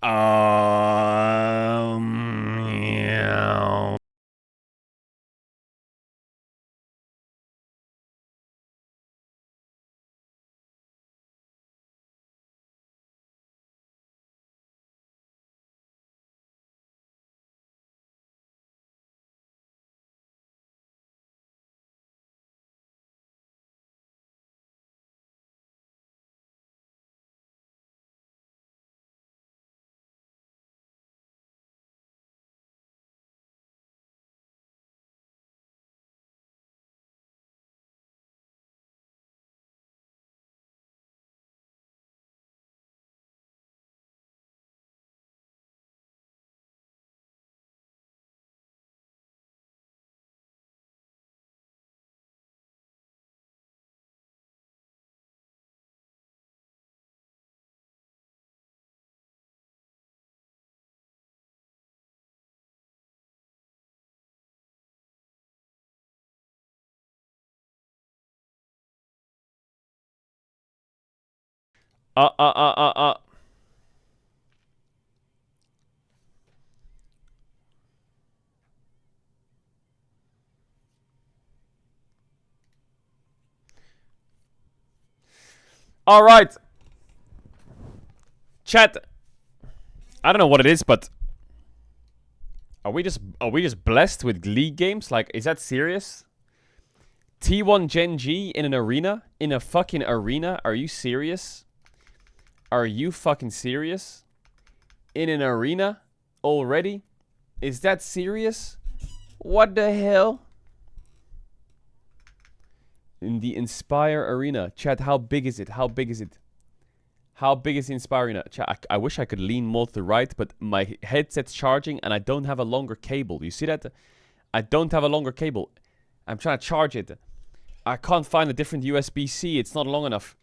Yeah. Uh, uh, uh, uh, uh. All right, chat. I don't know what it is, but are we just blessed with League games? Like, is that serious? T1 Gen G in an arena? In a fucking arena? Are you serious? Are you fucking serious? In an arena? Already? Is that serious? What the hell? In the Inspire Arena. Chat, how big is it? How big is it? How big is the Inspire Arena? Chat, I wish I could lean more to the right, but my headset's charging and I don't have a longer cable. You see that? I don't have a longer cable. I'm trying to charge it. I can't find a different USB-C. It's not long enough.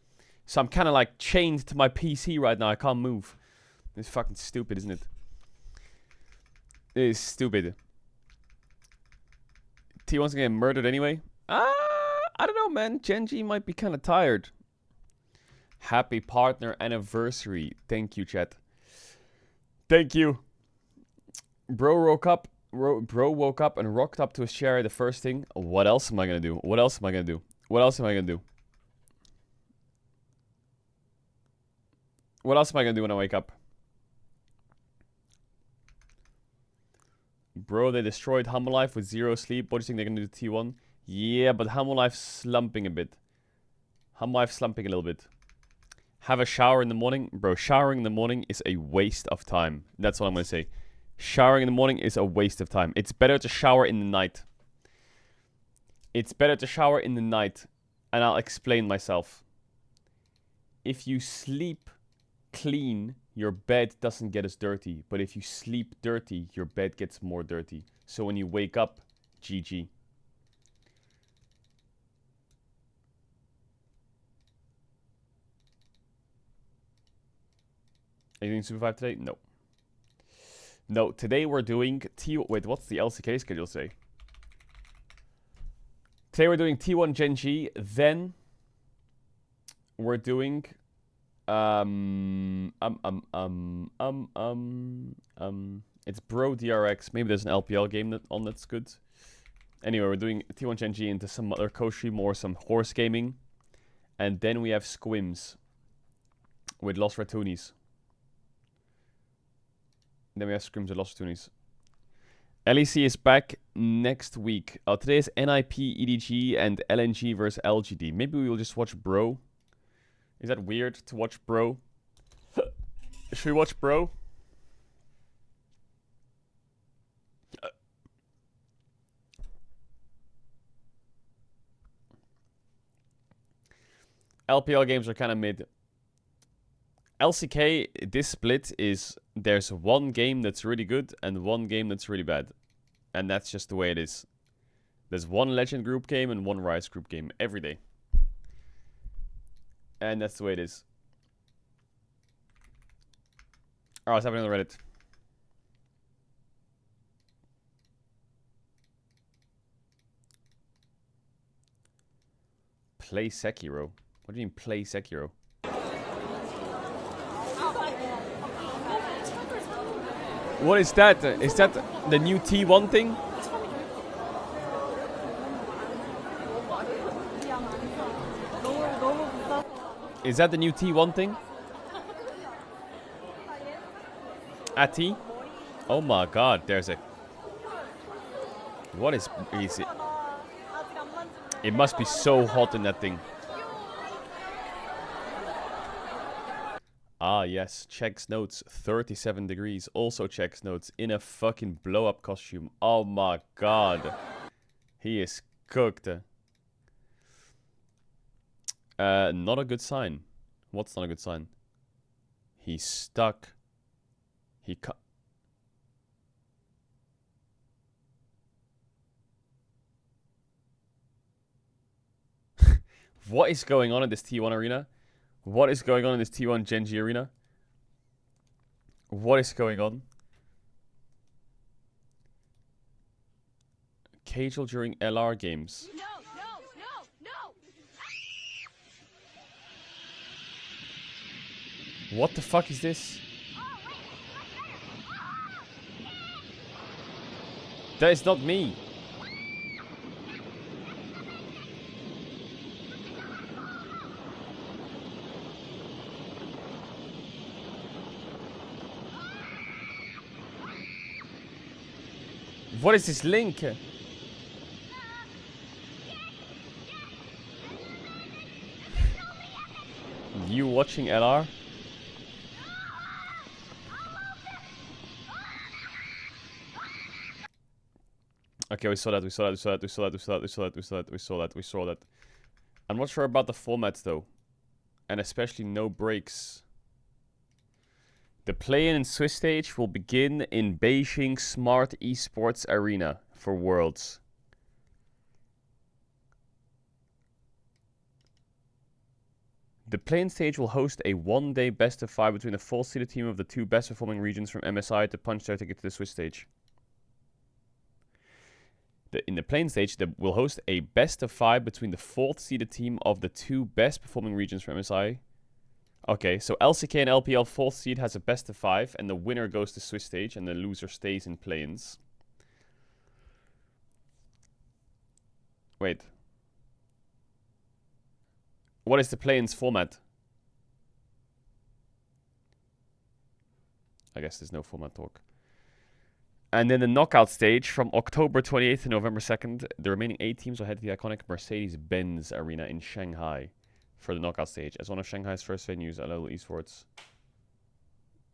So I'm kind of like chained to my PC right now. I can't move. It's fucking stupid, isn't it? It is stupid. T1's gonna get murdered anyway. I don't know, man. Genji might be kind of tired. Happy partner anniversary. Thank you, chat. Thank you. Bro woke up. Bro woke up and rocked up to his chair. The first thing. What else am I gonna do? What else am I gonna do? What else am I gonna do? What else am I gonna do when I wake up? Bro, they destroyed Humble Life with 0 sleep. What do you think they're gonna do to T1? Yeah, but Humble Life's slumping a bit. Humble Life's slumping a little bit. Have a shower in the morning. Bro, showering in the morning is a waste of time. That's what I'm gonna say. Showering in the morning is a waste of time. It's better to shower in the night. It's better to shower in the night. And I'll explain myself. If you sleep clean, your bed doesn't get as dirty. But if you sleep dirty, your bed gets more dirty. So when you wake up, GG. Anything Super 5 today? No. No, today we're doing Wait, what's the LCK schedule say? Today we're doing T1 Gen G, then we're doing it's Bro DRX. Maybe there's an LPL game that's good. Anyway, we're doing T1 Gen G into some other Koshi, more some horse gaming. And then we have Squims with Lost Ratoonies. Then we have Squims with Lost Ratoonies. LEC is back next week. Today is NIP, EDG, and LNG versus LGD. Maybe we will just watch Bro. Is that weird to watch Bro? Should we watch Bro? LPL games are kind of mid. LCK, this split is there's one game that's really good and one game that's really bad. And that's just the way it is. There's one Legend group game and one Rise group game every day. And that's the way it is. Alright, what's happening on Reddit? Play Sekiro? What do you mean play Sekiro? What is that? Is that the new T1 thing? Is that the new T1 thing? A T? Oh my god, there's a... What is it? It must be so hot in that thing. Ah, yes. Checks notes 37 degrees. Also checks notes in a fucking blow-up costume. Oh my god. He is cooked. Not a good sign. What's not a good sign? He's stuck. He cut. What is going on in this T1 arena? What is going on in this T1 Genji arena? What is going on? Caedrel during LR games. No. What the fuck is this? That is not me. What is this link? You watching LR? Okay, we saw that. I'm not sure about the formats though. And especially no breaks. The play-in and Swiss stage will begin in Beijing Smart Esports Arena for Worlds. The play-in stage will host a one-day best-of-5 between the full-seeded team of the two best-performing regions from MSI to punch their ticket to the Swiss stage. In the play-in stage, will host a best-of-5 between the fourth-seeded team of the two best-performing regions from MSI. Okay, so LCK and LPL fourth seed has a best-of-5, and the winner goes to Swiss stage, and the loser stays in play-ins. Wait. What is the play-ins format? I guess there's no format talk. And then the knockout stage from October 28th to November 2nd, the remaining 8 teams will head to the iconic Mercedes-Benz Arena in Shanghai for the knockout stage. As one of Shanghai's first venues, LOL Esports.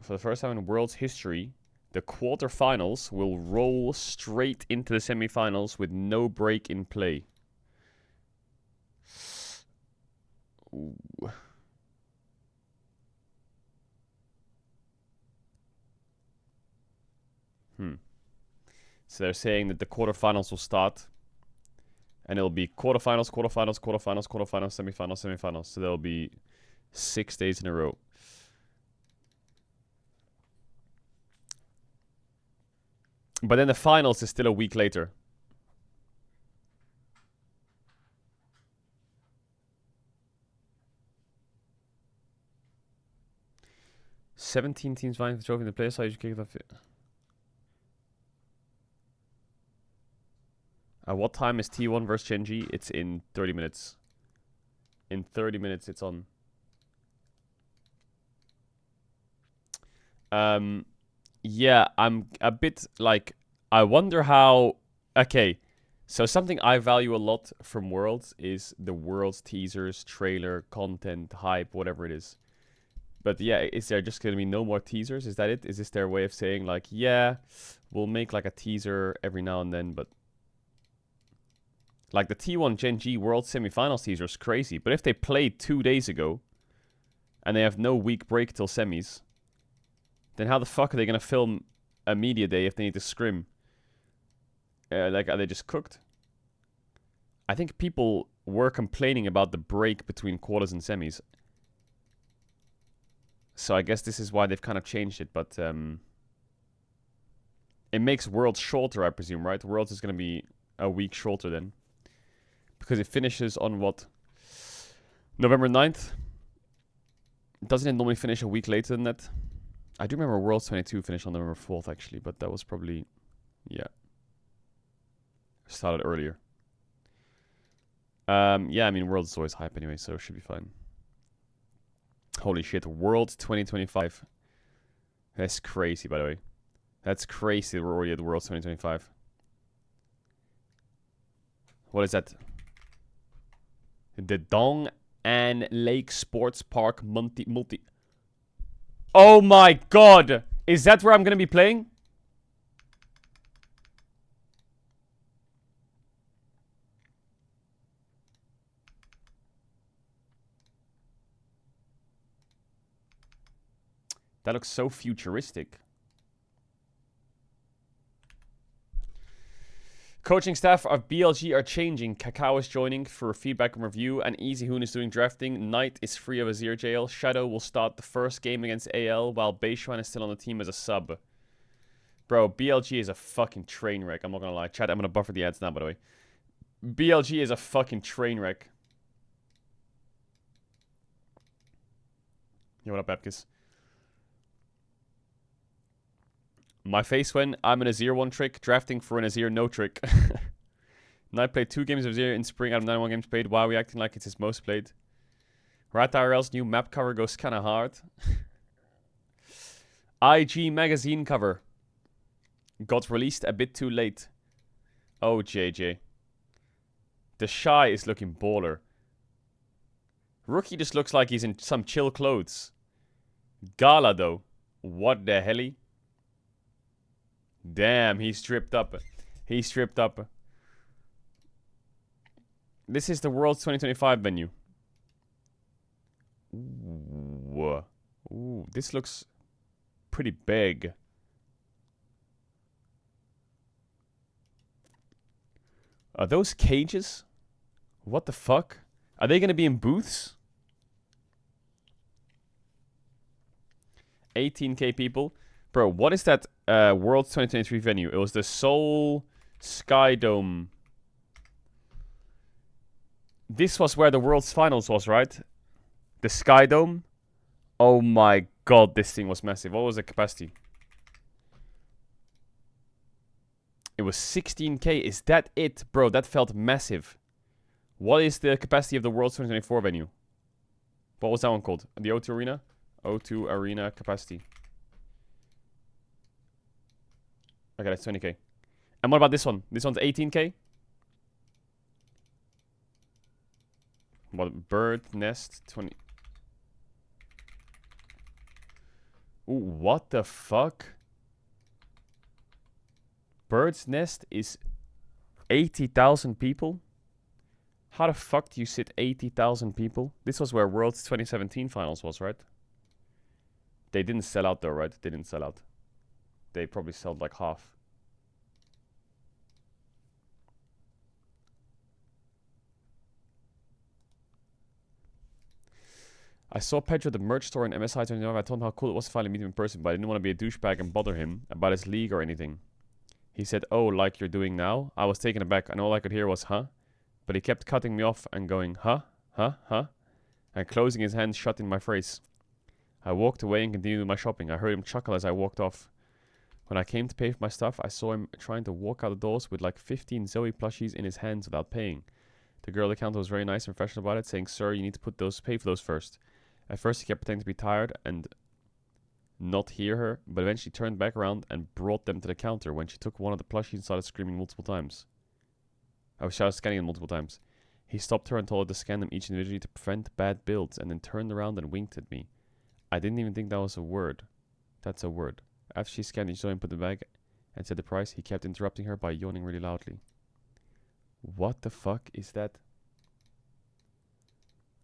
For the first time in the world's history, the quarterfinals will roll straight into the semifinals with no break in play. Ooh. So they're saying that the quarterfinals will start. And it'll be quarterfinals, semifinals. So there'll be 6 days in a row. But then the finals is still a week later. "17 teams vying for the trophy in the players side. You kick it off. At what time is T1 versus Genji? It's in 30 minutes. In 30 minutes, it's on. Yeah, I'm a bit like... I wonder how... Okay, so something I value a lot from Worlds is the Worlds teasers, trailer, content, hype, whatever it is. But yeah, is there just going to be no more teasers? Is that it? Is this their way of saying like, yeah, we'll make like a teaser every now and then, but... Like the T1 Genji World Semifinals teaser is crazy. But if they played 2 days ago and they have no week break till semis, then how the fuck are they going to film a media day if they need to scrim? Like, are they just cooked? I think people were complaining about the break between quarters and semis. So I guess this is why they've kind of changed it. But it makes Worlds shorter, I presume, right? Worlds is going to be a week shorter then. Because it finishes on what? November 9th? Doesn't it normally finish a week later than that? I do remember Worlds 22 finished on November 4th, actually, but that was probably... Yeah. Started earlier. Yeah, I mean, Worlds is always hype anyway, so it should be fine. Holy shit, Worlds 2025. That's crazy, by the way. That's crazy that we're already at Worlds 2025. What is that? The Dong An Lake Sports Park multi... Oh my god! Is that where I'm gonna be playing? That looks so futuristic. Coaching staff of BLG are changing. Kakao is joining for feedback and review, and Easy Hoon is doing drafting. Knight is free of Azir jail. Shadow will start the first game against AL, while Beishuan is still on the team as a sub. Bro, BLG is a fucking train wreck. I'm not gonna lie. Chat, I'm gonna buffer the ads now, by the way. BLG is a fucking train wreck. Yo, what up, Bapkis? My face when I'm an Azir one trick, drafting for an Azir no trick. Knight played 2 games of Azir in spring out of 91 games played. Why are we acting like it's his most played? Rat IRL's new map cover goes kinda hard. IG magazine cover. Got released a bit too late. Oh, JJ. The Shy is looking baller. Rookie just looks like he's in some chill clothes. Gala, though. What the helly? Damn, he's stripped up. He's stripped up. This is the Worlds 2025 venue. Ooh. Ooh, this looks pretty big. Are those cages? What the fuck? Are they gonna be in booths? 18k people. Bro, what is that Worlds 2023 venue? It was the Seoul Sky Dome. This was where the World's Finals was, right? The Sky Dome? Oh my god, this thing was massive. What was the capacity? It was 16k. Is that it? Bro, that felt massive. What is the capacity of the World's 2024 venue? What was that one called? The O2 Arena? O2 Arena capacity. Okay, that's 20k. And what about this one? This one's 18k? What? Bird nest 20. Ooh, what the fuck? Bird's nest is 80,000 people? How the fuck do you sit 80,000 people? This was where Worlds 2017 finals was, right? They didn't sell out though, right? They didn't sell out. They probably sold like half. I saw Pedro at the merch store in MSI 29. I told him how cool it was to finally meet him in person, but I didn't want to be a douchebag and bother him about his league or anything. He said, oh, like you're doing now? I was taken aback, and all I could hear was, huh? But he kept cutting me off and going, huh? Huh? Huh? And closing his hands shut in my face. I walked away and continued my shopping. I heard him chuckle as I walked off. When I came to pay for my stuff, I saw him trying to walk out the doors with like 15 Zoe plushies in his hands without paying. The girl at the counter was very nice and professional about it, saying, sir, you need to pay for those first. At first, he kept pretending to be tired and not hear her, but eventually turned back around and brought them to the counter. When she took one of the plushies and started screaming multiple times. I was scanning them multiple times. He stopped her and told her to scan them each individually to prevent bad builds, and then turned around and winked at me. I didn't even think that was a word. That's a word. After she scanned each Zoe and put the bag and said the price, he kept interrupting her by yawning really loudly. What the fuck is that?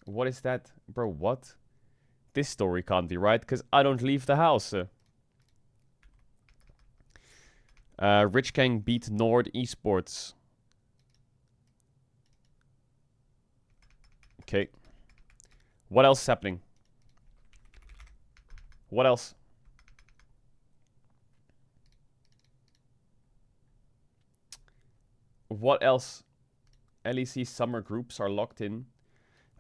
What is that? Bro, what? This story can't be right, because I don't leave the house. Rich Gang beat Nord Esports. Okay. What else is happening? What else? What else? LEC summer groups are locked in.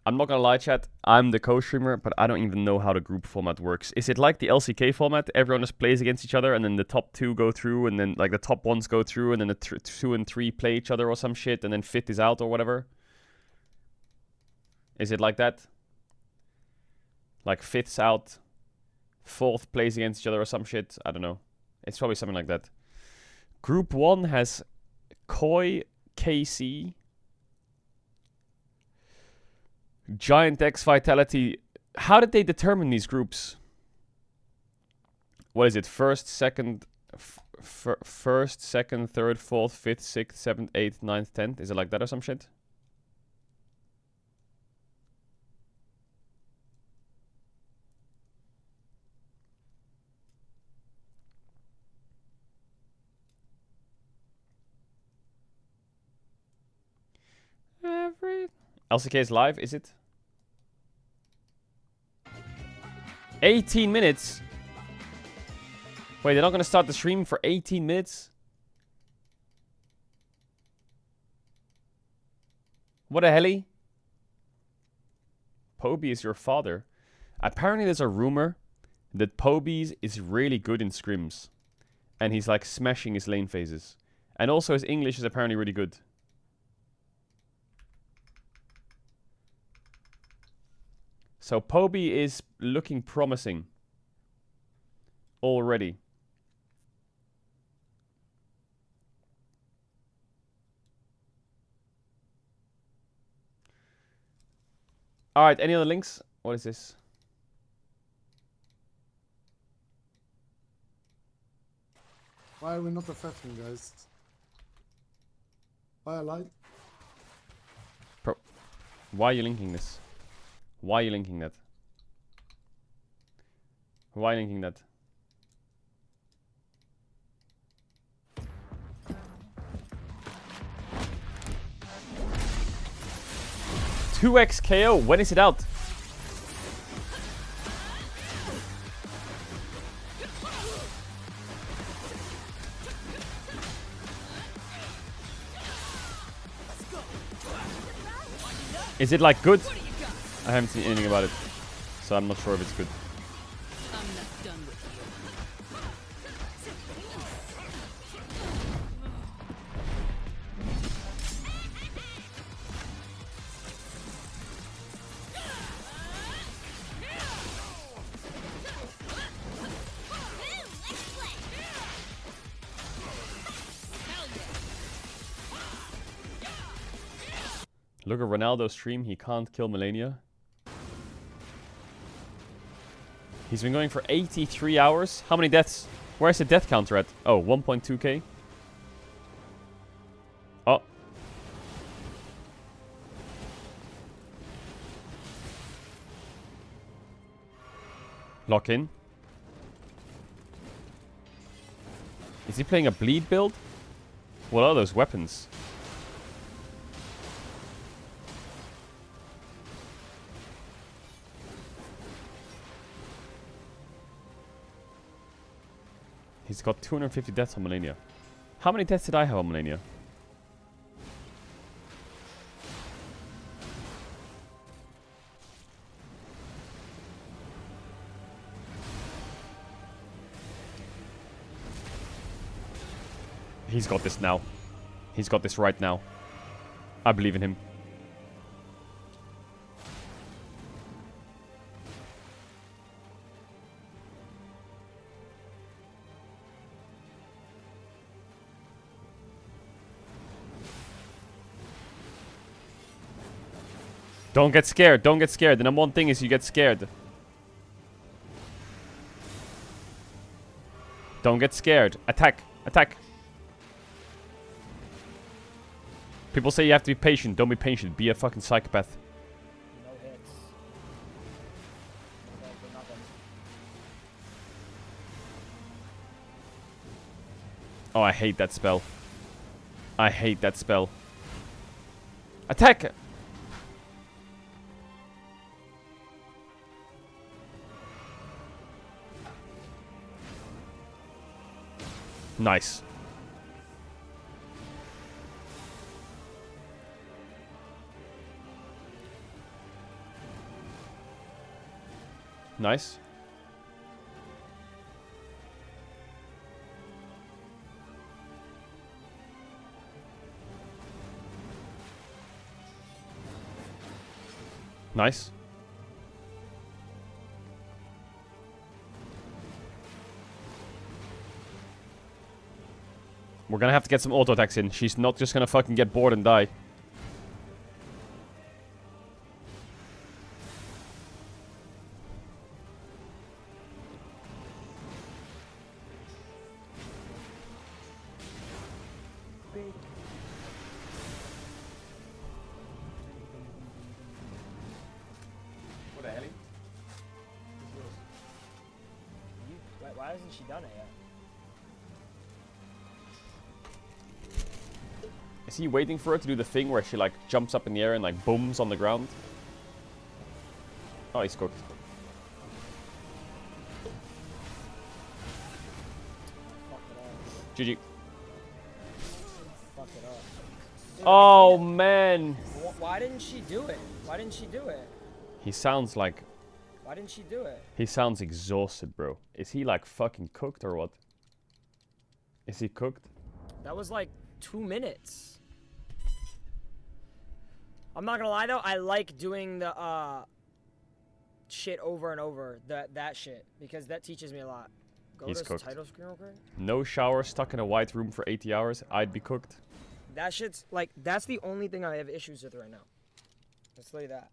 I'm not gonna lie, chat. I'm the co-streamer, but I don't even know how the group format works. Is it like the LCK format? Everyone just plays against each other, and then the top 2 go through, and then like the top 1s go through, and then the 2 and 3 play each other or some shit, and then 5th is out or whatever? Is it like that? Like 5th's out, 4th plays against each other or some shit? I don't know. It's probably something like that. Group 1 has Koi, KC, Giant X, Vitality. How did they determine these groups? What is it? First, second, first, second, third, fourth, fifth, sixth, seventh, eighth, ninth, 10th? Is it like that or some shit? LCK is live, is it? 18 minutes? Wait, they're not gonna start the stream for 18 minutes? What a helly? Poby is your father. Apparently there's a rumor that Poby is really good in scrims. And he's like smashing his lane phases. And also his English is apparently really good. So Poby is looking promising already. Alright, any other links? What is this? Why are we not affecting, guys? Why I lied? Why are you linking this? Why are you linking that? Why are you linking that? Two X KO. When is it out? Is it like good? I haven't seen anything about it, so I'm not sure if it's good. I'm not done with you. Look at Ronaldo's stream. He can't kill Melania. He's been going for 83 hours. How many deaths? Where's the death counter at? Oh, 1.2k. Oh. Lock in. Is he playing a bleed build? What are those weapons? He's got 250 deaths on Melania. How many deaths did I have on Melania? He's got this now. He's got this right now. I believe in him. Don't get scared. Don't get scared. The number one thing is you get scared. Don't get scared. Attack. Attack. People say you have to be patient. Don't be patient. Be a fucking psychopath. No hits. Nothing. Oh, I hate that spell. I hate that spell. Attack! Nice. Nice. Nice. We're gonna have to get some auto attacks in. She's not just gonna fucking get bored and die. What the hell? Why hasn't she done it yet? Is he waiting for her to do the thing where she like jumps up in the air and like booms on the ground? Oh, he's cooked. GG. Fuck it up. Dude, Oh man. Why didn't she do it? Why didn't she do it? He sounds like... Why didn't she do it? He sounds exhausted, bro. Is he like fucking cooked or what? Is he cooked? That was like 2 minutes. I'm not gonna lie though, I like doing the shit over and over, that shit, because that teaches me a lot. Go He's to cooked. title screen real quick. No shower, stuck in a white room for 80 hours. I'd be cooked. That shit's like, that's the only thing I have issues with right now. Let's say that.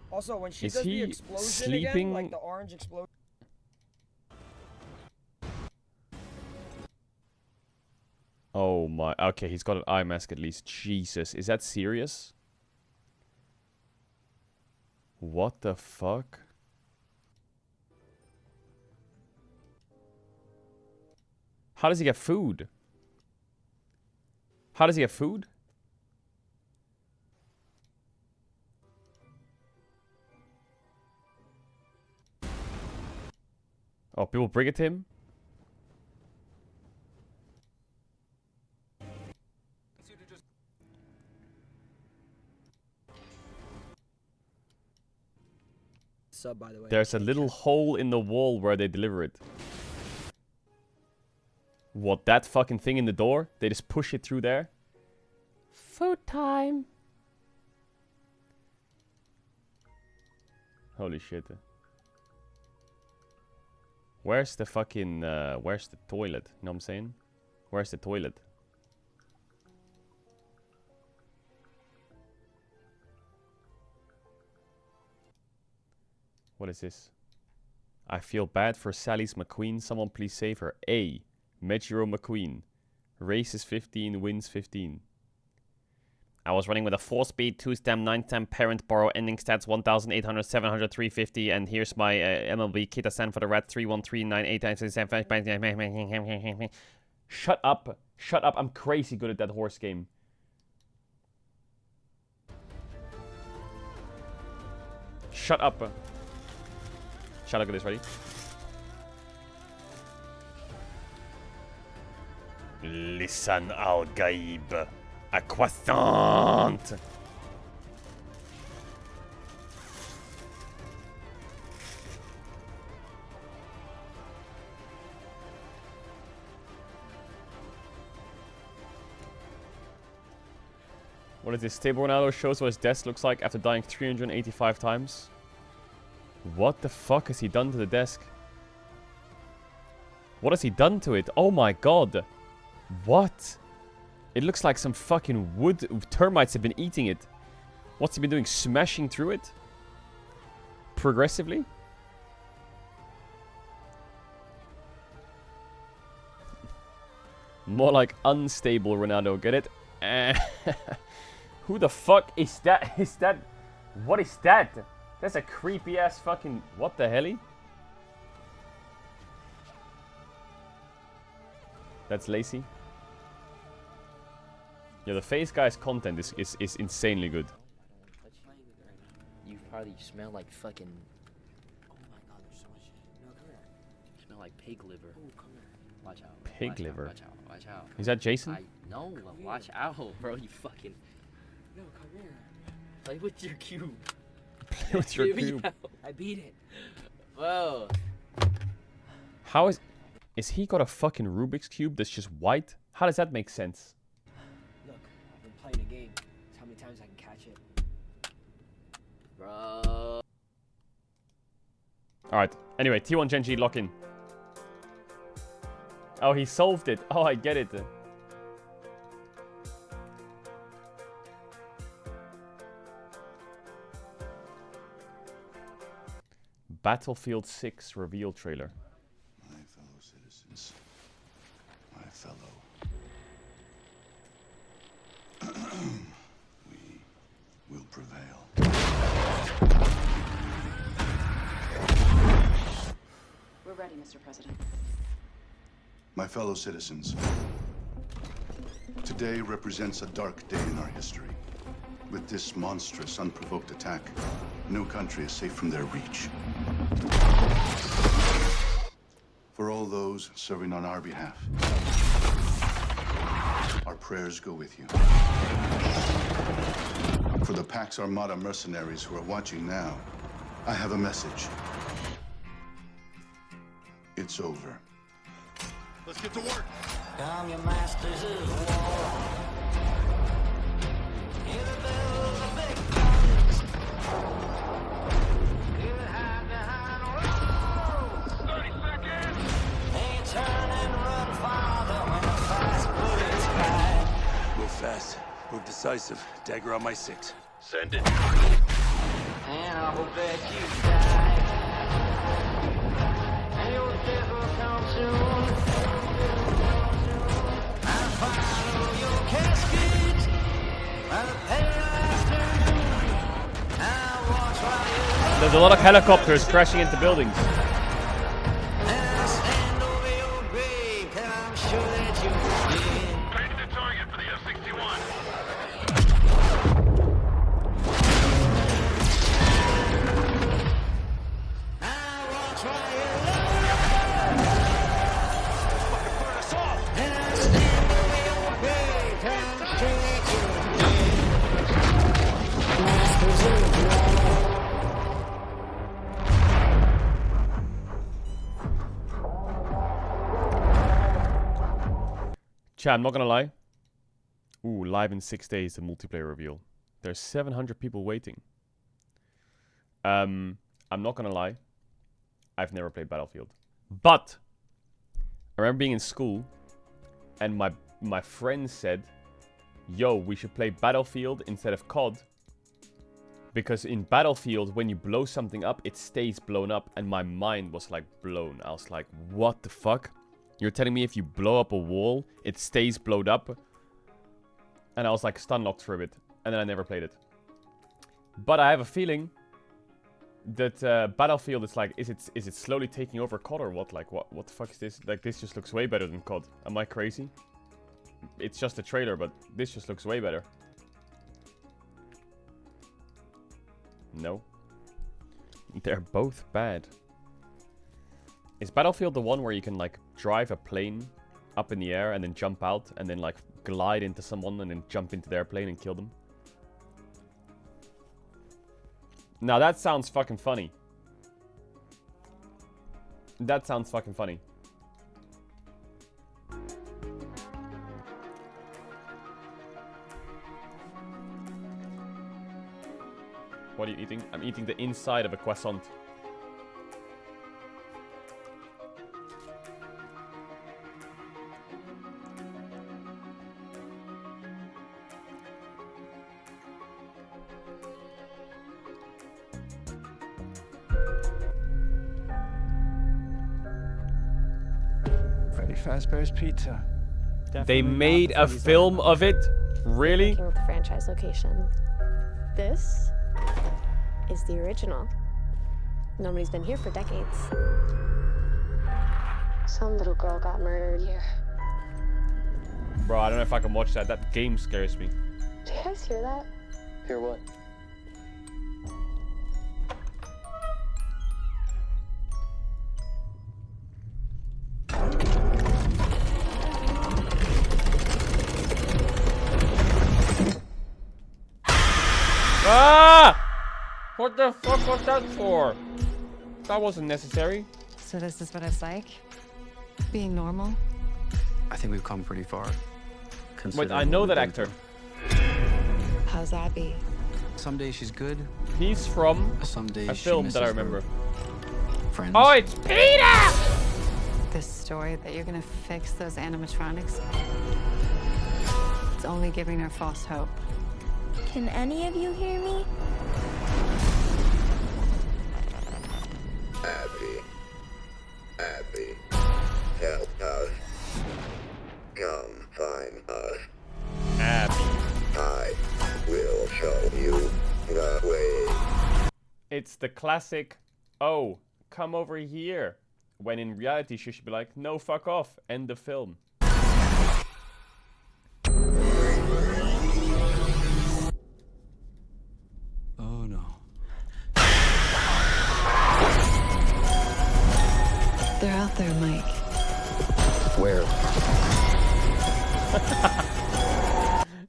Also, when she Is does he the explosion sleeping? again, like the orange explosion. Oh my... Okay, he's got an eye mask at least. Jesus, is that serious? What the fuck? How does he get food? How does he get food? Oh, people bring it to him? Sub, by the way. There's a little hole in the wall where they deliver it. What, that fucking thing in the door? They just push it through there? Food time! Holy shit. Where's the fucking, where's the toilet? You know what I'm saying? Where's the toilet? What is this? I feel bad for Sally's McQueen. Someone please save her. A. Metro McQueen. Race is 15, wins 15. I was running with a 4-speed, 2-stem, 9-stem parent borrow, ending stats 1,800, 700, 350, and here's my MLB Kita San for the rat 3139897. Shut up. Shut up. I'm crazy good at that horse game. Shut up. Shall I look at this, ready? Listen, Al Gaib. A croissant! What is this? Stable Ronaldo shows what his desk looks like after dying 385 times. What the fuck has he done to the desk? What has he done to it? Oh my god. What? It looks like some fucking wood. Termites have been eating it. What's he been doing? Smashing through it? Progressively? More like unstable Ronaldo. Get it? Who the fuck is that? Is that... What is that? That's a creepy ass fucking... What the hell? That's Lacey. Yeah, the face guy's content is insanely good. You probably smell like fucking... Oh my god, there's so much shit. No, come here. You smell like pig liver. Oh, come here. Watch out. Pig watch liver? Out, watch out, watch out. Is that Jason? No, watch out, bro. You fucking... No, come here. Play with your cube. Play with your Here we cube. go. I beat it. Whoa. How is he got a fucking Rubik's cube that's just white? How does that make sense? Look, I've been playing a game. That's how many times I can catch it. Bro. Alright. Anyway, T1 Genji, lock in. Oh, he solved it. Oh, I get it. Battlefield 6 reveal trailer. My fellow citizens, my fellow. We will prevail. We're ready, Mr. President. My fellow citizens, today represents a dark day in our history. With this monstrous, unprovoked attack, no country is safe from their reach. For all those serving on our behalf, our prayers go with you. For the Pax Armada mercenaries who are watching now, I have a message. It's over. Let's get to work. I'm your masters of war. Hear the bells of big guns. Hear it hide behind walls. 30 seconds. They turn and run farther when the fast bullets fly. Move fast. Move decisive. Dagger on my 6. Send it. And I hope that you die. And your death will come soon. I follow your casket by the pale afternoon. I watch while you There's a lot of helicopters crashing into buildings. and I stand over your grave, 'cause I'm sure that you're dead. Paint the target for the F-61. I watch while you Fucking burn us off. and I stand over your grave, 'cause I'm sure that you're dead. Masters of war. Chat, I'm not gonna lie. Ooh, live in 6 days, the multiplayer reveal. There's 700 people waiting. I'm not gonna lie. I've never played Battlefield. But I remember being in school and my friend said, yo, we should play Battlefield instead of COD. Because in Battlefield, when you blow something up, it stays blown up. And my mind was like blown. I was like, what the fuck? You're telling me if you blow up a wall, it stays blowed up? And I was like stun locked for a bit. And then I never played it. But I have a feeling that Battlefield is like, is it slowly taking over COD or what? Like, what the fuck is this? Like, this just looks way better than COD. Am I crazy? It's just a trailer, but this just looks way better. No. They're both bad. Is Battlefield the one where you can, like, drive a plane up in the air and then jump out and then, like, glide into someone and then jump into their plane and kill them? Now that sounds fucking funny. That sounds fucking funny. What are you eating? I'm eating the inside of a croissant. Freddy Fazbear's Pizza. They made a film of it? Really? Working with the franchise location. This is the original. Nobody's been here for decades. Some little girl got murdered here. Bro, I don't know if I can watch that. That game scares me. Do you guys hear that? Hear what? Ah! What the fuck was that for? That wasn't necessary. So this is what it's like? Being normal? I think we've come pretty far. Wait, I know that actor. How's Abby? Some days she's good. He's from Some days a film that I remember. Friends. Oh, it's Peter! This story that you're gonna fix those animatronics? It's only giving her false hope. Can any of you hear me? Abby, help us. Come find us. Abby. I will show you the way. It's the classic, oh, come over here. When in reality, she should be like, no, fuck off. End the film. Oh no. They're out there, Mike. Where?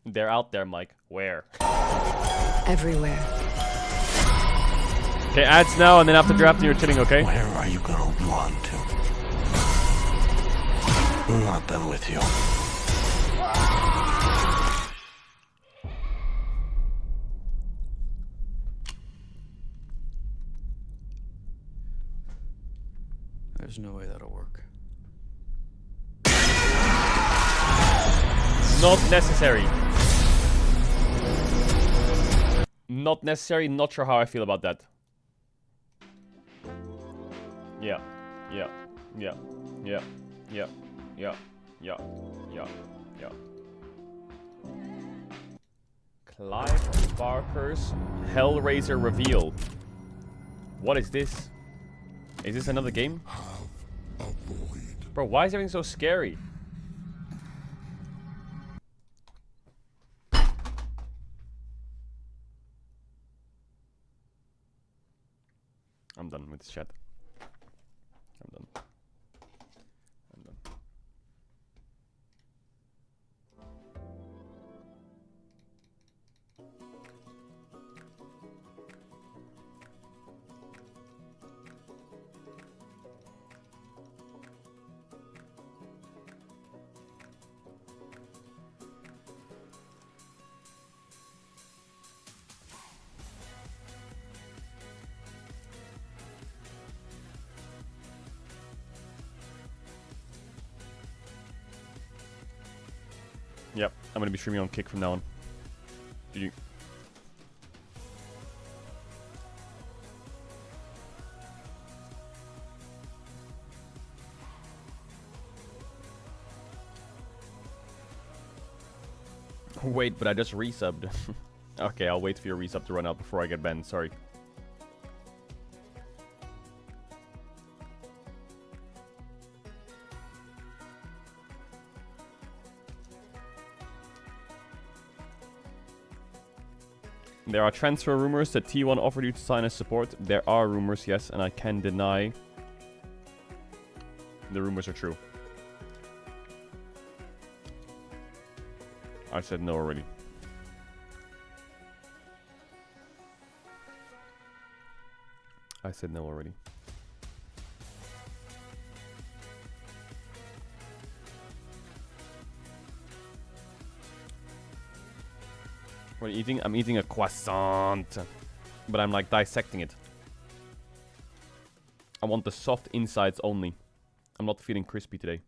They're out there, Mike. Where? Everywhere. Okay, ads now, and then after drafting, you're chilling, okay? Where are you gonna want to? Not done with you. There's no way that'll work. Not necessary. Not necessary, not sure how I feel about that. Yeah, yeah, yeah, yeah, yeah, yeah, yeah, yeah, yeah. Clive Barker's Hellraiser reveal. What is this? Is this another game? Bro, why is everything so scary? I'm done with this chat. I'm done. I'm done. Yep, I'm gonna be streaming on Kick from now on. GG. Wait, but I just resubbed. Okay, I'll wait for your resub to run out before I get banned, sorry. There are transfer rumors that T1 offered you to sign as support. There are rumors, yes, and I can deny the rumors are true. I said no already. I said no already. What are you eating? I'm eating a croissant. But I'm like dissecting it. I want the soft insides only. I'm not feeling crispy today.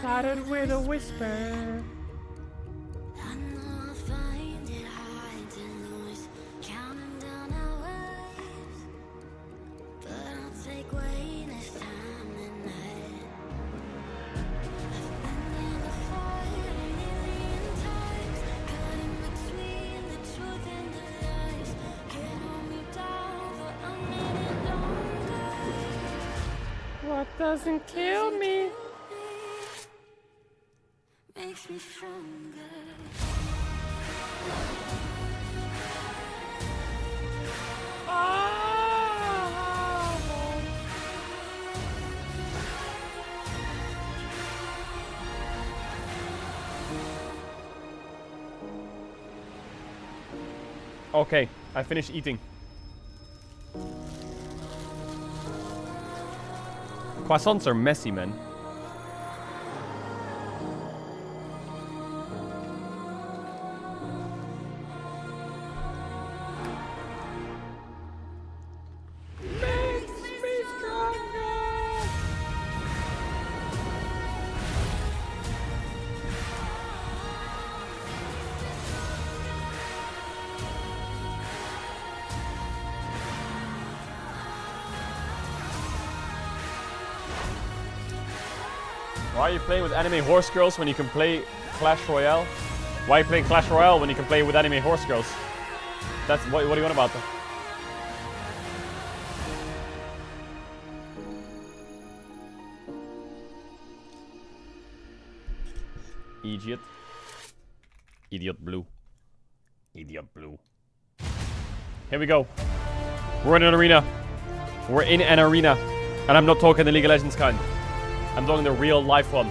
Started with a whisper. That doesn't kill me. Makes me stronger. Okay, I finished eating. Croissants are messy, man. Why are you playing with anime horse girls when you can play Clash Royale? Why are you playing Clash Royale when you can play with anime horse girls? That's what do you want about that? Idiot. Idiot blue. Idiot blue. Here we go. We're in an arena. We're in an arena. And I'm not talking the League of Legends kind. I'm talking the real life one.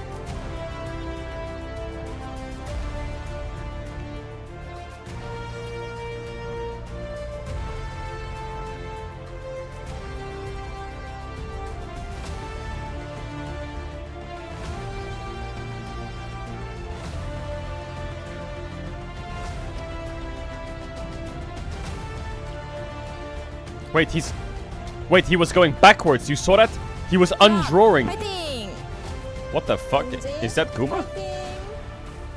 Wait, he was going backwards. You saw that? He was undrawing. What the fuck? Is that Kuma?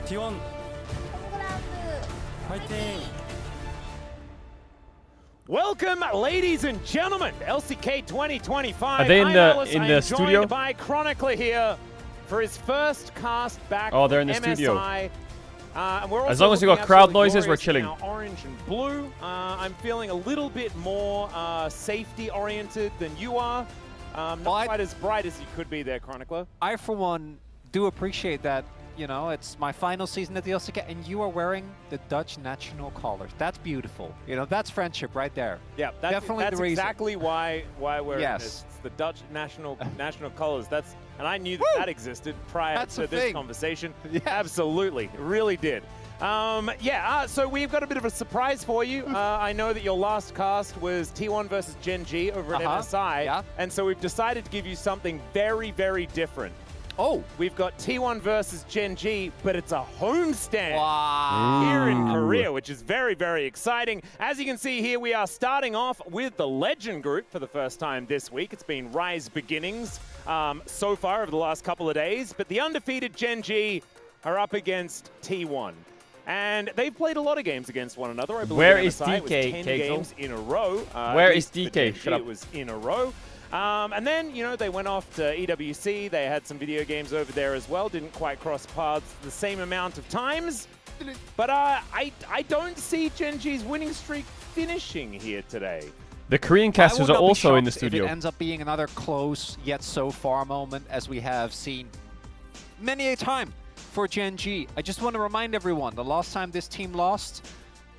T1. Welcome, ladies and gentlemen, LCK 2025. Are they in the studio? Joined by Chronicler here for his first cast back. Oh, they're in the MSI. studio. And we're As long as you got crowd noises, we're chilling. Orange and blue. I'm feeling a little bit more safety oriented than you are. Not quite as bright as you could be there, Chronicler. I, for one, do appreciate that. You know, it's my final season at the LCK, and you are wearing the Dutch national colors. That's beautiful. You know, that's friendship right there. Yeah, that's definitely the reason. Exactly why we're in this. Yes. It's the Dutch national colors. And I knew that existed prior to this conversation. Yes. Absolutely, it really did. So we've got a bit of a surprise for you. I know that your last cast was T1 versus Gen G over at MSI, and so we've decided to give you something very, very different. Oh, we've got T1 versus Gen G, but it's a homestand here in Korea, which is very, very exciting. As you can see here, we are starting off with the Legend group for the first time this week. It's been Rise Beginnings so far over the last couple of days, but the undefeated Gen G are up against T1. And they've played a lot of games against one another. I believe Where is MSI, DK, it was 10 Caedrel? games in a row. Where is DK? Shut up. It was in a row. And then, you know, they went off to EWC. They had some video games over there as well. Didn't quite cross paths the same amount of times. But I don't see Gen G's winning streak finishing here today. The Korean casters are also in the studio. If it ends up being another close yet so far moment, as we have seen many a time for Gen G. I just want to remind everyone, the last time this team lost,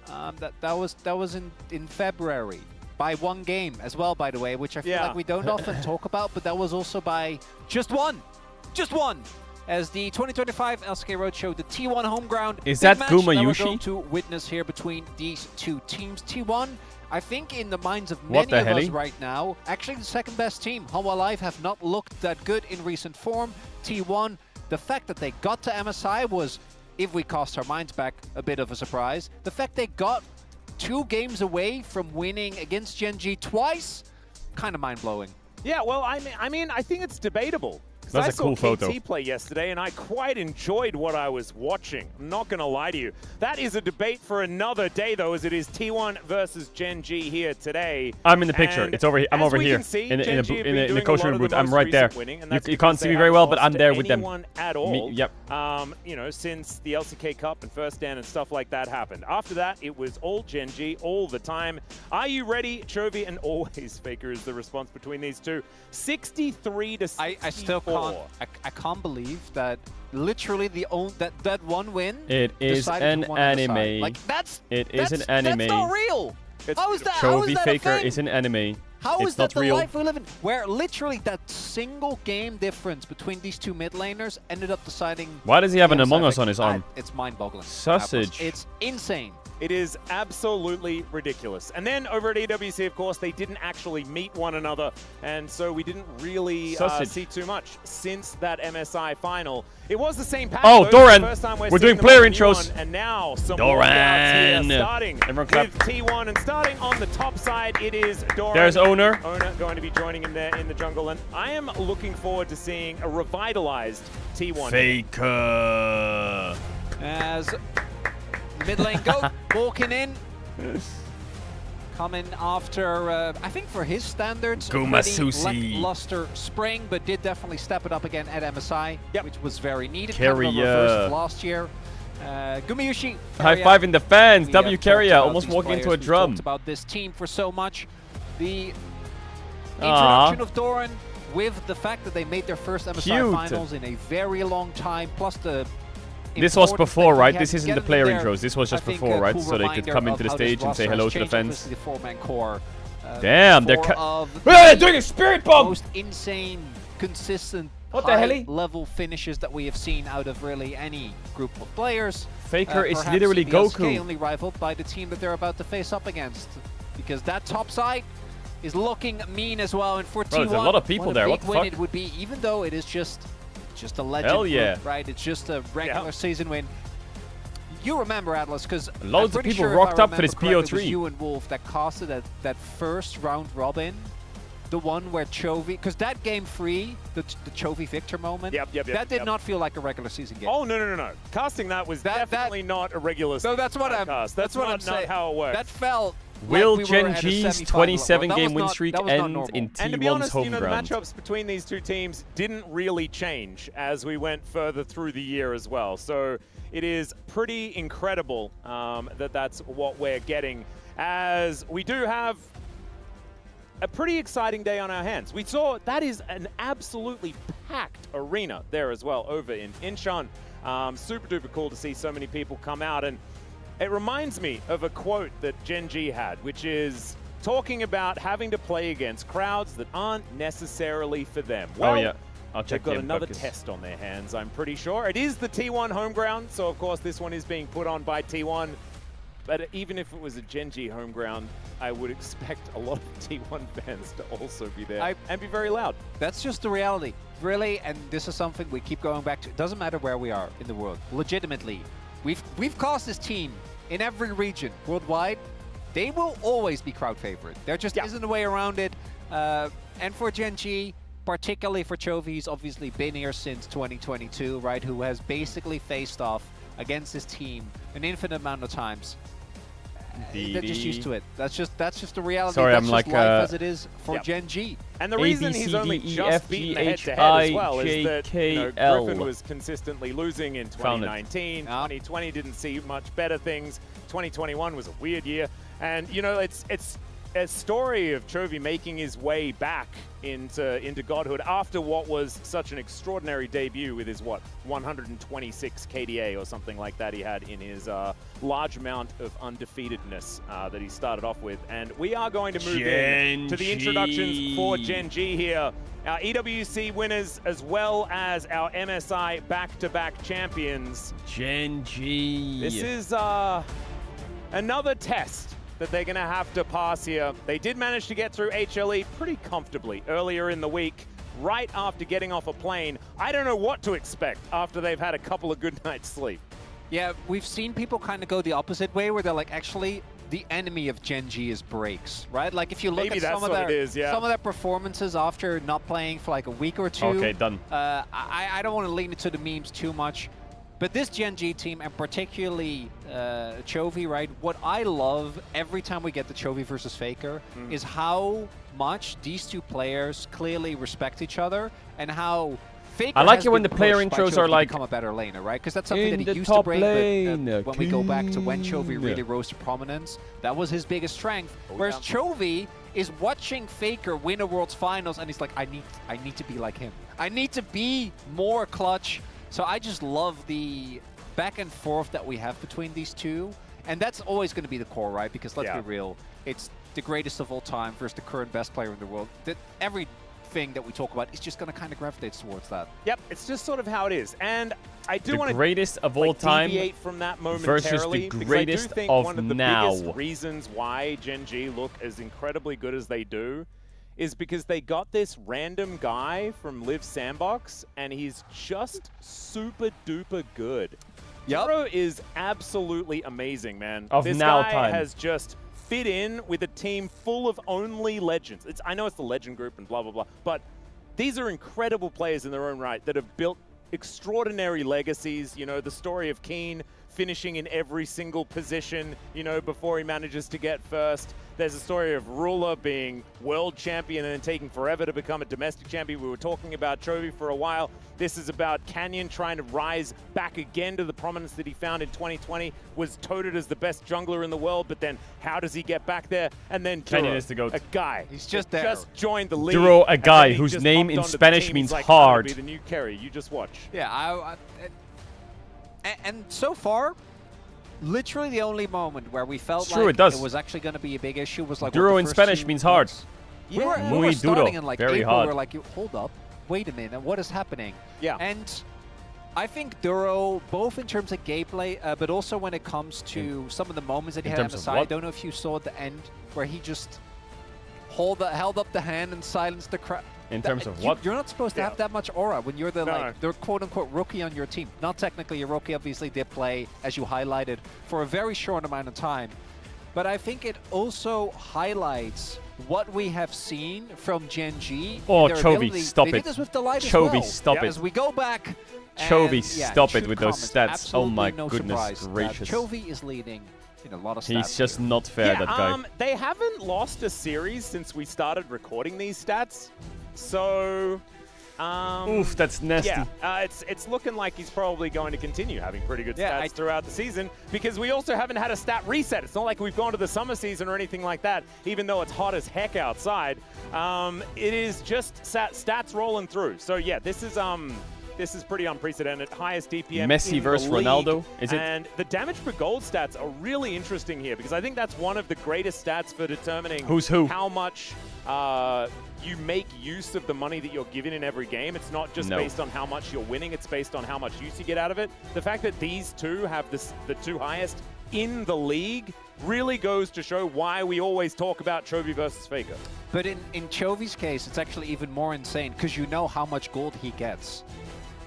that was in February. By one game as well, by the way, which I feel like we don't often talk about, but that was also by just one, as the 2025 LCK Roadshow, the T1 home ground. Is that Guma that Yushi? we're going to witness here between these two teams. T1, I think in the minds of many of us right now, actually the second best team. Hanwha Live have not looked that good in recent form. T1, the fact that they got to MSI was, if we cast our minds back, a bit of a surprise. The fact they got 2 games away from winning against Gen G twice, kind of mind-blowing. Yeah, well, I mean, I think it's debatable. That's a cool photo. I saw KT play yesterday, and I quite enjoyed what I was watching. I'm not going to lie to you. That is a debate for another day, though, as it is T1 versus Gen G here today. I'm in the picture. And it's over here. I'm over here see, in the coach room booth. I'm right there. You can't see me very well, but I'm there with them. At all. Yep. You know, since the LCK Cup and First Stand and stuff like that happened. After that, it was all Gen G all the time. Are you ready, Chovy? And always, Faker is the response between these two. 63 to 64. I still can't. I can't believe that literally that one win. It is an anime. Like that's an anime. That's not real. How is that? Chovy Faker is an anime. How it's is that not the real. life we live in? Where literally that single game difference between these two mid laners ended up deciding. Why does he have an Among Us on his arm? It's mind-boggling. Sausage. It's insane. It is absolutely ridiculous. And then over at EWC, of course, they didn't actually meet one another, and so we didn't really see too much since that MSI final. It was the same pattern. Oh, Doran! We're doing player intros. And now some Doran! Here, starting Everyone clap. with T1, and starting on the top side, it is Doran. There's Owner. Owner going to be joining him there in the jungle, and I am looking forward to seeing a revitalized T1. Faker. As mid lane go, walking in. Coming after, I think for his standards, lackluster spring, but did definitely step it up again at MSI, which was very needed. Carrier. Kind of a reverse of last year. Gumayushi. High five in the fans. W Carrier almost walking into a drum. We've talked about this team for so much. The introduction of Doran with the fact that they made their first MSI finals in a very long time, plus the this was before, right? This isn't the player intros. This was just before, right? So they could come into the stage and say hello to the fans. The four-man core. Damn, they're doing a spirit bomb! Most insane, consistent, level finishes that we have seen out of really any group of players. Faker is literally Goku. Only rivaled by the team that they're about to face up against, because that top side is looking mean as well. And for T1, there's a lot of people there. What the fuck? It would be, even though it is just a legend. Hell yeah. Group, right? It's just a regular season win. You remember, Atlas, because loads of people rocked up for this PO3. It was you and Wolf that casted that first round robin, the one where Chovy, because that game 3, the Chovy Victor moment, that did not feel like a regular season game. Oh no! Casting that was definitely not a regular. So that's what I'm. Cast. That's what I'm saying. Not how it works. That felt. Will like Gen G's 27-game win streak end in T1's home And to be honest, ground? you know, the matchups between these two teams didn't really change as we went further through the year as well. So it is pretty incredible that that's what we're getting, as we do have a pretty exciting day on our hands. We saw that is an absolutely packed arena there as well over in Incheon. Super duper cool to see so many people come out, and it reminds me of a quote that Gen G had, which is talking about having to play against crowds that aren't necessarily for them. Well, oh yeah, I'll check. They've got another test on their hands, I'm pretty sure. It is the T1 home ground, so of course this one is being put on by T1. But even if it was a Gen G home ground, I would expect a lot of T1 fans to also be there and be very loud. That's just the reality, really, and this is something we keep going back to. It doesn't matter where we are in the world, legitimately. We've cast this team in every region worldwide. They will always be crowd favorite. There just isn't a way around it. And for Gen G, particularly for Chovy, he's obviously been here since 2022, right? Who has basically faced off against this team an infinite amount of times. They're just used to it. That's just the reality. Sorry, that's I'm just like life as it is for Gen G. And the reason he's only just beaten the head-to-head as well is that Griffin was consistently losing in 2019. 2020 didn't see much better things. 2021 was a weird year. And, you know, it's a story of Chovy making his way back into godhood after what was such an extraordinary debut with his, 126 KDA or something like that he had in his large amount of undefeatedness that he started off with. And we are going to move in to the introductions for Gen G here. Our EWC winners as well as our MSI back-to-back champions. Gen G. This is another test that they're going to have to pass here. They did manage to get through HLE pretty comfortably earlier in the week, right after getting off a plane. I don't know what to expect after they've had a couple of good nights' sleep. Yeah, we've seen people kind of go the opposite way, where they're like, actually, the enemy of Gen G is breaks, right? Like if you look Maybe at that's some of what their it is, yeah. some of their performances after not playing for like a week or two. Okay, done. I don't want to lean into the memes too much, but this Gen G team, and particularly Chovy, right? What I love every time we get the Chovy versus Faker is how much these two players clearly respect each other, and how Faker I like has it when been the player pushed by intros Chovy are to like, become a better laner, right? Because that's something in that the he used to top bring. lane, But when we go back to when Chovy king. really rose to prominence, that was his biggest strength. Whereas Chovy is watching Faker win a World's Finals, and he's like, I need to be like him. I need to be more clutch. So I just love the back and forth that we have between these two, and that's always going to be the core, right? Because let's be real, it's the greatest of all time versus the current best player in the world. Everything that we talk about is just going to kind of gravitate towards that. Yep, it's just sort of how it is. And I do the want to greatest of all time deviate from that versus momentarily, the because greatest I do think of one of the now. biggest reasons why Gen G look as incredibly good as they do is because they got this random guy from Live Sandbox, and he's just super duper good. Zero is absolutely amazing, man. Of this now guy time. has just fit in with a team full of only legends. I know it's the legend group and blah, blah, blah, but these are incredible players in their own right that have built extraordinary legacies. You know, the story of Keen finishing in every single position, you know, before he manages to get first. There's a story of Ruler being world champion and then taking forever to become a domestic champion. We were talking about Chovy for a while. This is about Canyon trying to rise back again to the prominence that he found in 2020, was touted as the best jungler in the world, but then how does he get back there? And then Duro, Canyon is the GOAT. a guy. He's just there. Just joined the league. Duro, a and guy then he whose just name hopped in onto the Spanish team. means He's like, hard. I'll be the new carry. You just watch. Yeah, and so far, literally the only moment where we felt True, like it was actually going to be a big issue was like Duro what the in first Spanish few means hard. months. We were Muy starting duro, in like very April, hard. we're like, hold up, wait a minute, what is happening? Yeah. And I think Duro, both in terms of gameplay, but also when it comes to some of the moments that he in had on terms the of side. I what? don't know if you saw at the end where he just held up the hand and silenced the crowd. In terms of what? You're not supposed to have that much aura when you're the No. quote-unquote rookie on your team. Not technically a rookie, obviously did play, as you highlighted, for a very short amount of time. But I think it also highlights what we have seen from Gen G. Oh, their Chovy, ability. stop they it. did this with Delight as Chovy, well. stop it. As we go back, Chovy, and, yeah, stop it shoot with those comments. stats. Oh Absolutely my no goodness surprise that gracious. Chovy is leading in a lot of stats. He's just here. not fair, Yeah, that guy. they haven't lost a series since we started recording these stats. So, Oof, that's nasty. yeah, it's looking like he's probably going to continue having pretty good stats throughout the season, because we also haven't had a stat reset. It's not like we've gone to the summer season or anything like that, even though it's hot as heck outside. It is just stats rolling through. So yeah, this is pretty unprecedented. Highest DPM Messi in versus the league. Ronaldo, is it? And the damage per gold stats are really interesting here, because I think that's one of the greatest stats for determining Who's who. how much you make use of the money that you're given in every game. It's not just based on how much you're winning, it's based on how much use you get out of it. The fact that these two have the two highest in the league really goes to show why we always talk about Chovy versus Faker. But in Chovy's case, it's actually even more insane because you know how much gold he gets.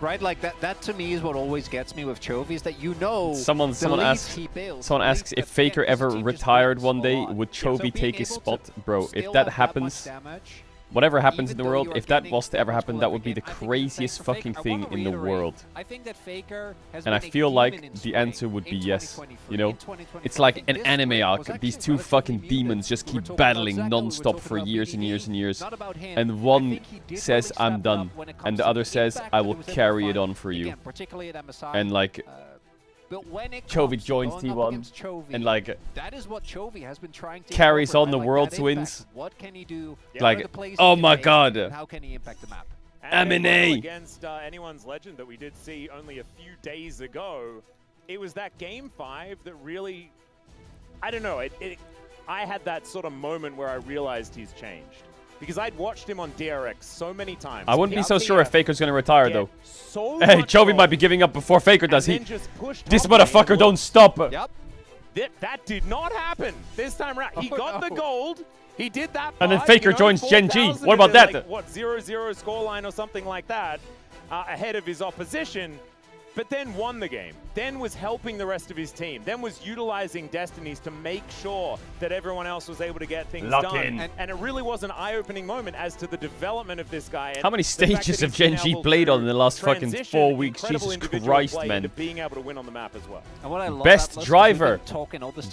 Right, like that to me is what always gets me with Chovy, is that you know Someone asks if Faker ever retired one day, would Chovy take his spot? Bro, if that happens, whatever happens in the world, if that was to ever happen, that would be the craziest fucking thing in the world. I think that Faker has And I feel like the answer would be yes, you know? It's like an anime arc. These two fucking demons just keep battling non-stop for years and years and years. And one says, I'm done. And the other says, I will carry it on for you. And like, Chovy joins T1 and like that is what Chovy has been trying to carries on the like world's that wins. What can he do? Like, oh my god. How can he impact the map? And against anyone's legend that we did see only a few days ago, it was that game 5 that really, I don't know, I had that sort of moment where I realized he's changed. Because I'd watched him on DRX so many times. I wouldn't be so sure if Faker's gonna retire though. So Hey, Chovy might be giving up before Faker does. This top lane motherfucker and don't stop. Yep. That did not happen this time around. He got the gold. He did that. And then part, Faker you know, joins Gen G. 4,000 What about in a, that? like, what, 0-0 scoreline or something like that, ahead of his opposition. but then won the game, then was helping the rest of his team, then was utilizing Destinies to make sure that everyone else was able to get things done. And it really was an eye-opening moment as to the development of this guy. And how many stages have Gen G played on in the last fucking 4 weeks? Jesus Christ, man. Being able to win on the map as well. And what I love Best driver.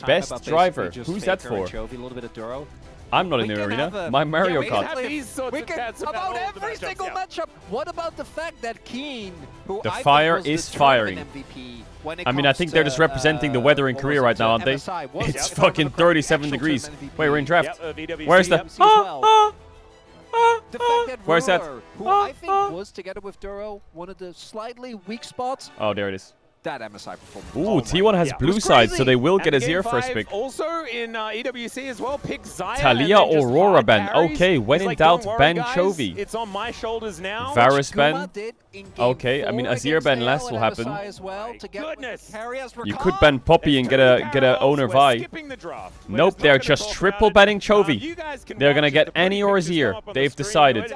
Best driver. Who's that for? Chovy, a little bit of Duro. I'm not in the arena. My Mario Kart. We can about every single matchup. What about the fact that Keen, who The I fire think was is the firing. tournament MVP when it I mean, I comes think they're just representing the weather in what Korea was right it, now, aren't they? MSI, was it? It's If I remember fucking correctly, 37 actual degrees. tournament MVP. Wait, we're in draft. VWC, Where's the... yep. as well. The fact that Where's that? Ruler, who I think was, together with Duro, one of the slightly weak spots, Oh, there it is. that MSI performance. Ooh, T1 has blue side, so they will get a Zero first pick. Also in EWC as well, pick Xayah. Talia Aurora ban. Okay, when in doubt, ban Chovy. It's on my shoulders now. Varus ban. Okay, I mean, Azir ban last will happen. Goodness. You could ban Poppy and get a owner Vi. Nope, they're just triple banning Chovy. They're gonna get Annie or Azir. They've decided.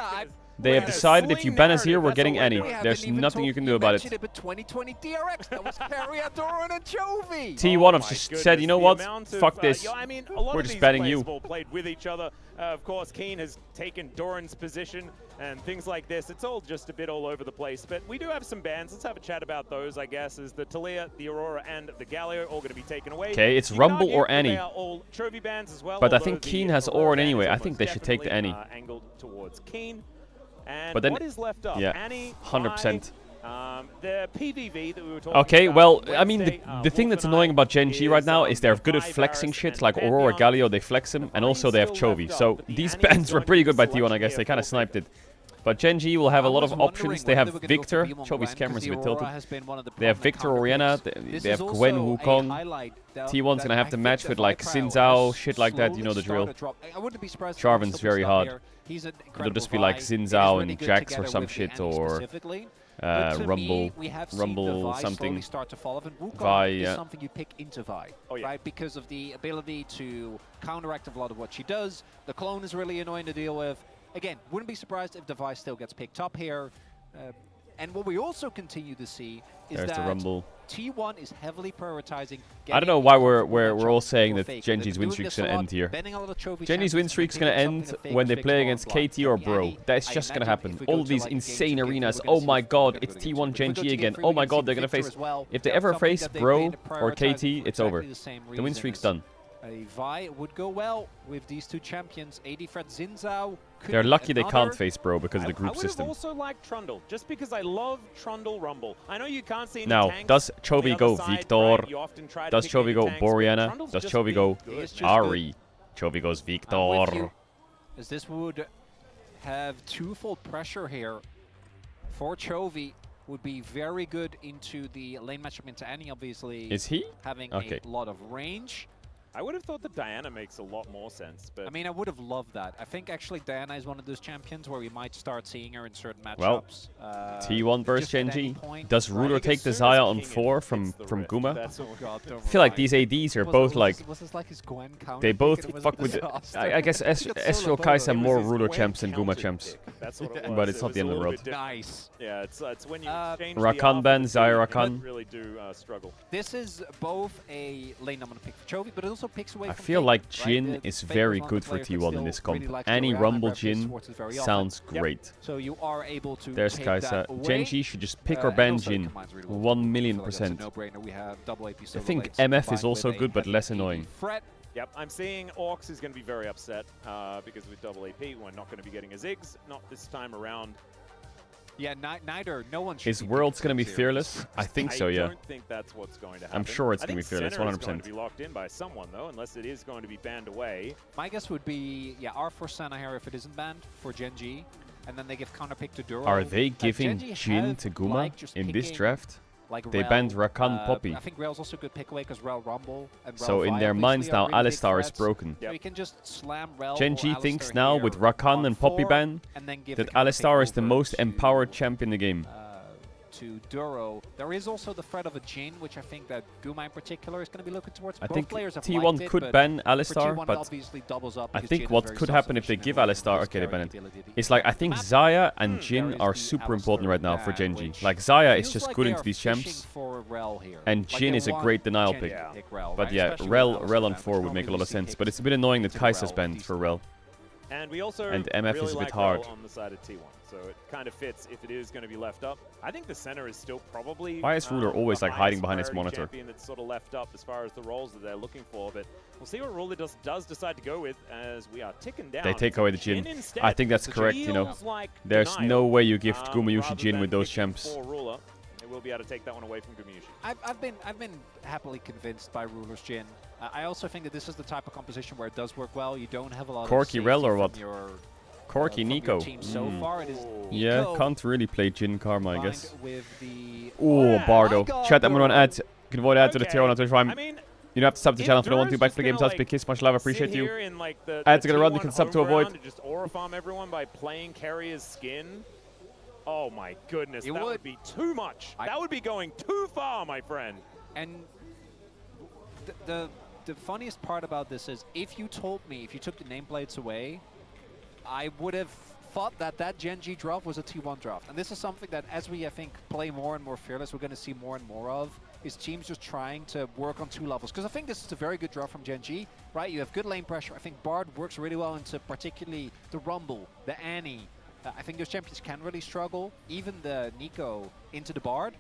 They have decided if you ban Azir, we're getting Annie. There's nothing you can do about it. T1 have just said, you know what? Fuck this. We're just banning you. Played with each other. Of course, Keen has taken Doran's position and things like this. It's all just a bit all over the place. But we do have some bans. Let's have a chat about those, I guess, as the Talia, the Aurora, and the Galio all going to be taken away. Okay, it's Rumble or Annie. They are all Chovy bans as well, but I think Keen has Orin anyway. I think they should take the Annie. Angled towards Keen. And but then, what is left up? Yeah, Annie, 100%. The PVV that we were talking okay, about well, Wednesday, I mean, the thing that's annoying about Gen G right now is they're good at flexing shit, like Aurora, Galio, they flex him, and also they have Chovy. So these bans were pretty good by T1, I guess. They kind of sniped it. But Gen G will have a lot of options. They have Victor. Chovy's camera's a bit tilted. They have Victor Oriana. They have Gwen Wukong. T1's going to have to match with like Xin Zhao, shit like that. You know the drill. Jarvan's very hard. It'll just be like Xin Zhao and Jax or some shit, or Rumble something. Vi, yeah. Something you pick into Vi, right? Because of the ability to counteract a lot of what she does. The clone is really annoying to deal with. Again, wouldn't be surprised if the Vi still gets picked up here. And what we also continue to see is that T1 is heavily prioritizing. I don't know why we're all saying that Gen G's win streak's gonna end here. Gen G's win streak's gonna end when they play against KT or Bro. That's just gonna happen. All of these insane arenas. Oh my god, it's T1 Gen G again. Oh my god, they're gonna face. If they ever face Bro or KT, it's over. The win streak's done. A Vi would go well with these two champions. AD Fred Xin Zhao. They're lucky they can't face Bro because of the group system. I would also like Trundle, just because I love Trundle Rumble. I know you can't see any now, tanks does Chovy go Victor? Does Chovy go Boriana? Does Chovy go Ari? Chovy goes Victor. As this would have twofold pressure here for Chovy. Would be very good into the lane matchup into Annie, obviously. Is he? Having a lot of range. I would have thought that Diana makes a lot more sense, but... I mean, I would have loved that. I think actually Diana is one of those champions where we might start seeing her in certain matchups. Well, T1 versus Gen G. Does Ruler take the Xayah on 4 from Guma? I feel like these ADs are both like... They both fuck with... I guess Ezreal Kai'Sa more Ruler champs than Guma champs. But it's not the end of the world. Nice. Yeah, it's when you change Rakan ban, Xayah Rakan. Really do struggle. This is both a lane I'm going to pick for Chovy, but it also picks away I from feel Kate, like right? Jin is very good for T1 in this comp. Any Rumble Jin sounds great. So you are able to There's Kai'Sa. Gen G should just pick or ban Jin. 1,000,000%. I think MF is also good, but less annoying. Yep, I'm seeing Orcs is going to be very upset because with double AP, we're not going to be getting a Ziggs. Not this time around. Yeah, neither. No one should. Is Worlds going to be fearless? I think so, yeah. I don't think that's what's going to happen. I'm sure it's going to be fearless, 100%. It's going to be locked in by someone, though, unless it is going to be banned away. My guess would be, yeah, R for Senna here if it isn't banned for Gen G. And then they give counterpick to Duro. Are they giving Jin to Guma in this draft? They banned Rakan Poppy. I think Rel's also a good pick away because Rel Rumble and Rel so in their minds now, Alistar is broken. So you can just slam Rel Gen G thinks now with Rakan and Poppy ban that Alistar is the most empowered champ in the game. to Duro. There is also the threat of a Jhin, which I think that Guma in particular is going to be looking towards. I Both think players have T1 liked it, could but ban for Alistar, T1 it but obviously doubles up I because think Jhin is what very could happen if they self-sufficient give and will Alistar, just okay, they carry ban it. utility. It's like, I think Xayah and Jhin are super important right now for Gen.G. Like, Xayah is just good into these champs, and Jhin is a great denial pick. But yeah, Rel on 4 would make a lot of sense, but it's a bit annoying that Kai'Sa's banned for Rel. And we also MF really is a bit like hard. Rel on the side of T1, so it kind of fits if it is going to be left up. I think the center is still probably Why is Ruler always the like hiding highest behind his priority monitor? champion that's sort of left up as far as the roles that they're looking for, but we'll see what Ruler does decide to go with as we are ticking down. They take away the Jhin. instead. I think that's So correct, you know. feels like There's denial, no way you gift Gumayushi rather Jhin than with those picking champs. for Ruler. They will be able to take that one away from Gumayushi. I've been happily convinced by Ruler's Jhin. I also think that this is the type of composition where it does work well. You don't have a lot Corki of Rel or from what? your, Corki from Nico. your team so far. It is Yeah, Nico can't really play Jhin Karma, I guess. with the Oh, Bardo. Chat, I'm gonna add. You can avoid add to the Okay. tier 1 on Twitch Prime. I mean, You don't have to sub to the if channel if you don't want to. Duro's Back just for the game. gonna, Big kiss, much love, appreciate sit you. here in, like, the Ads are gonna run, you T1 can sub to home avoid. ground and just aura farm everyone by playing carrier's skin. Oh my goodness, that would be too much. That would be going too far, my friend. And the funniest part about this is if you told me, if you took the nameplates away, I would have thought that that Gen.G draft was a T1 draft. And this is something that as we, I think, play more and more Fearless, we're going to see more and more of, is teams just trying to work on 2 levels. Because I think this is a very good draft from Gen.G, right? You have good lane pressure. I think Bard works really well into particularly the Rumble, the Annie. I think those champions can really struggle, even the Nico into the Bard.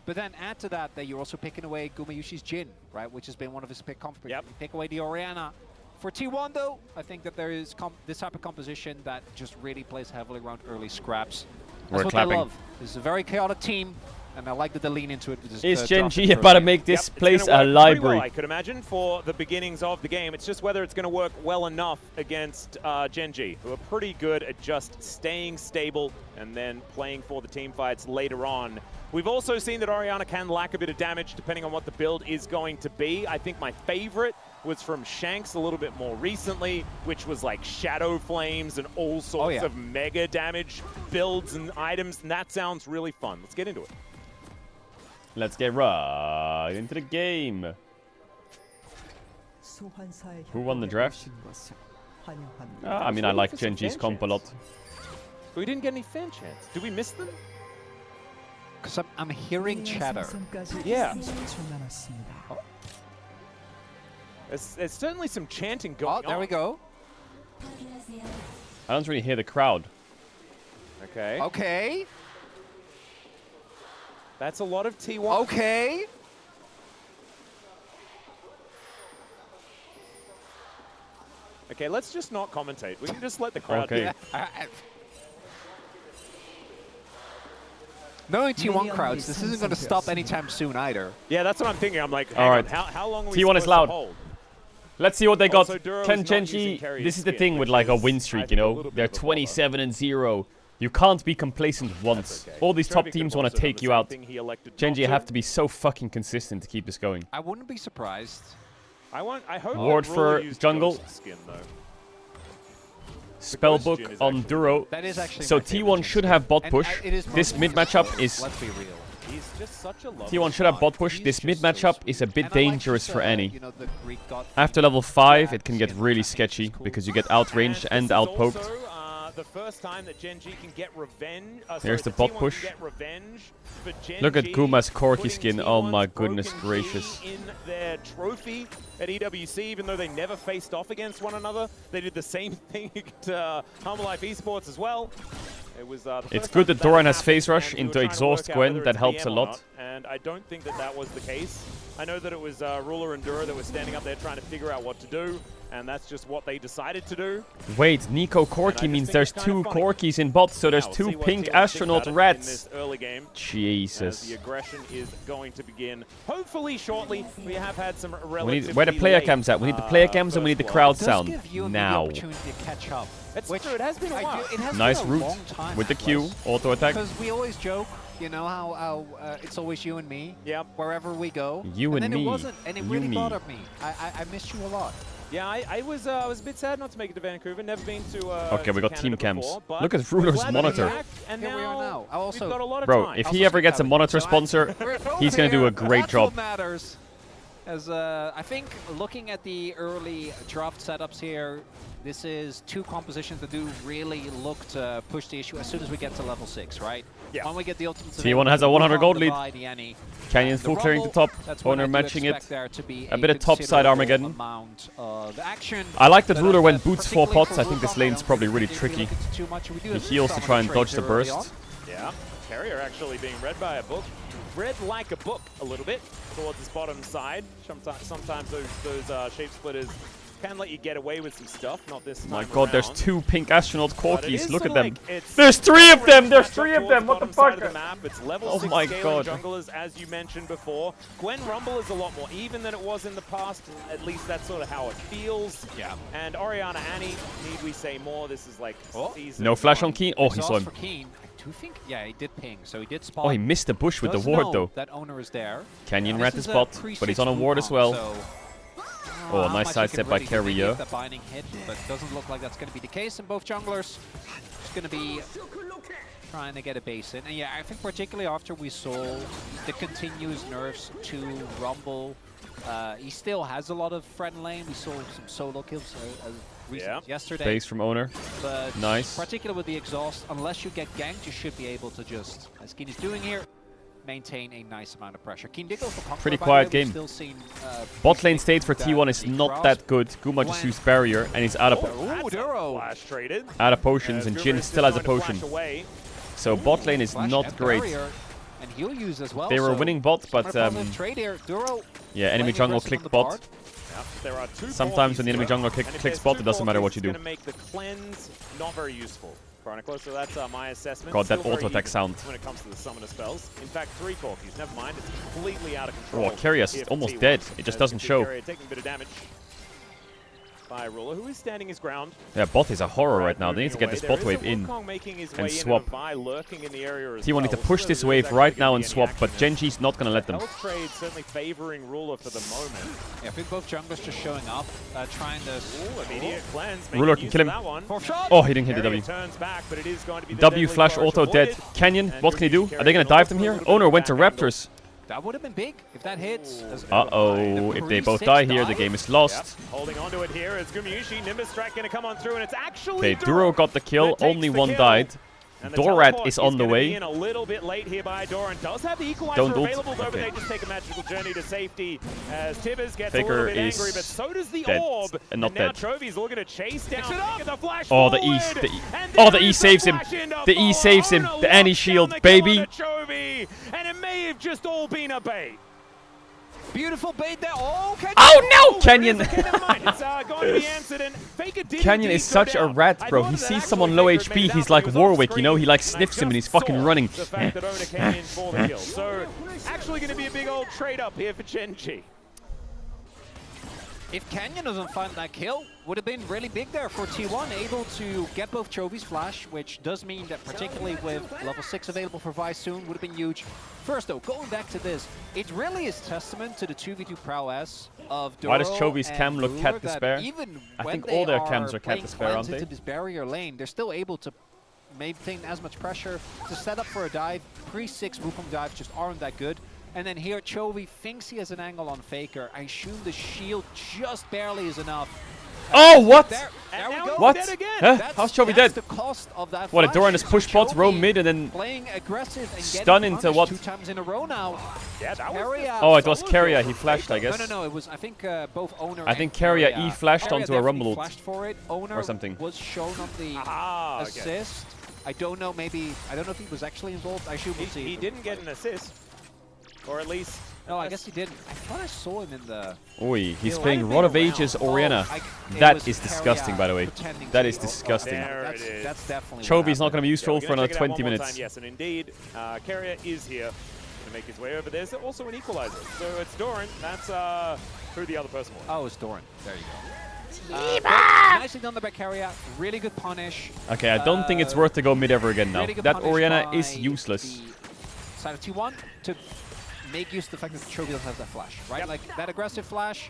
But then add to that you're also picking away Gumayushi's Jhin, right? Which has been one of his pick comps. You pick away the Orianna. For T1 though, I think that there is this type of composition that just really plays heavily around early scraps. That's what they love. This is a very chaotic team, and I like that they lean into it. Is Gen.G about to make this place a library? Well, I could imagine for the beginnings of the game. It's just whether it's going to work well enough against Gen.G, who are pretty good at just staying stable and then playing for the team fights later on. We've also seen that Orianna can lack a bit of damage depending on what the build is going to be. I think my favorite was from Shanks a little bit more recently, which was like Shadow Flames and all sorts of mega damage builds and items, and that sounds really fun. Let's get into it. Let's get right into the game. Who won the draft? I mean, I like Gen.G's comp a lot. But we didn't get any fan chants. Did we miss them? Because I'm hearing chatter. Yeah. Oh. There's certainly some chanting going on. Oh, there we go. I don't really hear the crowd. Okay. Okay. That's a lot of T1. Okay. Okay, let's just not commentate. We can just let the crowd Okay. do it. Knowing T1 crowds, this isn't going to stop anytime soon either. Yeah, that's what I'm thinking. I'm like, all right. how long are we T1 is supposed loud. to hold? Let's see what they got. Also, Duro Can is not using Gen.G, carry this is the skin, thing with which like a is, win I streak, think, you a know? little bit They're of a bother. 27-0. You can't be complacent once. okay. All these top Trevi teams could have want to also done take the you same out. thing. He elected Gen.G not to. have to be so fucking consistent to keep this going. I wouldn't be surprised. I hope Ward that for Ruler used jungle. Ghost Skin, though. Spellbook Ghost Jhin is on actually Duro. That is actually So my favorite T1 should have bot And push. it is This most mid matchup is... Let's be real. He's just such a lovely T1 should have bot push. This mid matchup is a bit dangerous for Annie. After level 5, it can get really sketchy because you get outranged and outpoked. Also, the first time that Gen.G can get revenge. Here's sorry, the bot T1 push. Can get revenge for Gen.G, Look at Guma's Corki skin. putting Oh my T1's goodness broken gracious. key in their trophy at EWC, even though they never faced off against one another. They did the same thing at Humble Life Esports as well. It was, It's good that Doran has phase rush into exhaust Gwen. That helps a BM or lot. not, and I don't think that that was the case. I know that it was Ruler and Duro that were standing up there trying to figure out what to do, and that's just what they decided to do. Wait, Nico Corki means there's 2 Corkis in bot, so there's 2 pink astronaut rats. In this early game, Jesus. as the aggression is going to begin. Hopefully shortly. We have had some Where relatively the player late, cams at? We need the player cams and we need the crowd It does sound. give you the Now. opportunity to catch up. It's Which true, it has been a while. It has Nice been a route long time, with the Q, Atlas. auto attack. Because we always joke, you know, how it's always you and me. Yep. Wherever we go. You and then me. It wasn't, and it You really me. bothered me. I missed you a lot. Yeah, I was a bit sad not to make it to Vancouver. Never been to. Okay, we got team cams. Before, Look at Ruler's monitor. And Here we are now. we've got a lot of Bro, time. if he ever gets a monitor sponsor, he's gonna do a great That's job. what matters. As I think looking at the early draft setups here, this is two compositions that do really look to push the issue as soon as we get to level 6, right? Yeah. When we get the ultimate, T1 has a 100 gold lead. Canyon Canyon full clearing the top. Owner matching it. A bit of top side Armageddon. Action. I like that Ruler went boots 4 pots. I think this lane's probably really tricky. He heals to try and dodge the burst. Yeah, Carrier actually being read by a book. Read like a book a little bit towards his bottom side. Sometimes those shape splitters can let you get away with some stuff. Not this time. My god, around. there's 2 pink astronaut corgis. Look at them. It's There's 3 of them. There's 3 of them. What the fuck? The map. It's level Oh 6 my scaling god. junglers, as you mentioned before. Gwen Rumble is a lot more even than it was in the past. At least that's sort of how it feels. Yeah. And Orianna Annie, need we say more? This is like season No flash on 1. Keen. Oh, he saw him. For Keen. I do think, yeah, he did ping, so he did spot. Oh, he missed the bush with the Does ward know though. That owner is there. Canyon This ran the is a spot, pre-6 but he's on a ward as well. so Oh, how nice much side he step can by really do maybe Carrier. if that binding hit, but doesn't look like that's going to be the case. And both junglers just going to be trying to get a base in. And yeah, I think particularly after we saw the continuous nerfs to Rumble, he still has a lot of friend lane. We saw some solo kills yesterday. Base from owner. But Nice. particularly with the exhaust, unless you get ganked, you should be able to just, as Keen is doing here, maintain a nice amount of pressure. Keen did go for Conqueror, Pretty by the quiet way. We've game. still seen, Bot lane state for T1 is not that good. Guma just used barrier and he's out of Flash traded. out of potions, and Jin still has a potion. So bot lane is not great. And he'll use as well, They were so winning bot, but trade here. Duro yeah, enemy playing jungle aggressive on clicked the bot. board. There are 2 Sometimes when the enemy jungler and if clicks there's bot, 2 it doesn't matter what you it's do. gonna make the cleanse not very useful. Chronicler, so that's my assessment. God, that Still very auto attack even sound. when it comes to the summoner spells. In fact, 3 corkies. Never mind, it's completely out of control. Oh, Carrier's here for almost T1. dead. It just As doesn't you can see show. Carrier taking a bit of damage by Ruler, who is standing his ground. Yeah, bot is a horror right now. They need to get this bot wave in and swap. T1 need to push this wave right now and swap, but Genji's not gonna let them. Health trade certainly favoring Ruler for the moment. Yeah, I think both junglers just showing up, trying to. Immediate cleanse. Ruler can kill him. Oh, he didn't hit the W. Turns back, but it is going to be the W deadly flash flourish auto avoided. dead. Canyon, And what can he do? Carrier Are they gonna can dive them also here? put a little Owner bit went to of back angle. Raptors. That would have been big if that hits. Uh-oh, if they both die here, the game is lost. Yep. Holding on to it here is Gumayushi. Nimbus Strike going to come on through, and it's actually Okay, Duro got the kill, that takes only the 1 kill. died. And the Dorat teleport is on the gonna way. be in a little bit late here by Doran. Does have the equalizer Don't ult. available though, but Okay. they just take a magical journey to safety as Tibbers gets Faker a little bit is angry, but so does the dead. orb. And not now dead. Chovy's looking to chase down. The flash Oh, the E, forward. And oh, there the E is saves him. flash into The E four. saves him. Owner The anti locks shield, down the kill baby. on Chovy, and it may have just all been a bait. Beautiful bait there. Oh, Canyon. Oh no, Canyon! It's going to be answered, and Faker did Canyon is indeed go such a down. rat, I bro. thought He that sees actually someone low Faker had made HP, it he's out, like but he was off Warwick, you know? He like screen, sniffs him and he's I just fucking saw running. The fact that Owner came in for the kill. So actually going to be a big old trade up here for Genji. If Canyon doesn't find that kill, would have been really big there for T1, able to get both Chovy's flash, which does mean that particularly with level 6 available for Vi soon, would have been huge. First though, going back to this, it really is testament to the 2v2 prowess of Duro. Why does Chovy's and cam look Ruler cat that despair? Even I when think they all their cams are cat playing despair, aren't cleanse they? into this barrier lane, they're still able to maintain as much pressure to set up for a dive. Pre-6 Wukong dives just aren't that good. And then here, Chovy thinks he has an angle on Faker. I assume the shield just barely is enough. Oh, what? There we go. What? Dead again. Huh? That's- How's Chovy that's dead? the cost of that What, a flash. Doran is push bot, roam mid, and then Playing aggressive and stun getting into punished what? 2 times in a row now. Yeah, that Carrier. Oh, it was Carrier. He flashed, I guess. No, it was, I think, both Owner I think and Carrier E flashed Carrier onto a Rumble definitely ult. flashed for it. Owner Or something. was shown on the Okay. assist. I don't know, maybe, I don't know if he was actually involved. I should see. He didn't get an assist, or at least. No, I guess he didn't. I thought I saw him in the. Oi, he's Might playing have Rod been of Ages around. Orianna. Oh, it That was is Carrier disgusting, by the way. pretending That to is be- disgusting. There it is. That's definitely. Chovy's not going to be Yeah, useful we're for gonna another check it out 20 one more minutes. time, yes, and indeed, Carrier is here to make his way over. There's also an equalizer. So it's Doran. That's who the other person was. Oh, it's Doran. There you go. Nicely done there by Carrier. Really good punish. Okay, I don't think it's worth to go mid ever again now. Really good That punish Orianna by is useless. the side of T1 to make use of the fact that Chovy doesn't have that flash, right? Like that aggressive flash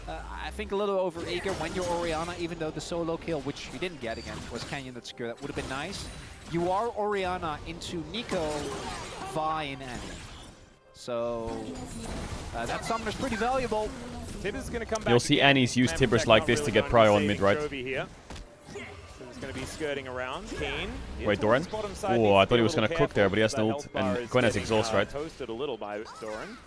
I think a little over-eager when you're Orianna, even though the solo kill, which you didn't get again, was Canyon that secure. That would have been nice. You are Orianna into Nico, Vi, and Annie. So that summoner's pretty valuable. Tibbers going to come back. You'll see Annie's use Tibbers like this to get prio on mid, right? Going to be skirting around. Keen. Wait, Doran? Oh, I thought he was going to cook there, but he has no ult. And Gwen has exhaust, right? Toasted a little by Doran.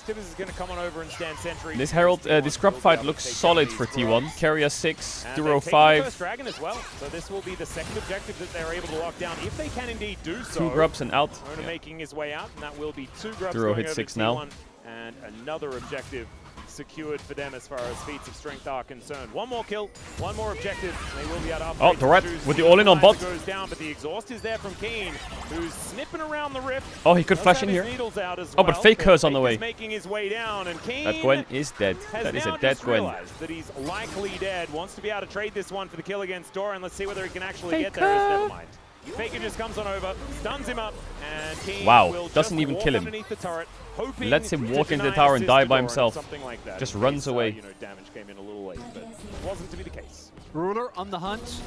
Tibbers is going to come on over and stand sentry. This Herald, this scrub fight looks solid for T1. Carrier 6, Duro First 5. dragon as well. So this will be the second objective that they're able to lock down, if they can indeed do so. 2 grubs and out. Owner making his way out, and that will be 2 grubs Duro going hit over 6 to now. T1, and another objective secured for them as far as feats of strength are concerned. One more kill, one more objective, and they will be able to upgrade. Oh, Dorat the with the all-in on bot. Goes down, but the exhaust is there from Keen, who's snipping around the rift. Oh, he could flash in here. Oh, but Fake Her's on the way. Making his way down, and Keen That Gwen is dead. That is a dead Gwen. That he's likely dead. Wants to be able to trade this one for the kill against Doran. Let's see whether he can actually get there. Never mind. Faker just comes on over, stuns him up, and Keen will doesn't just even walk kill him. underneath the turret, hoping Lets him to walk into the deny tower and assist die to by Doran, himself. something like that. Just In runs case, away. You know, damage came in a little late, but it wasn't to be the case. Ruler on the hunt.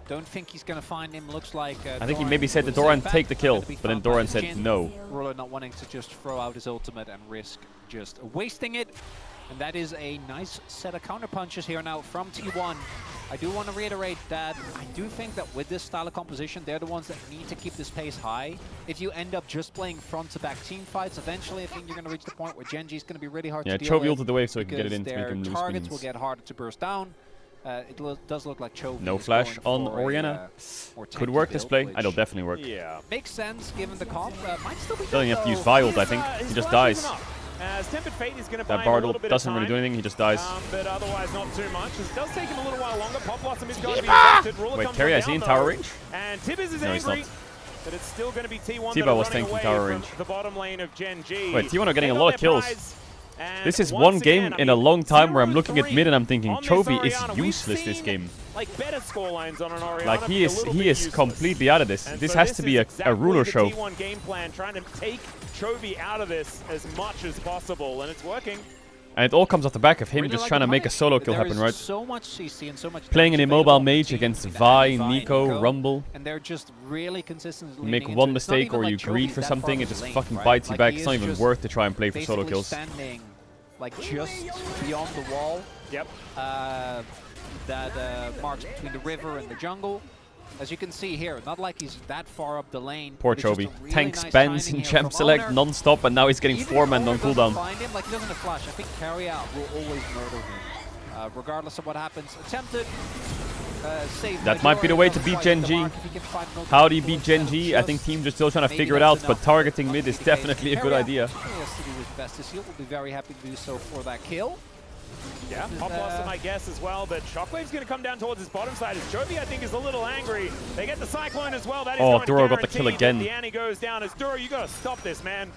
Don't think he's going to find him. Looks like I think he maybe said to Doran, take the kill, but then Doran said no. Ruler not wanting to just throw out his ultimate and risk just wasting it. And that is a nice set of counter punches here now from T1. I do want to reiterate that I do think that with this style of composition, they're the ones that need to keep this pace high. If you end up just playing front-to-back team fights, eventually I think you're going to reach the point where Genji's going to be really hard to deal with. Chovy ulted the wave so he can get it in to make their him lose targets minions. will get harder to burst down. It does look like Chovy No is flash going on for Orianna. more Could tanky work this build, play. which It'll definitely work. Yeah. makes sense given the comp. Might still be Doesn't good, have to use though. Vi ult, I think. He just dies. As Tempered Fate is going to buy That him Bard a little ult bit doesn't of really time, do anything. He just dies. but otherwise not too much. It does take him a little while longer. Pop Blossom is going to be affected. Ruler Wait, comes Carrier, on is he in down, tower though. range? And Tibbers is No, he's angry, not. but it's still going to be T1 Tiba that are was running tanking away tower from range. the bottom lane of Gen G. Wait, T1 are getting They a got lot of their kills. prize, and This is once one game again, I in a mean, long time where I'm looking at 0-3 mid and I'm thinking, on this Chovy is Orianna. We've useless this seen, game. like better scorelines on an Orianna. Like he is be a little bit useless. completely out of this. And This so has to be a exactly ruler the show. T1 game plan, trying to take Chovy out of this as much as possible, and it's working. And it all comes off the back of him Really just like trying the to make a play. solo kill There happen, is right? so much CC and so much Playing an damage immobile available on mage the against team. Vi, Vi, Nico, Rumble. And they're just really consistently You make leaning one into it. It's not mistake even or like you greed Chovy's for that something, far it just lane, fucking right? bites you Like, back. he It's not is even just worth to try and play for solo basically kills. standing like just beyond the wall. Yep. That marks between the river and the jungle. As you can see here, not like he's that far up the lane. Poor It's just a Chovy. really Tank nice spans timing in here champ from select Honor. non-stop and now he's getting Even 4-man if on Honor doesn't cooldown. find him, like he doesn't have flash. I think carry out will always murder him. Regardless of what happens. Attempted. Saved That by might be the Doran, way doesn't to beat quite hit the Gen G. mark. If he can find an How do you ultimate beat Gen instead of G? I think just teams are still trying to maybe figure it out, that's but enough. targeting mid Not is to be the case. definitely a good Carry out idea. He has to do his best this year. Will be very happy to do so for that kill. Yeah, Pop Blossom, I guess, as well, but Shockwave's going to come down towards his bottom side. As Chovy, I think, is a little angry. They get the Cyclone as well. That is going to Duro got the kill guarantee that again. The Annie goes down. As Duro, you got to stop this, man.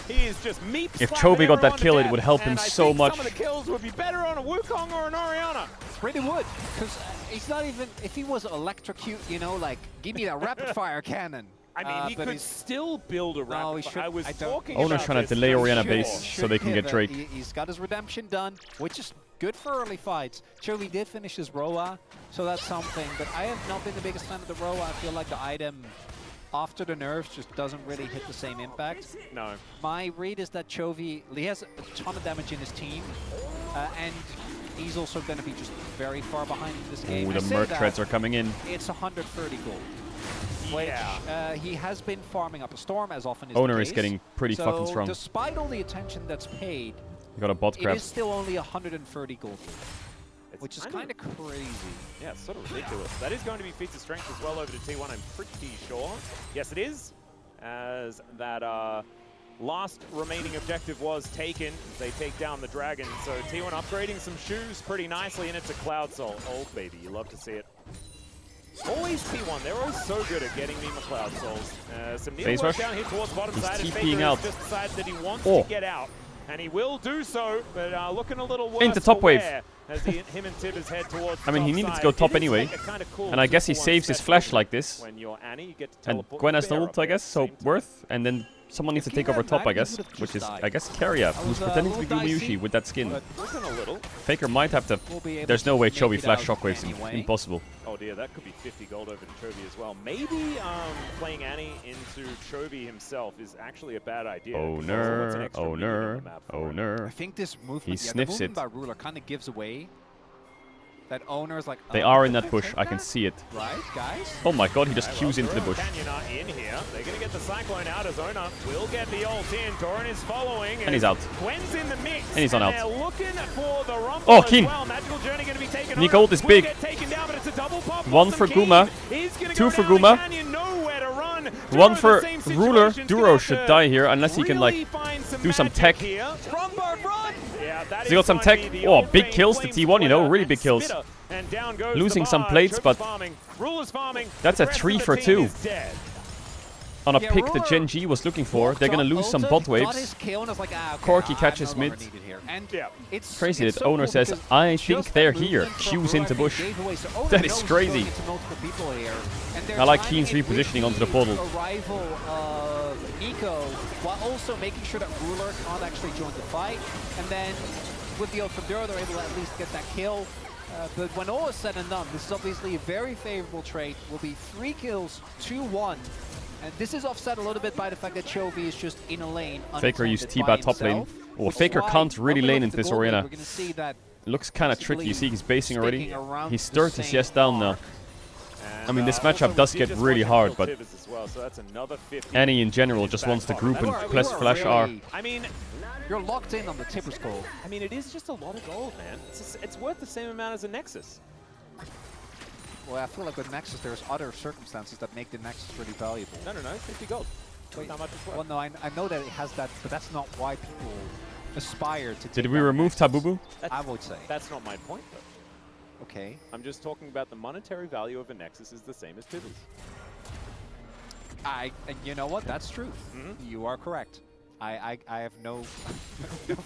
He is just meat If slapping Chovy got that everyone to kill, it death. would help him And I so think much. Some of the kills would be better on a Wukong or an Orianna. Really would, because he's not even, if he was electrocute, you know, like, give me that rapid fire cannon. I mean, he but could he's still build a rapid fire. I was talking Owner's about trying to this delay for Orianna sure. base so they can get Drake. He's got his redemption done, which is good for early fights. Chovy did finish his Roa, so that's something. But I have not been the biggest fan of the Roa. I feel like the item after the nerfs just doesn't really hit the same impact. No. My read is that Chovy, he has a ton of damage in his team, and he's also going to be just very far behind in this game. Ooh, I the say Merc that, treads are coming in. It's 130 gold. Which, he has been farming up a storm as often as Owner the is case. getting pretty So fucking strong. despite all the attention that's paid, You got a bot it crab. is still only 130 gold, which is kind of crazy. Yeah, it's sort of ridiculous. That is going to be feats of strength as well over to T1, I'm pretty sure. Yes, it is, as that last remaining objective was taken. They take down the dragon, so T1 upgrading some shoes pretty nicely, and it's a Cloud Soul. Oh, baby, you love to see it. Always T1, they're always so good at getting me Cloud Souls. Some needle Phase work rush. down here towards bottom He's side, and TPing Faker out. has just decided that he wants Oh. to get out. And he will do so, but looking a little worse Into top for wave. wear as him and Tibbers head towards I mean, he top needed to side. go top It is anyway. like a kinda cool And I guess he 2-for-1 saves his special flash like this. When you're Annie, you get to And teleport Gwen the has no bear ult, up I there guess, at the so same time. worth. And then Someone needs to take over top, I guess, which is, I guess, Keria, who's pretending to be Gumayushi with that skin. Faker might have to... There's no way Chovy flash shockwaves him. Impossible. Oh dear, that could be 50 gold over to Chovy as well. Maybe playing Annie into Chovy himself is actually a bad idea. Oh no, oh no, oh no. I think this movement, he sniffs the it. by Ruler kind of gives away that owner's like... They are in that bush, I can see it. Right, guys? Oh my god, he just queues into the bush. Canyon in here. They're going to get the Cyclone out as Owner will get the ult in. Doran is following. And he's out. Gwen's in the mix. And he's on out. They're looking for the rumble Oh, as Keen. well. Magical Journey going to be taken Nico ult is big. down, but it's a double pop. One for Guma. Two for Guma. One for Ruler. Duro should die here unless he can like do some tech. He got some tech. Oh, big kills to T1, you know, really big kills. Losing some plates, but that's a 3 for 2. On a pick that Gen G was looking for. They're gonna lose some bot waves. Corki catches mid. It's crazy that Owner says, I think they're here. Q's into bush. That is crazy. I like Keen's repositioning onto the portal. Arrival of Nico, while also making sure that Ruler can't actually join the fight. And then with the ult from Duro, they're able to at least get that kill. But when all is said and done, this is obviously a very favorable trade. Will be 3 kills, 2-1. And this is offset a little bit by the fact that Chovy is just in a lane. Faker used T-Bat top lane. Oh, Faker can't really lane into this arena. Looks kind of tricky. You see he's basing already. He stirred his yes down now. I mean, this matchup does get really hard, but Annie in general just wants to group and press flash R. I mean, you're locked in on the Tipper's call. I mean, it is just a lot of gold, man. It's worth the same amount as a Nexus. Well, I feel like with Nexus, there's other circumstances that make the Nexus really valuable. No, 50 gold. Wait, how much is worth? Well, no, I know that it has that, but that's not why people aspire to. Did we remove Tabubu? I would say. That's not my point, though. Okay. I'm just talking about the monetary value of a Nexus is the same as Tibbers. And you know what? That's true. You are correct. I have no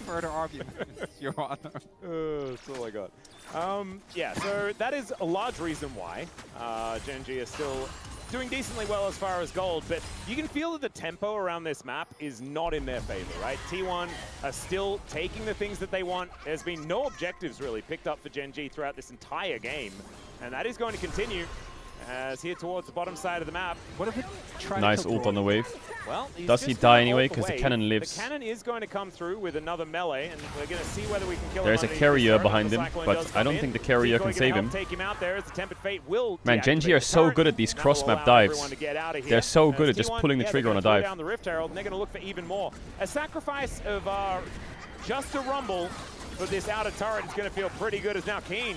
further argument, Your Honor. That's all I got. Yeah, so that is a large reason why Gen G is still doing decently well as far as gold, but you can feel that the tempo around this map is not in their favor, right? T1 are still taking the things that they want. There's been no objectives really picked up for Gen G throughout this entire game, and that is going to continue as here towards the bottom side of the map. What if it nice ult on the wave. Well, does he die anyway? Because the cannon lives. The cannon is going to come through with another melee, and we're going to see whether we can kill him. There's a carrier behind him, but I don't think the carrier can save him. Take him out there as the Tempered Fate will Man, Gen G are so good at these cross-map dives. They're so good at just pulling the trigger on a dive. Down the Rift Herald, and they're going to look for even more. A sacrifice of just a rumble for this outer turret is going to feel pretty good as now Keen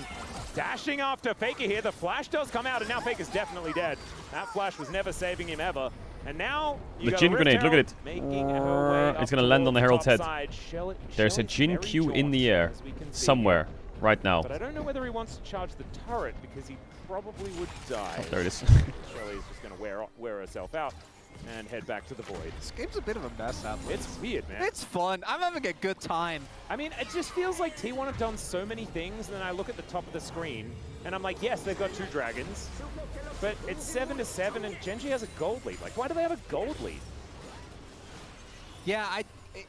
dashing after Faker here. The flash does come out, and now Faker's definitely dead. That flash was never saving him ever. And now the Jin grenade, look at it. It's going to land on the Herald's head. There's a Jin Q in the air somewhere right now. But I don't know whether he wants to charge the turret because he probably would die. Oh, there it is. Shelly's just going to wear herself out and head back to the void. This game's a bit of a mess out. It's weird, man. It's fun. I'm having a good time. I mean, it just feels like T1 have done so many things, and then I look at the top of the screen, and I'm like, yes, they've got 2 dragons, but it's 7-7, and Gen G has a gold lead. Like, why do they have a gold lead? Yeah,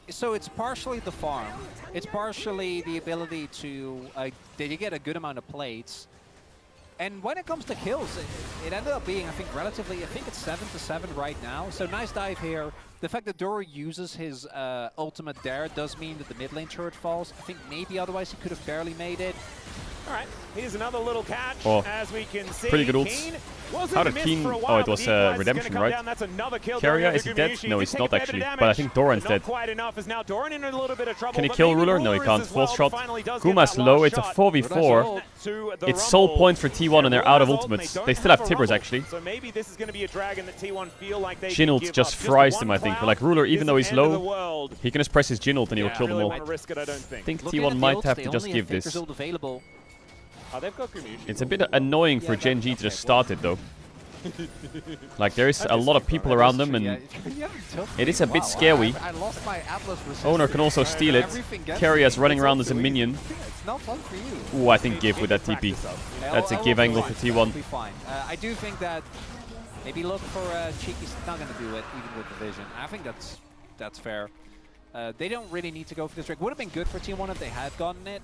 so it's partially the farm. It's partially the ability to they get a good amount of plates. And when it comes to kills, it ended up being, I think, relatively, I think it's 7-7 right now. So nice dive here. The fact that Doro uses his ultimate there does mean that the mid lane turret falls. I think maybe otherwise he could have barely made it. All right, here's another little catch, as we can see. Pretty good ults. How did Keen... Oh, it was Redemption, right? Carrier, is he dead? No, he's not actually, but I think Doran's dead. Can he kill Ruler? No, he can't. False shot. Guma's low, it's a 4v4. It's sole point for T1 and they're out of ultimates. They still have Tibbers, actually. So maybe this is going to be a dragon that T1 feel like they Jin ult just fries them, I think. Like Ruler, even though he's low, he can just press his Jin ult and he'll kill them all. I think T1 might have to just give this. It's a bit annoying for Gen G to just start it, though. Like, there is a lot of people around them, and it is a bit scary. Owner can also steal it. Carrier's running around as a minion. Ooh, I think give with that TP. That's a give angle for T1. I do think that Maybe look for Cheeky's not going to do it, even with the vision. I think that's fair. They don't really need to go for this Drake. Would have been good for Team 1 if they had gotten it.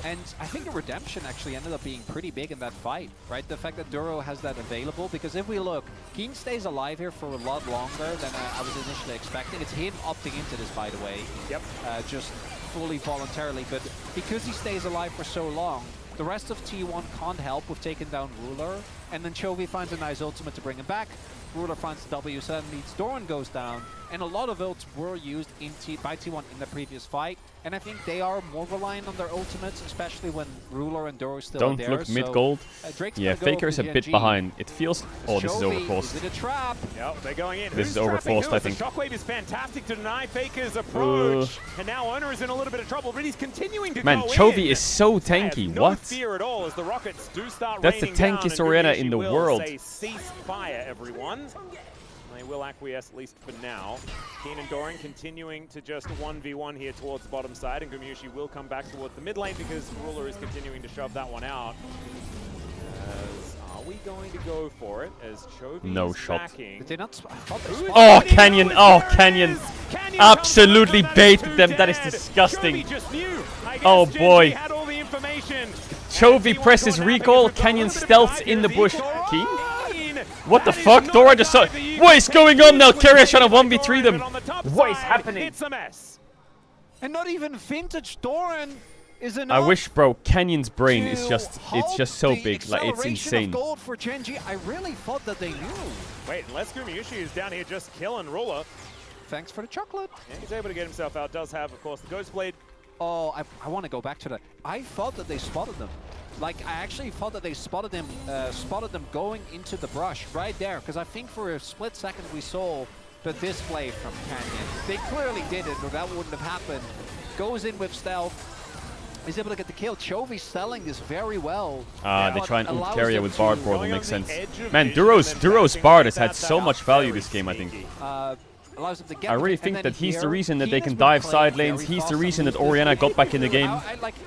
And I think the redemption actually ended up being pretty big in that fight, right? The fact that Duro has that available, because if we look, Keen stays alive here for a lot longer than I was initially expecting. It's him opting into this, by the way. Yep. Just fully voluntarily, but because he stays alive for so long, the rest of T1 can't help with taking down Ruler, and then Chovy finds a nice ultimate to bring him back. Ruler finds the W, suddenly Doran goes down, and a lot of ults were used by T1 in the previous fight, and I think they are more reliant on their ultimates, especially when Ruler and Doro still Don't are there. look mid-gold. Yeah, Faker's a bit behind. It feels... Oh, this is overforced. Is it a trap? Yep, they're going in. This is overforced, I think. The shockwave is fantastic to deny Faker's approach, and now Owner is in a little bit of trouble, but he's continuing to Man, go Chovy in. is so tanky. No What? fear at all as the rockets do start That's the raining down, tankiest and arena Gumiushi in the will world. say, cease fire, everyone. They will acquiesce, at least for now. Keen and Doran continuing to just 1v1 here towards the bottom side, and Gumiushi will come back towards the mid lane because Ruler is continuing to shove that one out. Are we going to go for it as Chovy No is shot. backing? Did they not? Oh, Canyon! Oh, Canyon! Absolutely baited them. That is disgusting. Oh boy. Chovy presses recall. Canyon stealths in the bush. Keen? What the fuck? Dora just saw. What is going on now? Carrier's trying to 1v3 them. What is happening? It's a mess. And not even vintage Doran is enough. I wish, bro, Canyon's brain is just, it's just so big. Like, it's insane. Of gold for Gen.G. I really thought that they knew. Wait, unless Gumiushi is down here just killing Ruler. Thanks for the chocolate. Yeah, he's able to get himself out. Does have, of course, the Ghost Blade. Oh, I want to go back to that. I thought that they spotted them. Like, I actually thought that they spotted them going into the brush right there. Because I think for a split second we saw the display from Canyon. They clearly did it, or that wouldn't have happened. Goes in with stealth. Is able to get the kill. Chovy selling this very well. They try and ult carrier with Bard Portal, makes sense. Man, Duro's Bard has had so much value this game, I think. I really think that he's the reason that they can dive side lanes. He's the reason that Orianna got back in the game.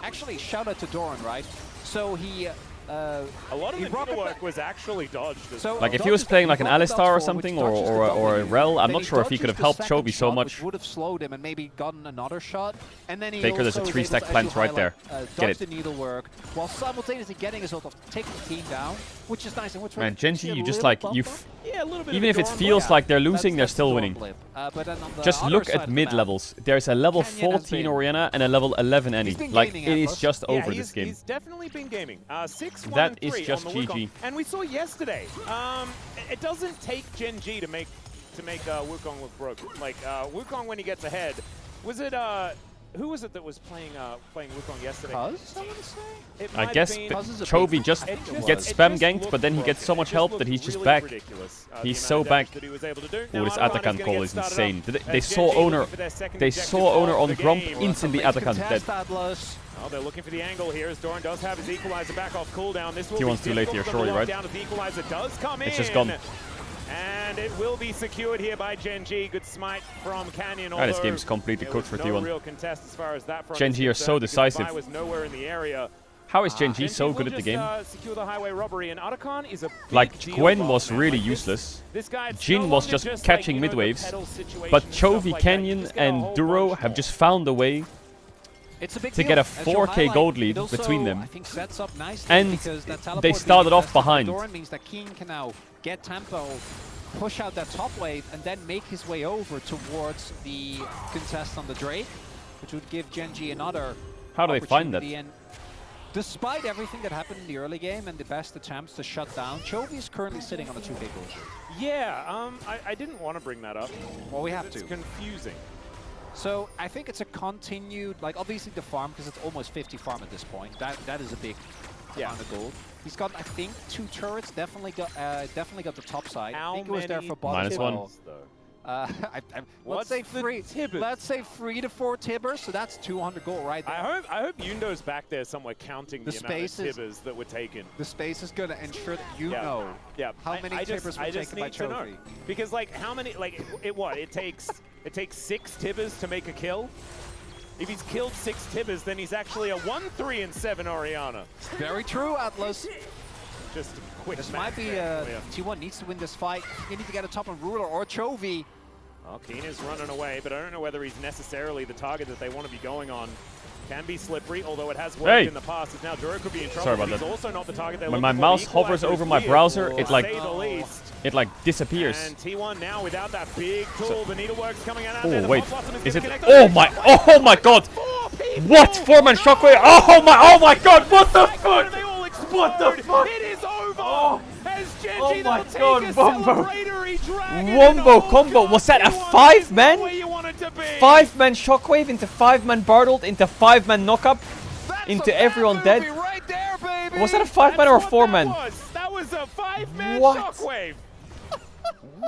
Actually, shout out to Doran, right? So he... a lot of the needle work was actually dodged. So like, if he was playing like an Alistar or something, or a Rel, I'm not sure if he could have helped Chovy so much. Would have slowed him and maybe gotten another shot. And then he Faker, there's a 3-stack plant right there. Get it. The needle work, while simultaneously getting a sort of taking the team down, which is nice. And which man, Gen.G, you just like, even if it Doran feels blip. like they're losing, they're still winning. But then on the Just other look side at of the mid map, levels. There's a level Canyon has 14 been- Orianna and a level 11 Annie. Like, it is just over this game. He's definitely been gaming. 6-1 That and is 3 just on the Wukong. GG. And we saw yesterday. It doesn't take Gen.G to make Wukong look broken. Like Wukong when he gets ahead, was it who was it that was playing Wukong yesterday? I guess Chovy just gets spam ganked, but then he gets so much help that he's just back. He's so back. Oh, this Atakan call is insane. They saw Owner on Gromp, instantly Atakan dead. Oh, they're looking for the angle here as Doran does have his equalizer back off cooldown. This will He be wants too late here, difficult for them to surely, lock right? down as the equalizer does come in. It's just gone. And it will be secured here by Gen.G. Good smite from Canyon. This game's completely cooked for no T1. real contest as far as that front Gen.G is are so concerned because decisive. Vi was nowhere in the area. How is Gen.G so good at the game? Secure the highway robbery, and Atakan is a big Like, deal Gwen above, was man. really Like, useless. this guy, it's Jin no was longer just like, catching you know, the mid-waves. pedal situation But and stuff Chovy, like that. You Canyon, just get a and whole Duro bunch have of- just found a way It's a big to deal. get a As you'll 4K highlight, gold it lead also, between them. I think sets up nicely And because that they teleport started being off invested by behind. Doran means that Keen can now get tempo, push out that top wave, and then make his way over towards the contest on the Drake, which would give Gen.G another How do they find that? opportunity. And despite everything that happened in the early game and the best attempts to shut down, Chovy is currently sitting on a 2K gold. Yeah, I didn't want to bring that up. Well, we have It's to. confusing. So I think it's a continued, like obviously the farm, because it's almost 50 farm at this point. That is a big amount of gold. He's got, I think, 2 turrets. Definitely got the top side. I think it was there for bottom as well. Let's say let's say 3 to 4 tibbers, so that's 200 gold right there. I hope Yundo's back there somewhere counting the amount of tibbers that were taken. The space is going to ensure that you know how many tibbers were taken by Chovy. Because like how many it takes 6 tibbers to make a kill. If he's killed 6 tibbers, then he's actually a 1-3-7 Orianna. Very true, Atlas. just a quick This match might be there. T1 needs to win this fight. You need to get a top on Ruler or Chovy. Well, Keen is running away, but I don't know whether he's necessarily the target that they want to be going on. Can be slippery, although it has worked in the past. As now Duro could be in trouble. Sorry about He's that. also not the target they're When looking my for. mouse The hovers equalizer over is my weird, browser, to it like say the least. disappears. And T1 now without that big tool, the needlework's coming out. Oh wait, is it? Oh my god! What? 4-man shockwave! Oh my god! What the fuck? What the fuck? It is over! As Genji, my they'll take God, a Wombo. celebratory dragon Wombo and combo. all Was that a T1 5-man? where you want it to be. 5-man shockwave into 5-man Bartled into 5-man knockup into everyone dead. Right there, baby. Was that a 5-man or a 4-man? That was a 5-man What? shockwave.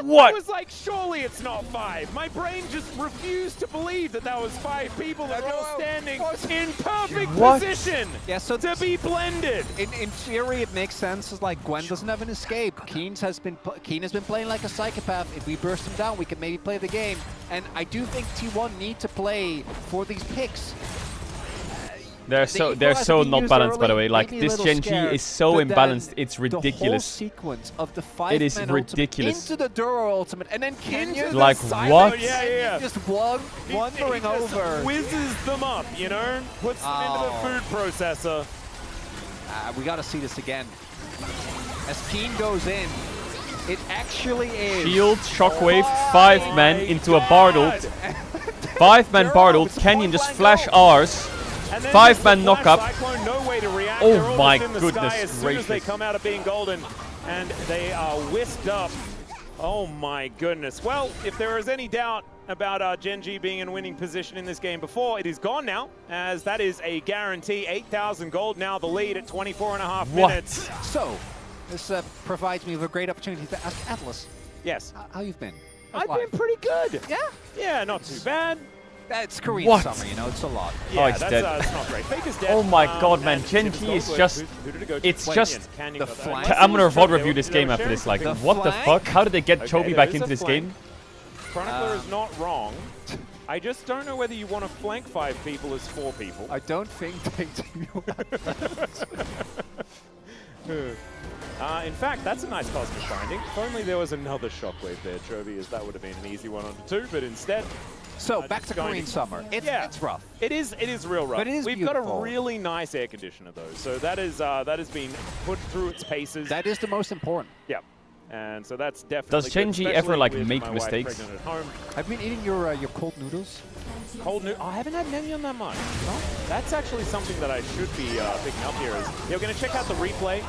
What? I was like, surely it's not 5. My brain just refused to believe that that was 5 people that were all standing in perfect position to be blended. In theory, it makes sense. It's like Gwen doesn't have an escape. Keen has been playing like a psychopath. If we burst him down, we can maybe play the game. And I do think T1 need to play for these picks. They're so not balanced, by the way. Like, this Gen G is so imbalanced, it's ridiculous. The whole sequence of the 5-man It is ridiculous. into the Duro ultimate, and then Kenyon like what? just wandering over. Whizzes them up, you know? Puts them into the food processor. We got to see this again. As Keen goes in, it actually is. Shield, shockwave, 5-man into a Bartled. 5-man Bartled, Kenyon just flash R's. 5-man knockup. Oh my goodness as soon as they gracious. come out of being golden, and they are whisked up. Oh my goodness. Well, if there is any doubt about Gen G being in winning position in this game before, it is gone now, as that is a guarantee. 8,000 gold now, the lead at 24.5 minutes. So, this provides me with a great opportunity to ask Atlas. Yes. How you've been? I've been pretty good. Yeah? Yeah, not too bad. It's Korean summer, you know, it's a lot. Yeah, Oh, it's dead. That's not great. Faker's dead. Oh my god, man. and Gen Tibbs G goes is with- just... who did it go to? It's Canyon. just... Canyon the got that. flank. I'm gonna VOD They review were- this they game were after this. Like, sharing what the flank? fuck? How did they get Okay, Chovy there back is into a this flank. game? Chronicler is not wrong. I just don't know whether you want to flank 5 people as 4 people. I don't think they do. In fact, that's a nice cosmic binding. If only there was another shockwave there, Chovy, as that would have been an easy 1 on 2, but instead... So, back just to going Korean summer. It's rough. It is real rough. But it is We've got beautiful. a really nice air conditioner, though, so that has been put through its paces. That is the most important. Yeah. And so that's definitely Does good, Gen G ever, especially like, with make my wife mistakes? pregnant at home. I've been eating your cold noodles. Cold noodle. I haven't had many on that much. No? That's actually something that I should be picking up here. We're going to check out the replay.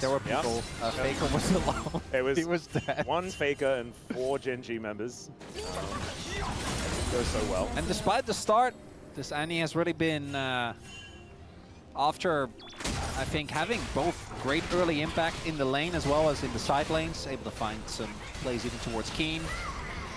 There were people. Faker was alone. It was, he was dead. 1 Faker and 4 Gen G members. Goes so well. And despite the start, this Annie has really been, after, I think, having both great early impact in the lane as well as in the side lanes, able to find some plays even towards Keen.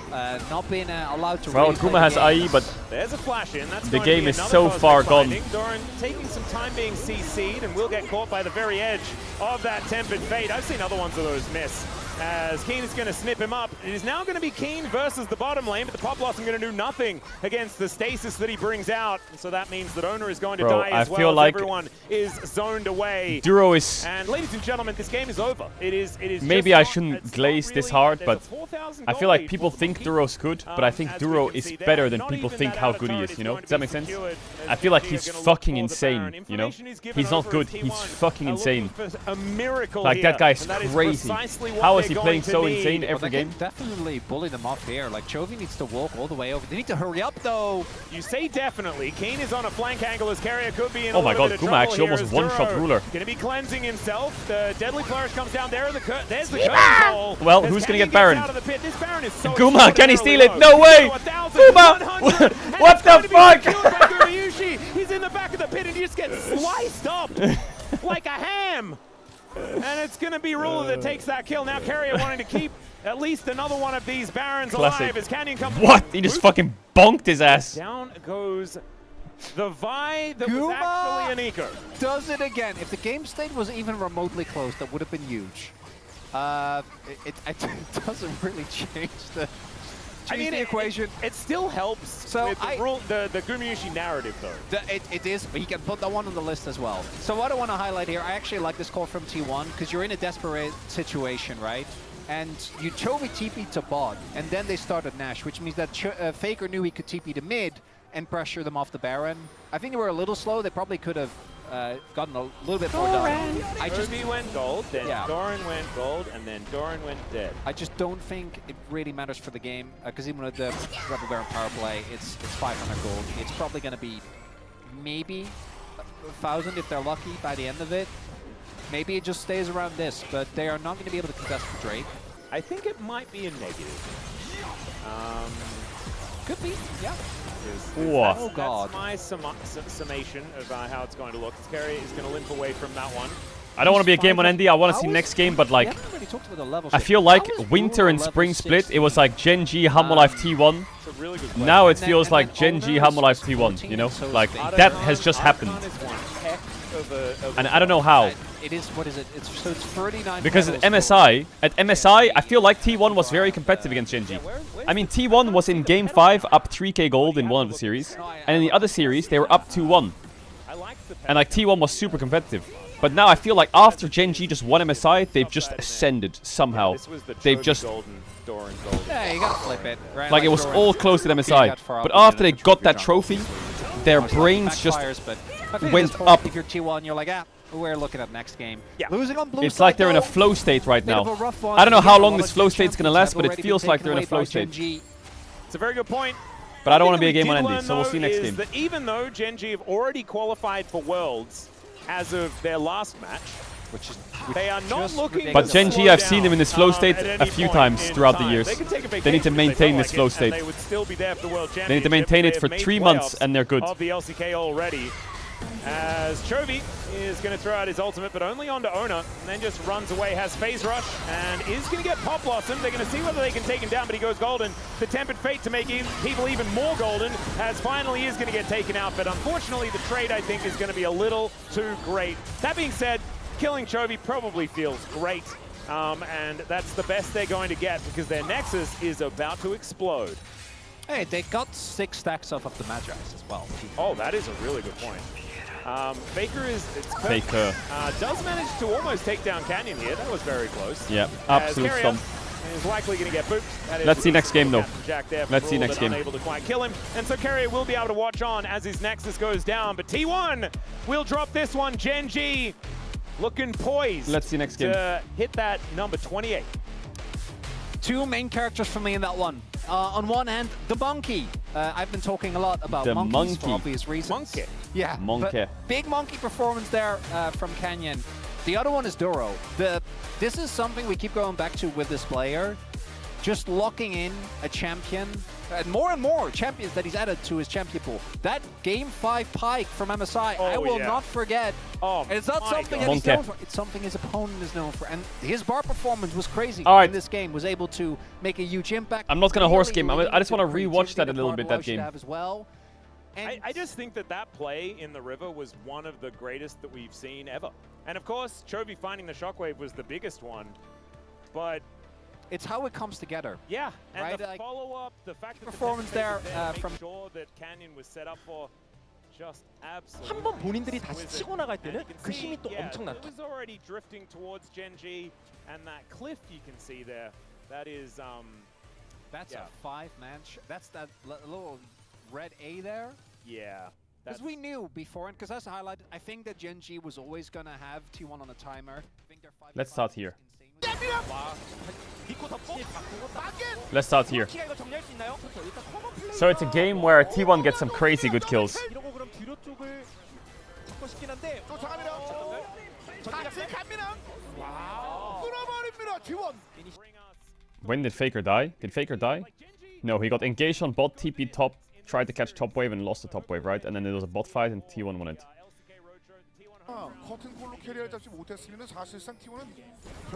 Not being allowed to Well, really play Kuma has the game. IE, but There's a flash in. That's the going to game be is another so cosmic far gone. binding. Doran taking some time being CC'd and will get caught by the very edge of that Tempered Fate. I've seen other ones of those miss. As Keen is going to snip him up. It is now going to be Keen versus the bottom lane, but the Pop Blossom going to do nothing against the stasis that he brings out. So that means that Owner is going to die as I well, feel as like everyone is zoned away. Duro is... And ladies and gentlemen, this game is over. It is Maybe just I not- shouldn't it's glaze not this really- hard, there's but a 4,000 I feel goal like lead people for think Keen. Duro's good, but I think As we Duro can is see there, better than not people even think that how outer good he turret is, you know? going Does to that be make sense? secured, as I feel like Gen G are he's gonna look fucking for the insane, Baron. you know? Information is given He's not over good, as he's T1 fucking are insane. looking for a miracle Like, that here, guy's and that is crazy. precisely what How is they're he playing going so to need. insane Well, every they game? can definitely bully them off here. Like, Chovy needs to walk all the way over. They need to hurry up, though. You say definitely. Keen is on a flank angle as Carrier could be in Oh a my little god, bit of Kuma trouble actually here almost as one-shot Duro Ruler. Going to be cleansing himself. The Deadly Flourish comes down there. There's the curtain hole. Well, As who's gonna Canyon get Baron? gets out of the pit. This Baron is so Guma, can he steal it? extraordinarily No way! low. Guma! 1,100, and What it's going the to be secured by fuck? Gumayushi. He's in the back of the pit and he just gets sliced up like a ham. And it's going to be Ruler that takes that kill. Now Carrier wanting to keep at least another one of these Barons Classic. alive as Canyon comes. What? He just fucking bonked his ass. Down goes the Vi that Guma was actually an eco. Does it again. If the game state was even remotely close, that would have been huge. It doesn't really change change the equation. It still helps So with the Gumayushi narrative, though. It is, but you can put that one on the list as well. So what I want to highlight here, I actually like this call from T1 because you're in a desperate situation, right? And you Chovy TP to bot, and then they started Nash, which means that Faker knew he could TP to mid and pressure them off the Baron. I think they were a little slow. They probably could have gotten a little bit more done. Chovy went gold, then Doran went gold, and then Doran went dead. I just don't think it really matters for the game, because even with the Rebel Baron power play, it's 500 gold. It's probably going to be maybe 1,000 if they're lucky by the end of it. Maybe it just stays around this, but they are not going to be able to contest for Drake. I think it might be a negative. Could be, yeah. Oh God. That's my summation of how it's going to look. Scary is going to limp away from that one. I don't want to be a game on ND. I want to see next game, but like, I feel like winter and spring split, it was like Gen G, Hammerlife T1. Now it feels like Gen G, Hammerlife T1, you know? Like, that has just happened. And I don't know how. It is, what is it? It's 39. Because at MSI, I feel like T1 was very competitive against Gen G. I mean, T1 was in Game 5 up 3k gold in one of the series. And in the other series, they were up 2-1. And like, T1 was super competitive. But now I feel like after Gen G just won MSI, they've just ascended somehow. They've just... Yeah, you gotta flip it, right? Like, it was all close at MSI. But after they got that trophy, their brains just went up. If you're T1, you're like, we're looking at next game. Losing on blue it's like they're in a flow state right now. I don't know how long this flow state's gonna last, but it feels like they're in a flow state. It's a very good point. But I don't want to be a game on ND, so we'll see next game. That even though Gen G have already qualified for Worlds as of their last match, they are not looking. But Gen G, I've seen them in this flow state a few times throughout the years. They need to maintain this flow state. They would still be there for the World They need to maintain it for 3 months, and they're good. Of the LCK already. As Chovy is going to throw out his ultimate, but only onto Ona, and then just runs away, has Phase Rush, and is going to get Pop Blossom. They're going to see whether they can take him down, but he goes golden. The Tempered Fate to make people even more golden, as finally is going to get taken out, but unfortunately the trade, I think, is going to be a little too great. That being said, killing Chovy probably feels great, and that's the best they're going to get, because their Nexus is about to explode. Hey, they got 6 stacks off of the Magi's as well. Oh, that is a really good point. Faker does manage to almost take down Canyon here. That was very close. Yeah, absolute stomp. Is likely going to get booped. Let's see next game though. Let's see next game. Unable to quite kill him, and so Carrier will be able to watch on as his Nexus goes down. But T1 will drop this one. Gen G looking poised. Let's see next game. To hit that number 28. 2 main characters for me in that one. On one hand, the monkey. I've been talking a lot about monkeys for obvious reasons. Monkey. Yeah. Monkey. Big monkey performance there from Canyon. The other one is Duro. This is something we keep going back to with this player. Just locking in a champion, and more champions that he's added to his champion pool. That Game 5 Pike from MSI, I will not forget. And it's not something that he's known for. It's something his opponent is known for. And his bar performance was crazy in this game. Was able to make a huge impact. I'm not going to horse game. I just want to rewatch that a little bit, that game. As well. I just think that play in the river was one of the greatest that we've seen ever. And of course, Chovy finding the shockwave was the biggest one. But it's how it comes together. Yeah, and right? the follow-up, the fact that performance there from sure that Canyon was set up for just absolutely. 한번 본인들이 다시 치고 나갈 때는 그 힘이 또 It 엄청났죠. was already drifting towards Gen G, and that cliff you can see there, that is that's a 5-man. That's that little red A there. Yeah. Because we knew before, and because that's highlighted, I think that Gen G was always going to have T1 on a timer. Let's start here. Let's start here. So it's a game where T1 gets some crazy good kills. When did Faker die? Did Faker die? No, he got engaged on bot, TP top, tried to catch top wave and lost the top wave, right? And then there was a bot fight and T1 won it.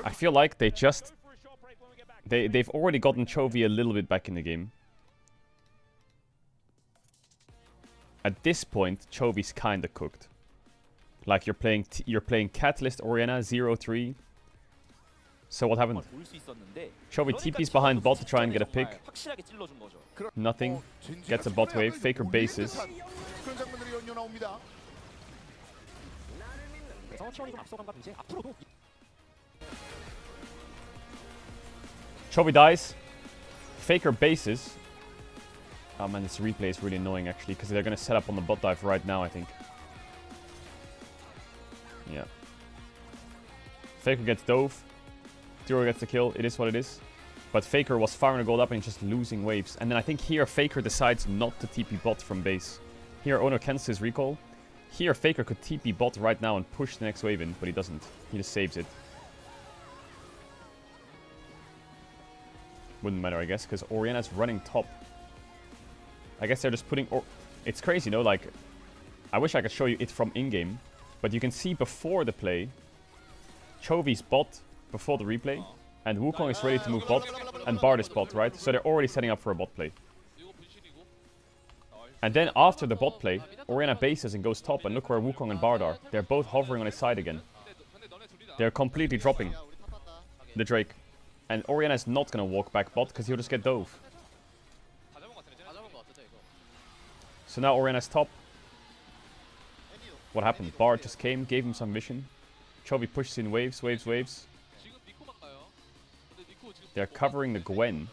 I feel like they just... They've already gotten Chovy a little bit back in the game. At this point, Chovy's kinda cooked. Like you're playing Catalyst Oriana 0-3. So what happened? Chovy TP's behind bot to try and get a pick. Nothing. Gets a bot wave. Faker bases. 그런 장면들이 연이어 나옵니다. Chovy dies. Faker bases. Oh man, this replay is really annoying actually, because they're going to set up on the bot dive right now, I think. Yeah. Faker gets dove. Tiro gets the kill. It is what it is. But Faker was firing a gold up and he's just losing waves. And then I think here Faker decides not to TP bot from base. Here Ono cancels his recall. Here Faker could TP bot right now and push the next wave in, but he doesn't. He just saves it. Wouldn't matter, I guess, because Oriana's running top. I guess they're just putting... It's crazy, no? Like, I wish I could show you it from in-game. But you can see before the play, Chovy's bot before the replay. And Wukong is ready to move bot. And Bard is bot, right? So they're already setting up for a bot play. And then after the bot play, Oriana bases and goes top. And look where Wukong and Bard are. They're both hovering on his side again. They're completely dropping the Drake. And Oriana is not going to walk back bot because he'll just get dove. So now Oriana's top. What happened? Bard just came, gave him some vision. Chovy pushes in waves, waves, waves. They're covering the Gwen.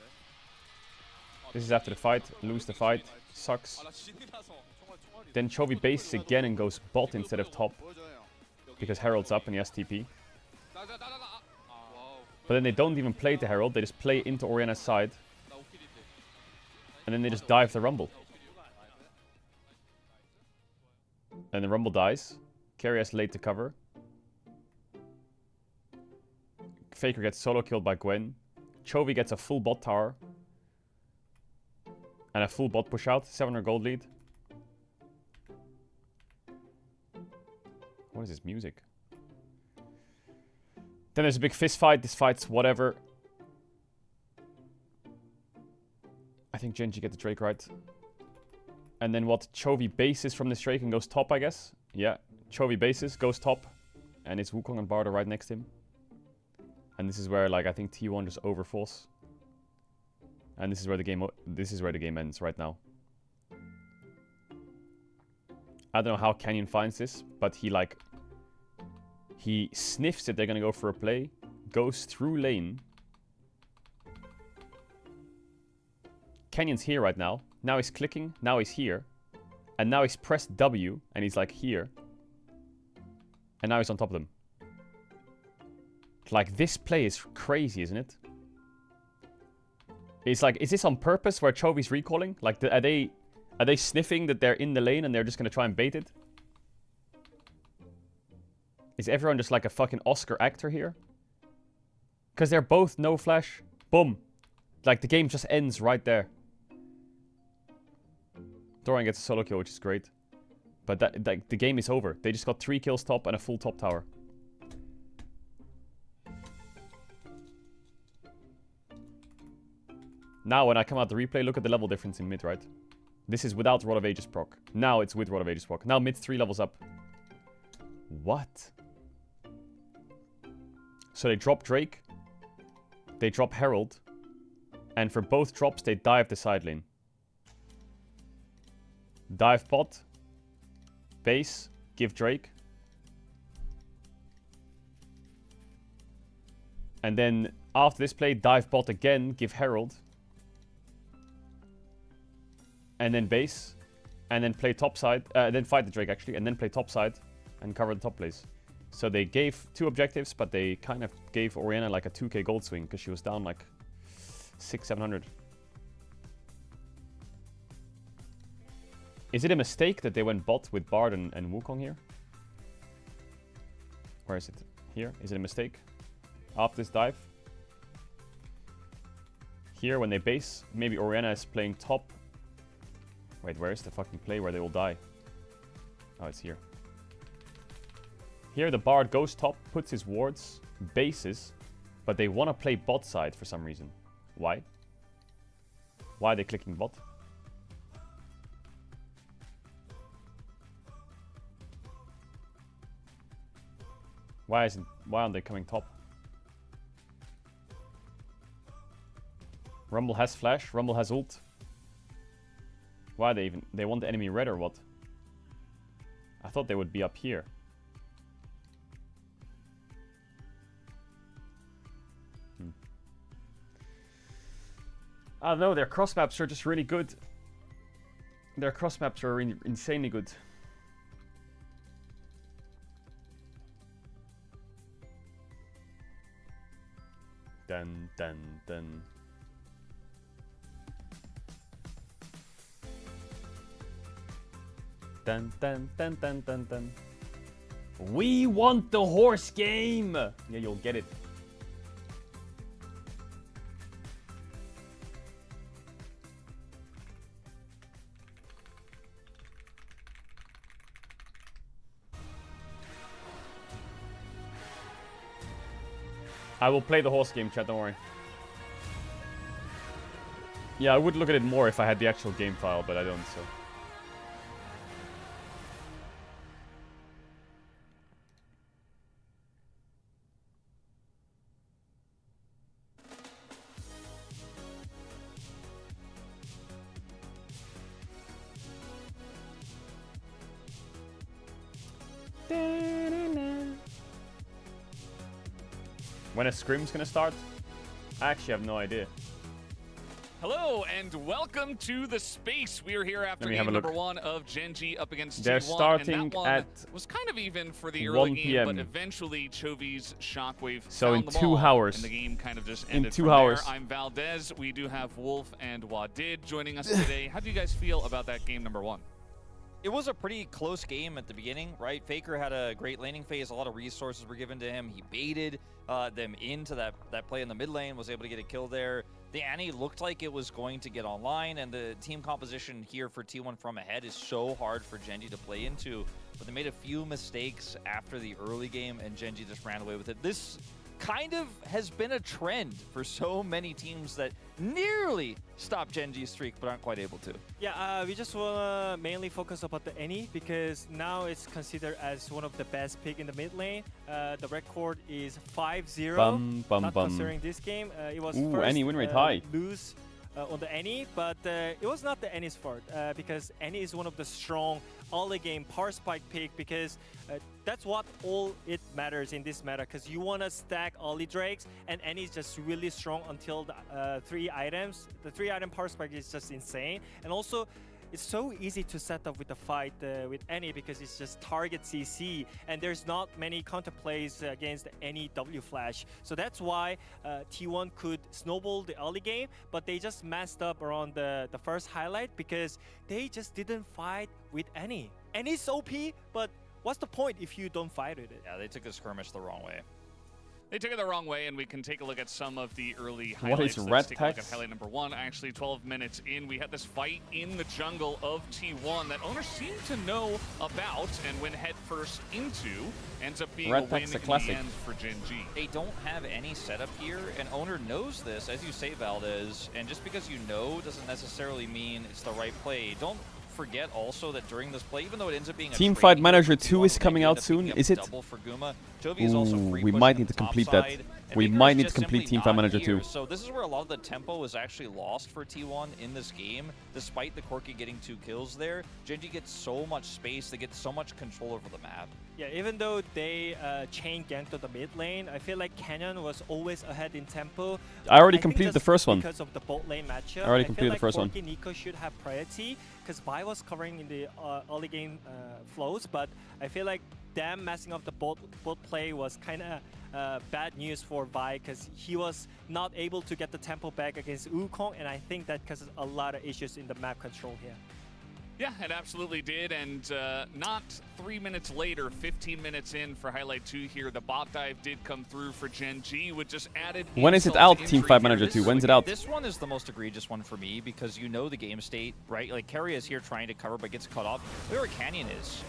This is after the fight. Lose the fight. Sucks. Then Chovy bases again and goes bot instead of top. Because Herald's up and he has TP. But then they don't even play the Herald. They just play into Oriana's side. And then they just dive the Rumble. And the Rumble dies. Carry has late to cover. Faker gets solo killed by Gwen. Chovy gets a full bot tower. And a full bot push out. 700 gold lead. What is this music? Then there's a big fist fight. This fight's whatever. I think Genji get the Drake right. And then what? Chovy bases from this Drake and goes top, I guess. Yeah, Chovy bases, goes top. And it's Wukong and Bardo right next to him. And this is where, like, I think T1 just overforce. And this is where the game ends right now. I don't know how Canyon finds this, but he sniffs that they're gonna go for a play, goes through lane. Canyon's here right now. Now he's clicking, now he's here. And now he's pressed W, and he's like here. And now he's on top of them. Like, this play is crazy, isn't it? It's like, is this on purpose where Chovy's recalling? Like, are they sniffing that they're in the lane and they're just gonna try and bait it? Is everyone just like a fucking Oscar actor here? Because they're both no flash. Boom. Like, the game just ends right there. Dorian gets a solo kill, which is great. But the game is over. They just got 3 kills top and a full top tower. Now, when I come out the replay, look at the level difference in mid, right? This is without Rod of Ages proc. Now it's with Rod of Ages proc. Now mid's 3 levels up. What? So they drop Drake. They drop Herald. And for both drops, they dive the side lane. Dive bot. Base. Give Drake. And then after this play, dive bot again. Give Herald. And then base. And then play top side. Then fight the Drake actually. And then play top side. And cover the top plays. So they gave 2 objectives, but they kind of gave Oriana like a 2k gold swing. Because she was down like 600-700. Is it a mistake that they went bot with Bard and Wukong here? Where is it? Here? Is it a mistake? After this dive? Here, when they base, maybe Oriana is playing top. Wait, where is the fucking play where they all die? Oh, it's here. Here, the Bard goes top, puts his wards, bases, but they want to play bot side for some reason. Why? Why are they clicking bot? Why aren't they coming top? Rumble has flash. Rumble has ult. Why they want the enemy red or what? I thought they would be up here. I don't know, their cross maps are just really good. Their cross maps are insanely good. Dun dun dun. Dun dun dun dun dun dun. We want the horse game! Yeah, you'll get it. I will play the horse game, chat, don't worry. Yeah, I would look at it more if I had the actual game file, but I don't, so. When a scrim's gonna start? I actually have no idea. Hello and welcome to the space. We are here after game number 1 of Gen G up against They're T1. starting and that one at was kind of even for the 1 early game, PM. but eventually Chovy's Shockwave So in found them 2 all, hours. and the game kind of just In ended 2 from hours. there. I'm Valdez. We do have Wolf and Wadid joining us today. How do you guys feel about that game number 1? It was a pretty close game at the beginning, right? Faker had a great laning phase. A lot of resources were given to him. He baited them into that play in the mid lane, was able to get a kill there. The Annie looked like it was going to get online, and the team composition here for T1 from ahead is so hard for Gen G to play into. But they made a few mistakes after the early game, and Gen G just ran away with it. This kind of has been a trend for so many teams that nearly stop Gen G's streak but aren't quite able to. Yeah, we just want to mainly focus about the Annie because now it's considered as one of the best pick in the mid lane. The record is 5-0. Not considering this game. It was first Annie win rate high. Lose on the Annie, but it was not the Annie's fault because Annie is one of the strong early game power spike pick because that's what all it matters in this meta because you want to stack early drakes and Annie is just really strong until the 3 items. The 3 item power spike is just insane, and also it's so easy to set up with the fight with Annie because it's just target CC and there's not many counter plays against any W flash. So that's why T1 could snowball the early game, but they just messed up around the first highlight because they just didn't fight with Annie. Annie's OP, but what's the point if you don't fight with it? Yeah, they took the skirmish the wrong way. They took it the wrong way, and we can take a look at some of the early What highlights. is Let's take a look at Tex? highlight number 1. Actually, 12 minutes in, we had this fight in the jungle of T1 that owners seem to know about and went headfirst into. Ends up being a win in the end for Gen G. They don't have any setup here, and owner knows this, as you say, Valdez. And just because you know doesn't necessarily mean it's the right play. Don't forget also that during this play, even though it ends up being a Teamfight Manager 2 is coming out soon, is it? We might need to complete that. We might need to complete Teamfight Manager 2. So this is where a lot of the tempo was actually lost for T1 in this game. Despite the Corki getting 2 kills there, Gen G gets so much space, they get so much control over the map. Yeah, even though they chain ganked to the mid lane, I feel like Canyon was always ahead in tempo. I already completed the first one. Because of the bot lane matchup. I already completed the first one. I feel like Nico should have priority because Vi was covering in the early game flows, but I feel like them messing up the bot play was kind of bad news for Vi because he was not able to get the tempo back against Wukong, and I think that causes a lot of issues in the map control here. Yeah, it absolutely did, and not 3 minutes later, 15 minutes in for Highlight 2 here, the bot dive did come through for Gen G, with just added... When is it out, Teamfight Manager 2? When's it out? This one is the most egregious one for me, because you know the game state, right? Like, Keria is here trying to cover, but gets cut off. Look where Canyon is.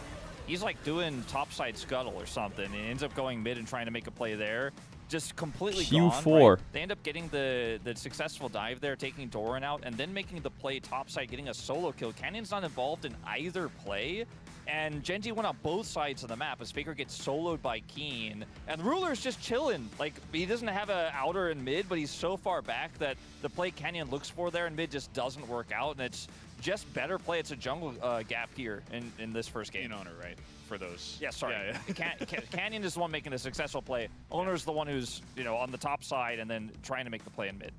He's like doing topside scuttle or something, and ends up going mid and trying to make a play there. Just completely Q4. gone. Right? They end up getting the successful dive there, taking Doran out, and then making the play topside, getting a solo kill. Canyon's not involved in either play, And Gen.G went on both sides of the map as Faker gets soloed by Keen. And Ruler's just chilling. Like, he doesn't have an outer in mid, but he's so far back that the play Canyon looks for there in mid just doesn't work out. And it's just better play. It's a jungle gap here in this first game. Owner, right? For those. Yeah, sorry. Yeah. Canyon is the one making a successful play. Owner's the one who's, you know, on the top side and then trying to make the play in mid.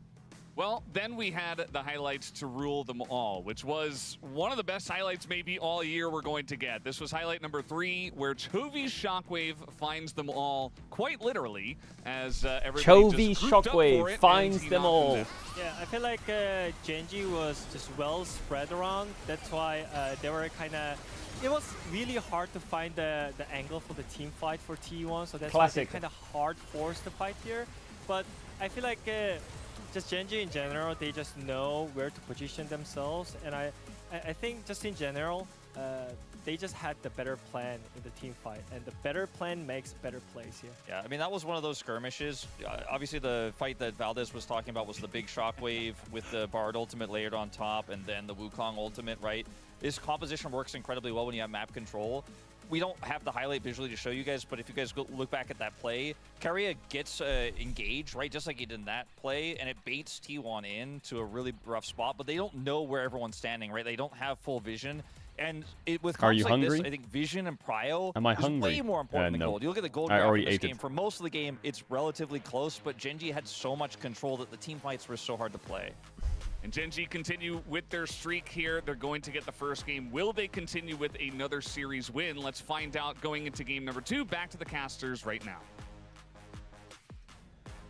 Well, then we had the highlights to rule them all, which was one of the best highlights maybe all year we're going to get. This was highlight number 3, where Chovy's Shockwave finds them all, quite literally, as everybody just grouped up for it, finds them all. Yeah, I feel like Gen.G was just well spread around. That's why they were kind of... It was really hard to find the angle for the team fight for T1, so that's why they kind of hard forced the fight here. But I feel like just Gen.G in general, they just know where to position themselves, and I think just in general, they just had the better plan in the team fight, and the better plan makes better plays here. Yeah, I mean, that was one of those skirmishes. Obviously, the fight that Valdez was talking about was the big Shockwave with the Bard ultimate layered on top, and then the Wukong ultimate, right? This composition works incredibly well when you have map control. We don't have the highlight visually to show you guys, but if you guys go look back at that play, Keria gets engaged, right, just like he did in that play, and it baits T1 in to a really rough spot, but they don't know where everyone's standing, right? They don't have full vision. And with comps like this, I think vision and prio is way more important than gold. You look at the gold graph in this game, for most of the game, it's relatively close, but Gen.G had so much control that the team fights were so hard to play. And Gen.G continue with their streak here. They're going to get the first game. Will they continue with another series win? Let's find out going into game number 2. Back to the casters right now.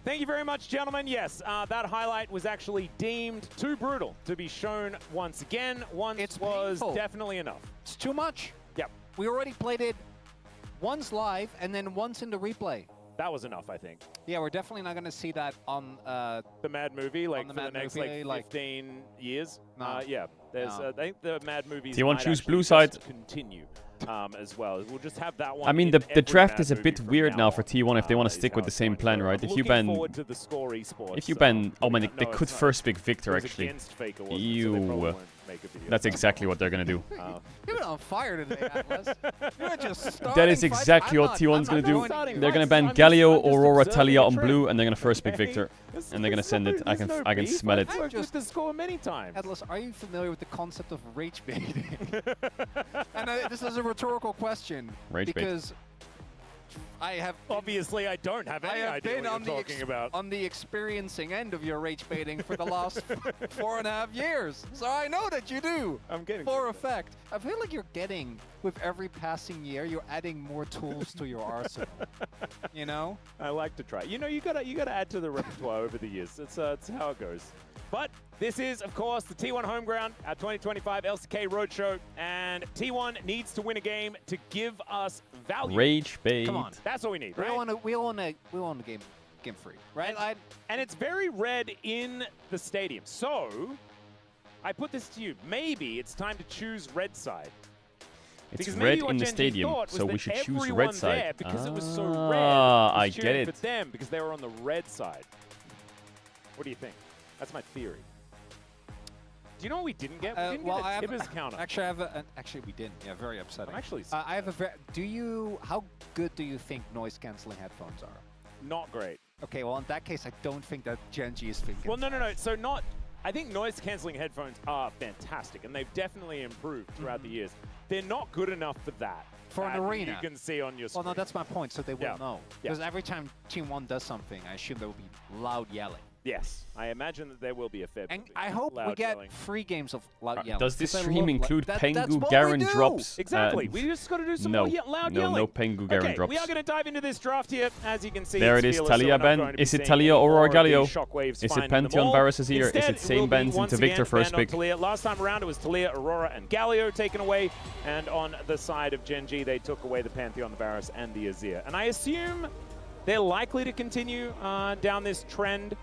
Thank you very much, gentlemen. Yes, that highlight was actually deemed too brutal to be shown once again. Once was definitely enough. It's too much. Yep. We already played it once live and then once in the replay. That was enough, I think. Yeah, we're definitely not going to see that on the Mad Movie, like for the next like 15 years. No. Yeah, there's I think the Mad Movies. Do you want to choose actually blue side? Continue as well. We'll just have that one. I mean, the draft is a bit weird now for T1 if they want to stick with the same plan, right? If you ban, oh man, they could first pick Victor actually. Ew. That's exactly what they're gonna do. You're on fire today, Atlas. You're just that is exactly what T1's gonna do. They're gonna ban Galio, Aurora, Talia on blue, and they're gonna first pick Victor, and they're gonna send it. I can smell it. I've just score many times. Atlas, are you familiar with the concept of rage baiting? And this is a rhetorical question because I have obviously I don't have any idea what you're talking about. On the experiencing end of your rage baiting for the last 4.5 years, so I know that you do. I'm getting for a fact. I feel like you're getting with every passing year, you're adding more tools to your arsenal. You know? I like to try. You know, you gotta add to the repertoire over the years. It's how it goes. But this is, of course, the T1 home ground, our 2025 LCK Roadshow, and T1 needs to win a game to give us value. Rage bait. Come on, that's what we need. Right? We want a game free, right? And it's very red in the stadium. So I put this to you. Maybe it's time to choose red side. It's red in the stadium, so we should choose red side. Because it was so red. I get it. For them because they were on the red side. What do you think? That's my theory. Do you know what we didn't get? We didn't get a Tibbers counter. Actually, actually, we didn't. Yeah, very upsetting. I'm actually. I have a how good do you think noise canceling headphones are? Not great. Okay, well in that case, I don't think that Gen.G is thinking. Well, no. So not. I think noise canceling headphones are fantastic, and they've definitely improved throughout the years. They're not good enough for that. For an arena. You can see on your screen. Well, no, that's my point. So they will know. Because every time Team 1 does something, I assume there will be loud yelling. Yes, I imagine that there will be a fair bit. And I hope we get 3 games of loud yelling. Does this stream include Pengu Garen drops? Exactly. We just got to do some more loud yelling. No Pengu Garen drops. We are going to dive into this draft here. As you can see, there it is. Talia ban. Is it Talia or Galio? Is it Pantheon Varus is here? Is it same bans into Victor first pick? Last time around, it was Talia, Aurora, and Galio taken away. And on the side of Gen.G, they took away the Pantheon, the Varus, and the Azir. And I assume they're likely to continue down this trend,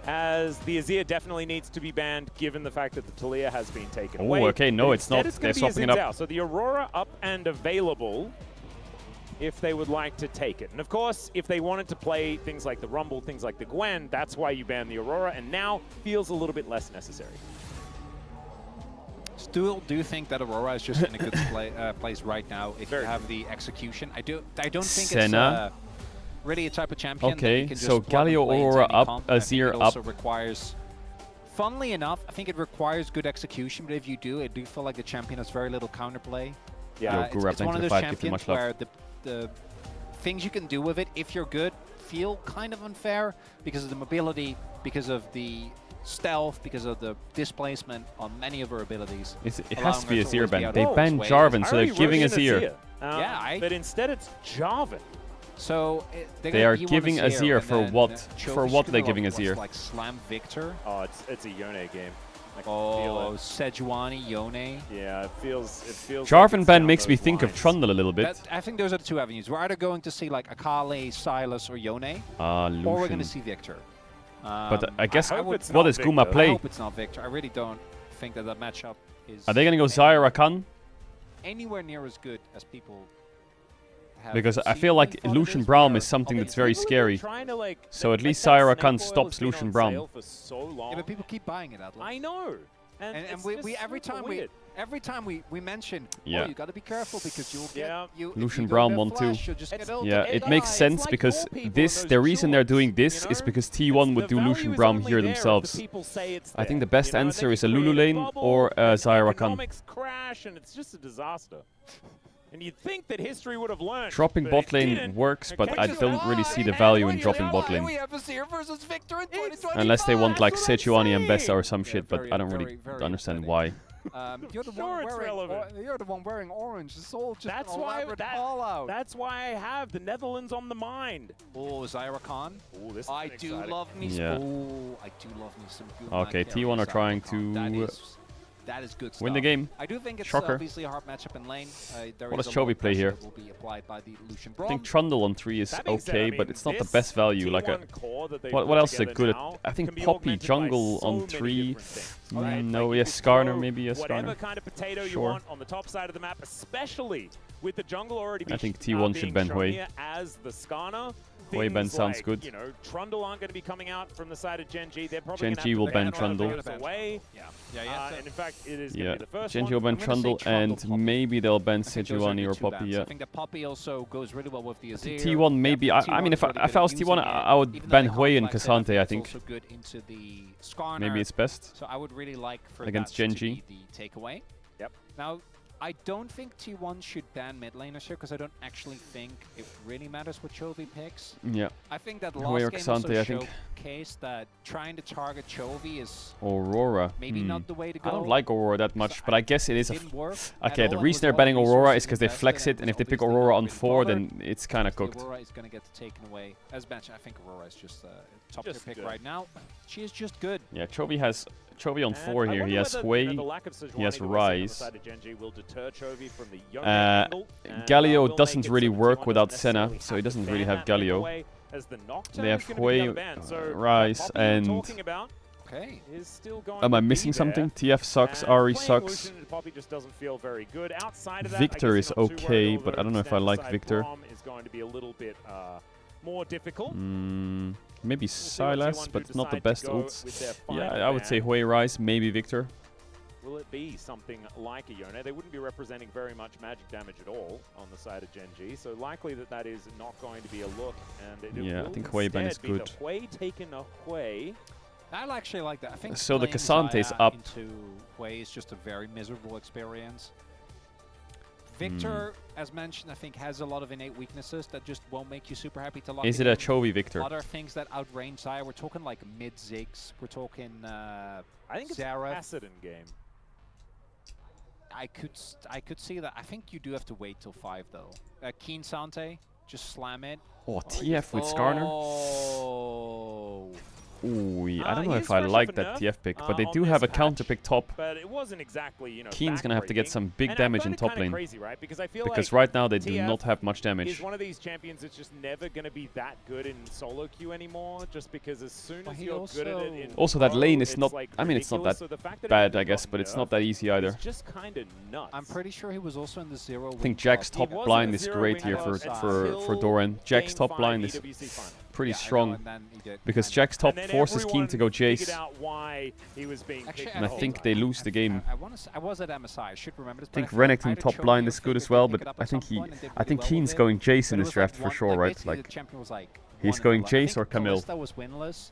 as the Azir definitely needs to be banned, given the fact that the Talia has been taken away. Oh, okay, no, it's not. They're swapping it up. So the Aurora up and available if they would like to take it. And of course, if they wanted to play things like the Rumble, things like the Gwen, that's why you ban the Aurora, and now feels a little bit less necessary. still do think that Aurora is just in a good place right now if you have the execution. I don't think Senna. it's really a type of champion that Okay, you can just so plug and Galio play into Aurora any up, comp. I think Azir it also up. requires, funnily enough, I think it requires good execution, but if you do, I do feel like the champion has very little counterplay. Yeah, it's one of those champions where the things you can do with it, if you're good, feel kind of unfair because of the mobility, because of the stealth, because of the displacement on many of her abilities. It has to be Azir ban. They banned Jarvan, so they're giving Azir. But instead it's Jarvan. So they are giving Azir for what? For what they're giving Azir? Like Slam Victor. Oh, it's a Yone game. Oh, Sejuani, Yone. Yeah, it feels. Jarvan like ban makes me think of Trundle a little bit. I think those are the two avenues. We're either going to see like Akali, Sylas, or Yone, Lucian. or we're going to see Victor. But I guess what does Victor. Guma play? I hope it's not Victor. I really don't think that matchup is. Are they going to go Zyra Rakan? Anywhere near as good as people. Because I feel like Lucian Braum is something that's very scary. So at least Zyra Rakan stops Lucian Braum. Yeah, but people keep buying it, Atlas. I know. And we every time we mention, yeah, you got to be careful because you'll get Lucian Braum won too. Yeah, it makes sense because the reason they're doing this is because T1 would do Lucian Braum here themselves. I think the best answer is a Lulu lane or a Zyra Rakan. Crash and it's just a disaster. And you'd think that history would have learned. Dropping bot lane works, but I don't really see the value in dropping bot lane. Unless they want like Sejuani and Bessa or some shit, but I don't really understand why. You're the one wearing orange. It's all just that's why I have the Netherlands on the mind. Oh, Zyra Khan. Oh, this I do love me. Yeah. Oh, I do love me some good. Okay, T1 are trying to that is good stuff. win the game. I do think it's Shocker. obviously a hard matchup in lane. What does Chovy play here? I think Trundle on 3 is okay, but it's not the best value. Like what else is it good at? I think Poppy jungle on 3. No, yes, Skarner maybe. Yes, Whatever Skarner. kind of potato you want on the top side of the map, especially with the jungle already. I think T1 should ban Hui. As the Skarner. Hui ban sounds good. You know, Trundle aren't going to be coming out from the side of Gen G. They're probably Gen G will ban Trundle. Away. And in fact, it is going to be the first Gen G will ban Trundle, and maybe they'll ban Sejuani or Poppy. Yeah. I think that Poppy also goes really well with the Azir. T1 maybe. I mean, if I was T1, I would ban Hui and Cassante. I think. Maybe it's best. So I would really like for against that Gen to G. be the takeaway. Yep. Now, I don't think T1 should ban mid laners here because I don't actually think it really matters what Chovy picks. Yeah. I think that Hui or last game also Cassante, I think. showcased that trying to target Chovy is Aurora. maybe not the way to go. I don't like Aurora that much, but I guess it is a. Okay, the all, reason they're banning Aurora is because they flex it, and if they pick Aurora on 4, then it's kind of cooked. Aurora is going to get taken away. As mentioned, I think Aurora is just a top tier pick right now. She is just good. Yeah, Chovy has Chovy on 4 here. He has Hui, he has Rise. Galio doesn't really work without Senna, so he doesn't really have Galio. They have Hui, Rise, and... Am I missing something? TF sucks, Ari sucks. Victor is okay, but I don't know if I like Victor. More difficult. Maybe Sylas, but not the best ults. Yeah, I would say Hui, Rise, maybe Victor. Will it be something like a Yone? They wouldn't be representing very much magic damage at all on the side of Gen G, so likely that is not going to be a look. And yeah, I think Hui ban is good. Hui taken away. I actually like that. I think so the Cassante is up. Into Hui is just a very miserable experience. Victor, as mentioned, I think has a lot of innate weaknesses that just won't make you super happy to lock. Is it a Chovy Victor? Other things that outrange Zyra. We're talking like mid Ziggs. We're talking I think it's Zara. a Pasadin game. I could see that. I think you do have to wait till 5 though. Keen Sante, just slam it. Oh, TF with Skarner. Oh. Ooh, I don't know if I like that TF pick, but they do have a counter pick top. But it wasn't exactly, you know, Keen's gonna have to get some big damage in top lane. Crazy, right? Because I feel because like right now they do not have much damage. He's one of these champions that's just never gonna be that good in solo queue anymore. Just because as soon as you're good at it in also that lane is not. Like I mean, it's not that so bad, I guess, but it's not that easy either. It's just kind of nuts. I'm pretty sure he was also in the 0. I think Jack's top blind is great here for Doran. Jack's top blind is pretty Yeah, I know, strong. and then he did Because kind of- Jack's top And then forces keen to go everyone Jace. figured out why he was being Actually, picked And I the whole think time. they lose the game. I was at MSI. I should remember this. I think but feel like Renekton either top Chovy blind or is good Faker as well, did but pick it up I at think some point and did I think really well Keen's with going it. Jace in But it this was draft like for one- sure, like right? basically Like the champion was like he's 1-0. going I Jace think or Camille. Kalista was winless,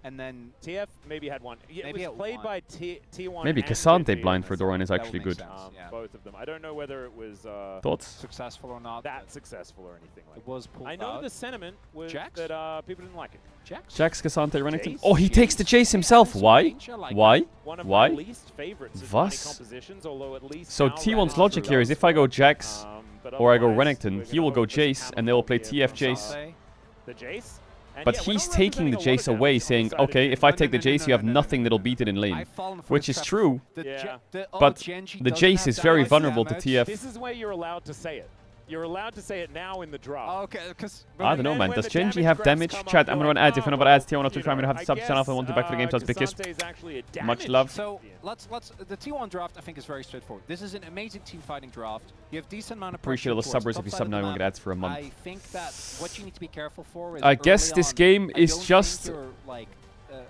and then TF maybe had one. Yeah, Maybe it was it played won. by T1. Maybe and Cassante Genji. blind for Doran is That would actually make good. sense. Yeah. Both of them. I don't know whether it was Thoughts? successful or not. that successful or anything like It was pulled that. I know out. the sentiment was Jax? that people didn't like it. Jax, Cassante, Renekton. Jace? Oh, he takes the Jace himself. Why? Why? One of Why? my least favorites of Was? compositions, although at least So now T1's Renekton logic here is if I go Jax but or I go otherwise, Renekton, we're he will gonna go hope for some Jace and they will play hammer here TF from, Jace. the Jace. And But yeah, we're he's not taking the representing a lot Jace of away, damage on saying, the side of okay, Genji. if I take the Jace, you have nothing that'll beat it in lane. I've fallen for Which this is trap. true, Yeah. but the Jace is very vulnerable to TF. This is where you're allowed to say it. You're allowed to say it now in the draft. Oh, okay, because I don't know, man. Does Genji have damage? Chat, I'm gonna run ads. If anyone adds tier 1 or 2, I'm gonna have to sub channel. If I want to back to the game, so big kiss. Much love. So let's the T1 draft I think is very straightforward. This is an amazing team fighting draft. You have decent amount of Appreciate all the subbers. If you sub now, you won't get ads for a month. I think that what you need to be careful for is I guess early this on, game I is don't think just your, like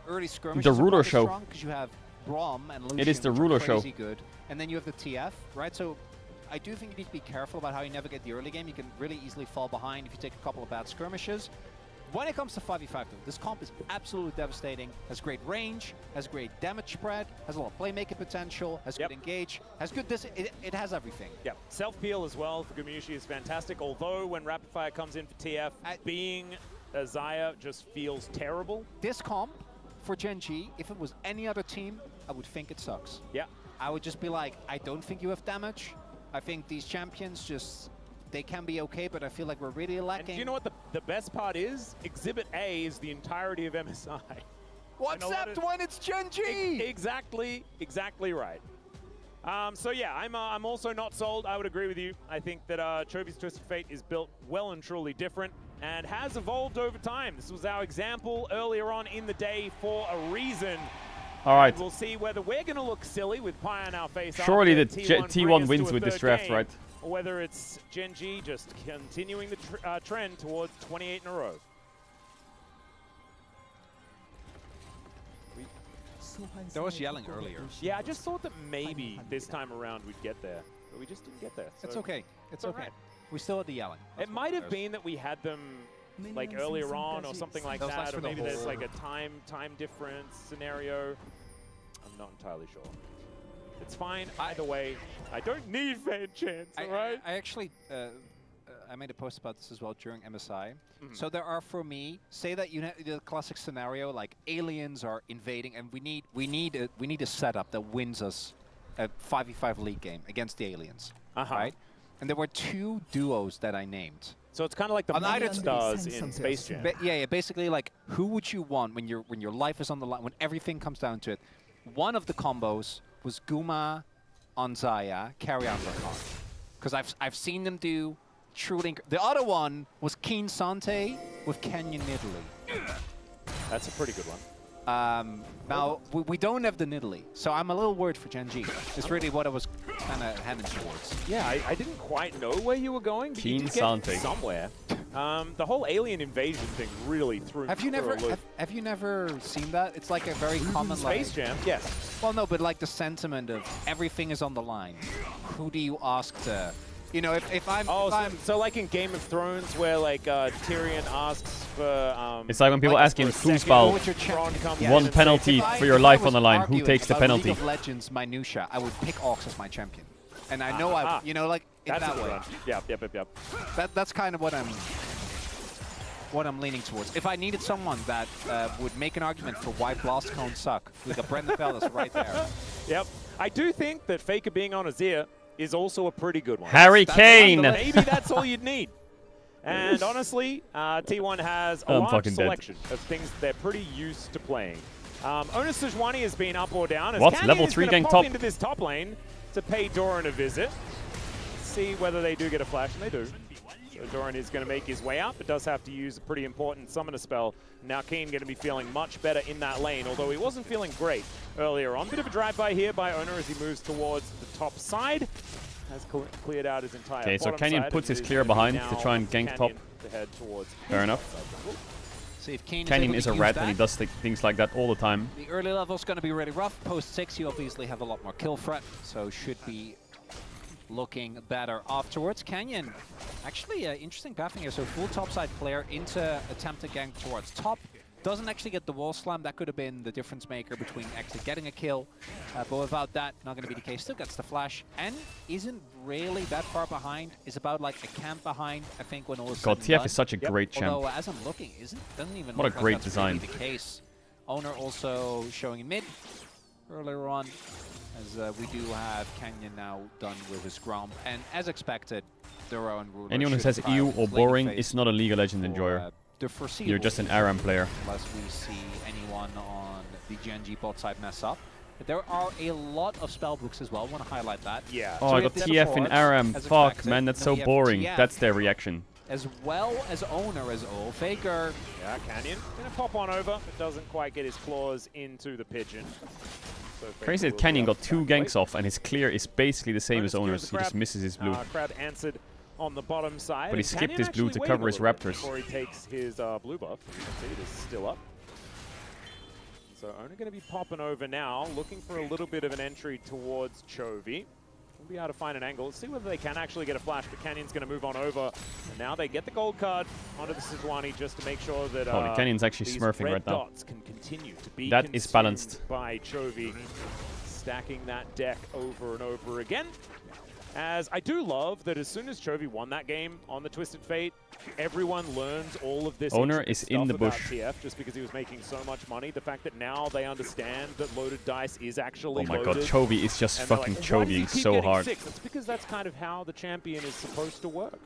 early skirmishes the are ruler rather show. strong 'cause you have Braum and Lucian, It is the which are ruler show. crazy good, and then you have the TF, right? So I do think you need to be careful about how you navigate the early game. You can really easily fall behind if you take a couple of bad skirmishes. When it comes to 5v5 though, this comp is absolutely devastating, has great range, has great damage spread, has a lot of playmaking potential, has good engage, has good it has everything. Yeah, self-peel as well for Gumushi is fantastic, although when Rapid Fire comes in for TF, being a Xayah just feels terrible. This comp for Genji, if it was any other team, I would think it sucks. Yeah. I would just be like, I don't think you have damage. I think these champions just, they can be okay, but I feel like we're really lacking. And you know what the best part is? Exhibit A is the entirety of MSI. Except when it's Genji! Exactly right. So yeah, I'm also not sold. I would agree with you. I think that Chovy's Twisted Fate is built well and truly different and has evolved over time. This was our example earlier on in the day for a reason. All right. And we'll see whether we're going to look silly with pie on our face. Surely after the T1 T1 brings us wins to a with this third draft, game, right? Or whether it's Genji just continuing the trend towards 28 in a row. There was yelling earlier. Yeah, I just thought that maybe this time around we'd get there, but we just didn't get there. It's so okay. It's okay. alright. We still had the yelling. It might have been that we had them like earlier on or something like That was that, for or the maybe there's whole- like a time difference scenario. I'm not entirely sure. It's fine either way. I don't need fan chants, alright? I actually, I made a post about this as well during MSI. Mhm. So there are, for me, say that you have the classic scenario like aliens are invading, and we need a setup that wins us a 5v5 league game against the aliens, right? And there were two duos that I named. So it's kind of like the On either stars in Space Jam. Yeah, basically like who would you want when your life is on the line, when everything comes down to it. One of the combos was Guma on Xayah, carry on Rakan. Because I've seen them do truly. The other one was Keen Sante with Kenyan Nidalee. That's a pretty good one. Now, we don't have the Nidalee, so I'm a little worried for Genji. It's really what I was kind of heading towards. Yeah, I didn't quite know where you were going, but you Keen did get Sante. somewhere. The whole alien invasion thing really threw Have you me for never a loop. have you never seen that? It's like a very common Space like, Jam, yes. Well, no, but like the sentiment of everything is on the line. Who do you ask to? You know, if I'm... Oh, if I'm so like in Game of Thrones where like Tyrion asks for... It's like when people ask him, Foosball, Foosball, one penalty for your life on the line. Who takes the penalty? League of Legends minutia, I would pick Ox as my champion. And I know you know, like, in That's that a good way. one. Yep. That's kind of what I'm leaning towards. If I needed someone that would make an argument for why Blast Cones suck, we got Brendan Fellas right there. Yep. I do think that Faker being on Azir is also a pretty good one. Harry Kane! Maybe that's all you'd need. And honestly, T1 has a I'm large fucking dead. selection of things they're pretty used to playing. Onus Sejuani has been up or down. As What? Canyon Level is 3 gonna gang pop top? into this top lane to pay Doran a visit. See whether they do get a flash, and they do. So Doran is going to make his way up, but does have to use a pretty important summoner spell. Now Keen going to be feeling much better in that lane, although he wasn't feeling great earlier on. Bit of a drive-by here by Owner as he moves towards the top side. Has cleared out his entire Okay, so bottom Canyon side, puts and his it is clear gonna be behind now to try and gank top. Canyon to head towards Fair his enough. top side. See if Kane Canyon is is a able to rat use and he that. does things like that all the time. The early level's going to be really rough. Post 6, you obviously have a lot more kill threat, so should be looking better afterwards. Canyon, actually interesting pathing here. So full topside player into attempt to gank towards top. Doesn't actually get the wall slam. That could have been the difference maker between actually getting a kill. But without that, not going to be the case. Still gets the flash. And isn't really that far behind. Is about like a camp behind, I think, when all is God, said and TF done. is such a great champ. Although, as I'm looking, doesn't even What a look like great that's design. really the case. Owner also showing in mid earlier on, as we do have Canyon now done with his Gromp. And as expected, their own ruler. Anyone who says ew or boring is not a League of Legends enjoyer. You're just an ARAM player. Unless we see anyone on the GNG bot side mess up. But there are a lot of spellbooks as well. I want to highlight that. Yeah. Oh, So I we got have TF in Discord, ARAM. as Fuck, expected. man, that's Then so we have boring. TF, That's their reaction. as well as Owner as all. Faker. Yeah, Canyon gonna pop on over, but doesn't quite get his claws into the pigeon. So Crazy that Canyon got 2 ganks off and his clear is basically the same as Owner's. He just misses his blue. Crowd answered on the bottom side. But he and skipped Canyon his blue actually to waited cover a his little bit Raptors. before he takes his blue buff. You can see it is still up. So Owner going to be popping over now, looking for a little bit of an entry towards Chovy. We'll be able to find an angle. Let's see whether they can actually get a flash, but Canyon's going to move on over. And now they get the gold card onto the Sejuani just to make sure that Holy, Canyon's actually these smurfing red right now. dots can continue to be That is consumed balanced. by Chovy, stacking that deck over and over again. As I do love that as soon as Chovy won that game on the Twisted Fate, everyone learns all of this Owner intricate is in stuff the about bush. TF just because he was making so much money. The fact that now they understand that loaded dice is actually Oh my loaded. god, Chovy is just And they're fucking like, "Why does he Chovying keep so getting hard. 6?" It's because that's kind of how the champion is supposed to work.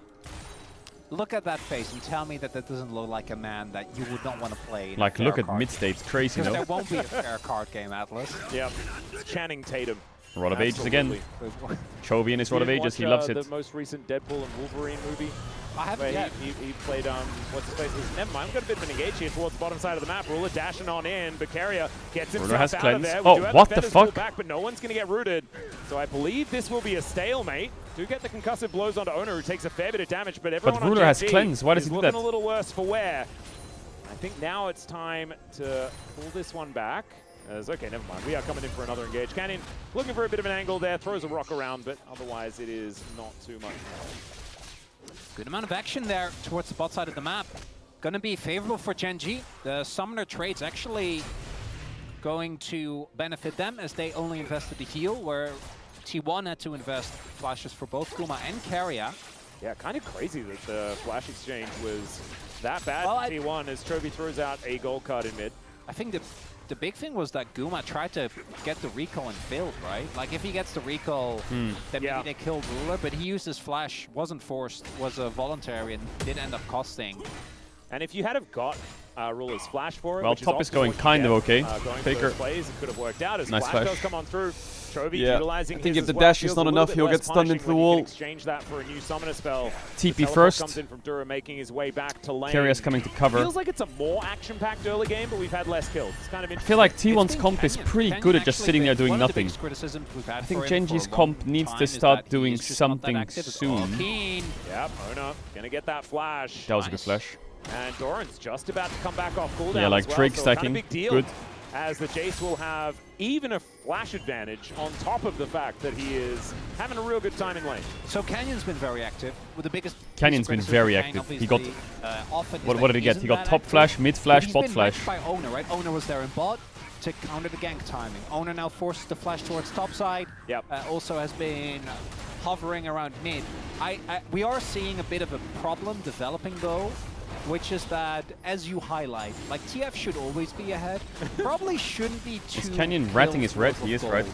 Look at that face and tell me that that doesn't look like a man that you would not want to play in a Like, fair look at card mid-state. It's crazy, game. no? There won't be a fair card game, Atlas. Yep, it's Channing Tatum. Rod of Ages again. Chovy and his Rod of Ages, he loves it. The most recent Deadpool and Wolverine movie. I haven't where yet. he played, what's his face? Never mind, we've got a bit of an engage here towards the bottom side of the map. Ruler dashing on in, Bakaria gets Ruler himself has out cleanse. of there. Oh, We do have what the feathers pulled fuck? back, but no one's going to get rooted. So I believe this will be a stalemate. Do get the concussive blows onto Owner, who takes a fair bit of damage, but everyone on Ruler has GG cleanse. Why does is he do looking that? a little worse for wear. I think now it's time to pull this one back. Okay, never mind. We are coming in for another engage. Canyon looking for a bit of an angle there, throws a rock around, but otherwise it is not too much. Good amount of action there towards the bot side of the map. Going to be favorable for GenG. The Summoner trade's actually going to benefit them as they only invested the heal, where T1 had to invest flashes for both Kuma and Keria. Yeah, kind of crazy that the flash exchange was that bad Well, for T1 as Chovy throws out a gold card in mid. I think the big thing was that Guma tried to get the recall and failed, right? Like, if he gets the recall, then maybe they killed Ruler, but he used his flash, wasn't forced, was voluntary, and did end up costing. And if you had have got Ruler's flash for it, Well, which top is often going what you kind of get, okay. going for Faker. those plays, it could have worked out as Nice flash flash. does come on through. Chovy Yeah. utilizing I think his if the as well. dash is Feels not a little enough, bit he'll less get stunned punishing into the when you wall. can exchange that for a new summoner spell. TP The teleport first. comes in from Dura, making his way back to lane. Keria's coming to cover. Feels like it's a more action-packed early game, but we've had less kills. It's kind of I interesting. feel like T1's comp is pretty Canyon good at just actually sitting there been doing one of the nothing. biggest criticisms we've had I think for him Genji's for a comp long needs time to is start that doing he's just not that something active. soon. Keen. Yep, Ona gonna get that flash. That was a good flash. And Doran's just about to come back off cooldown. Yeah, like as well, Drake so stacking. Kind of big deal, Good. as the Jace will have even a flash advantage on top of the fact that he is having a real good time in lane. So Canyon's been very active. With the biggest Canyon's been very active. He got what did he get? He got top flash, mid flash, bot flash. By Owner, right? Owner was there in bot to counter the gank timing. Owner now forces the flash towards top side. Yep. Also has been hovering around mid. We are seeing a bit of a problem developing though, which is that, as you highlight, like TF should always be ahead. Probably shouldn't be too. Is Canyon ratting his red? He is, right?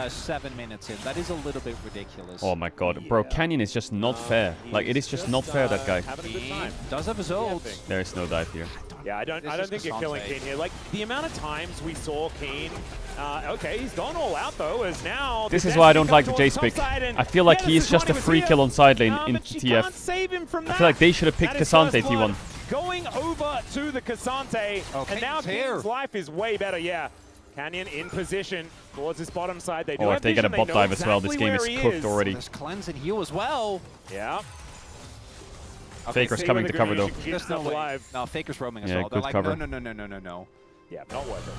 7 minutes in. That is a little bit ridiculous. Oh my god, bro, Canyon is just not fair. Like, it is just not fair, that guy. Having a good time. Does have his ult. There is no dive here. Yeah, I don't think you're killing Keen here. Like, the amount of times we saw Keen, okay, he's gone all out though, as now... This is why I don't like the Jace pick. I feel like he is just a free kill on side lane in TF. Save him from I feel like they should have picked Cassante T1. Going over to the Cassante, and now Keen's life is way better, yeah. Canyon in position towards his bottom side. They do Oh, have if they get a vision, bot know dive as well, this exactly game is where he cooked already. There's cleanse and heal as well. Yeah. Faker's coming to cover though. There's no way. No, Faker's roaming as Yeah, well. They're good like, cover. no. Yeah, not worth it.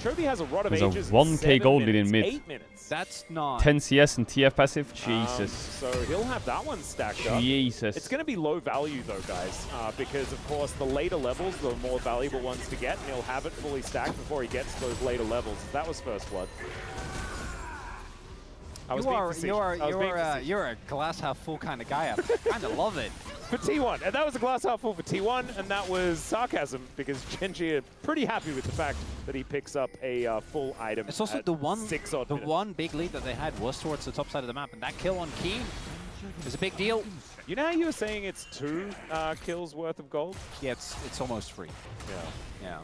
Trophy has a Rod of There's a Ages. 1k gold lead in mid. 8 minutes. That's not 10 CS and TF passive. Jesus. So he'll have that one stacked up. Jesus. It's going to be low value though, guys, because of course the later levels, the more valuable ones to get, and he'll have it fully stacked before he gets to those later levels. That was first blood. You're a glass half full kind of guy. I kind of love it. For T1, and that was a glass half full for T1, and that was sarcasm because Genji are pretty happy with the fact that he picks up a full item. It's also the one big lead that they had was towards the top side of the map, and that kill on Keen is a big deal. You know how you were saying it's 2 kills worth of gold? Yeah, it's almost free. Yeah.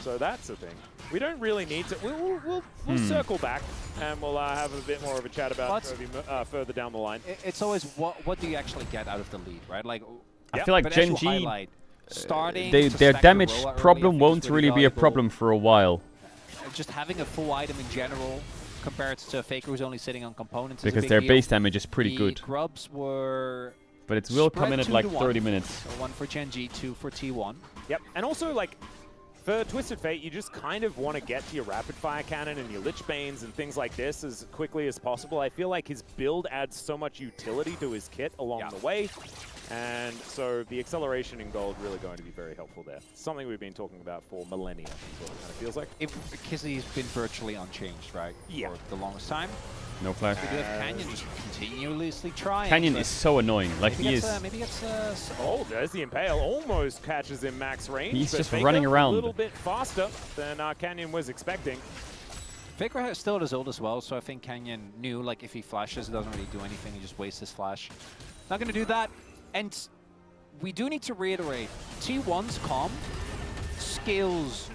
So that's the thing. We don't really need to. We'll circle back and we'll have a bit more of a chat about Trophy further down the line. It's always what do you actually get out of the lead, right? Like I feel like Gen G, their stack damage the roll problem early, I think won't is really really be a valuable. problem for a while. Just having a full item in general compared to Faker who's only sitting on components Because is a their big deal. base damage is pretty The good. grubs were But it will come spread in at 2 like to 1. 30 minutes. So 1 for Gen G, 2 for T1. Yep, and also like for Twisted Fate, you just kind of want to get to your rapid fire cannon and your Lich Banes and things like this as quickly as possible. I feel like his build adds so much utility to his kit along the way. And so the acceleration in gold really going to be very helpful there. Something we've been talking about for millennia, is what it kind of feels like. Because he's been virtually unchanged, right? Yeah. For the longest time. No flash. We do have Canyon just continuously trying. Canyon but is so annoying. Like he is. Maybe it's oh, there's the Impale. Almost catches him max range. He's but just Faker running around. a little bit faster than Canyon was expecting. Faker has still his ult as well, so I think Canyon knew like if he flashes, it doesn't really do anything. He just wastes his flash. Not going to do that. And we do need to reiterate, T1's comp scales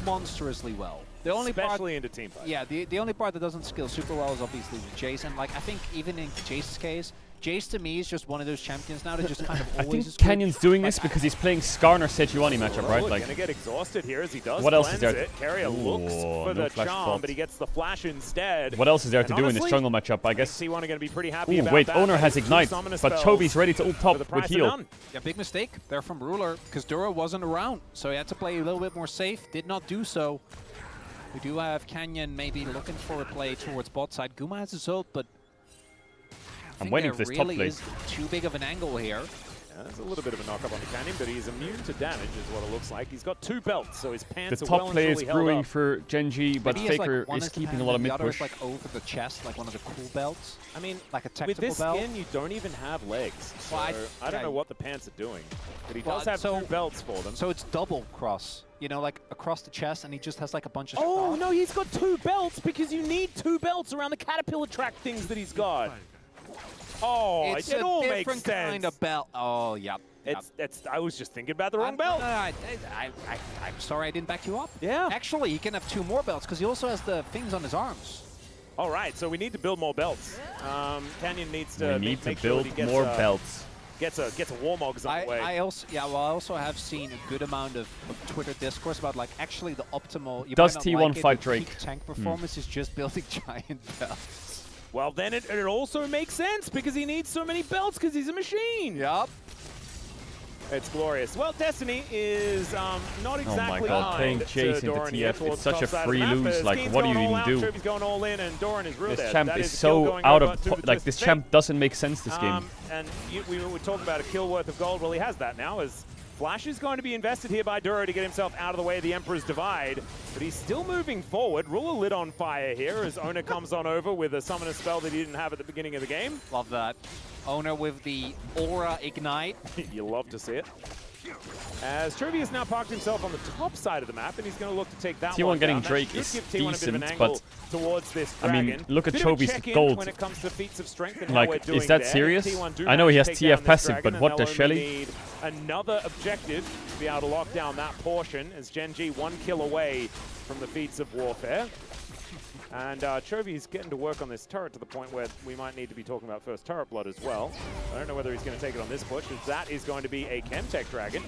monstrously well. The only Especially into team fight. Yeah, the only part that doesn't scale super well is obviously Jace. And like I think even in Jace's case, Jace to me is just one of those champions now that just kind of I always think is Canyon's doing this because he's playing Skarner Sejuani matchup, right? Like, gonna get exhausted here as he does. what else is there? Carrier looks for no the flash charm, fault. but he gets the flash instead. What else is there And to do in this honestly, jungle matchup? I guess. T1 are going to be pretty happy Ooh, about wait, that. Owner has Two Ignite, summoner but spells Chobi's ready to ult top for the with price of heal. none. Yeah, big mistake there from Ruler, because Dura wasn't around, so he had to play a little bit more safe, did not do so. We do have Canyon maybe looking for a play towards bot side. Guma has his ult, but I'm waiting for there this top really play. is too big of an angle here. Yeah, there's a little bit of a knock-up on the Canyon, but he's immune to damage is what it looks like. He's got 2 belts, so his pants The are top well play and is truly held brewing up. for Gen G, but Maybe he has, like, Faker one is the keeping hand a lot of and mid the other push. is like over the chest, like one of the cool belts. I mean, like a with tactical this belt. skin, you don't even have legs. So Well, I don't know what the pants are doing, but he Well, does have so- 2 belts for them. So it's double cross, you know, like across the chest, and he just has like a bunch of Oh, stuff. no, he's got 2 belts because you need 2 belts around the caterpillar track things that he's got. Oh, It's it a all makes different sense. kind of belt. Oh, yep. I was just thinking about the wrong belt. I'm sorry I didn't back you up. Yeah. Actually, he can have 2 more belts because he also has the things on his arms. All right, so we need to build more belts. Canyon needs to We need to make sure build that he gets, more belts. Gets a Warmogs on the way. I also have seen a good amount of Twitter discourse about like actually the optimal. You Does might not T1 like it, fight the Drake? peak tank performance is just building giant belts. Well, then it also makes sense because he needs so many belts because he's a machine. Yup. It's glorious. Well, Destiny is not exactly Oh my god, playing behind Chase to into Doran here TF, towards it's such the a top side of free the map, lose. as Like, Keen's what do you going all even out, do? Trophy's going all in, and Doran is real This dead. champ That is a kill so going out over of to the like this Twisted champ Fate. doesn't make sense this game. And we were talking about a kill worth of gold. Well, he has that now as Flash is going to be invested here by Duro to get himself out of the way of the Emperor's Divide, but he's still moving forward. Ruler lit on fire here as Owner comes on over with a summoner spell that he didn't have at the beginning of the game. Love that. Owner with the Aura Ignite. You love to see it. As Trophy has now parked himself on the top side of the map, and he's going to look to take that T1 one getting down. That Drake should is give T1 a bit of an decent, angle but towards this I dragon. mean, look at Bit of a Chobi's check-in gold. when it comes to feats of strength and how Like, we're doing is that there. serious? T1 do I know he manage has to take down TF this passive, dragon, but and what they'll the only Shelly? need another objective to be able to lock down that portion as Gen G 1 kill away from the feats of warfare. And Chovy's getting to work on this turret to the point where we might need to be talking about first turret blood as well. I don't know whether he's going to take it on this push, as that is going to be a Chemtech Dragon.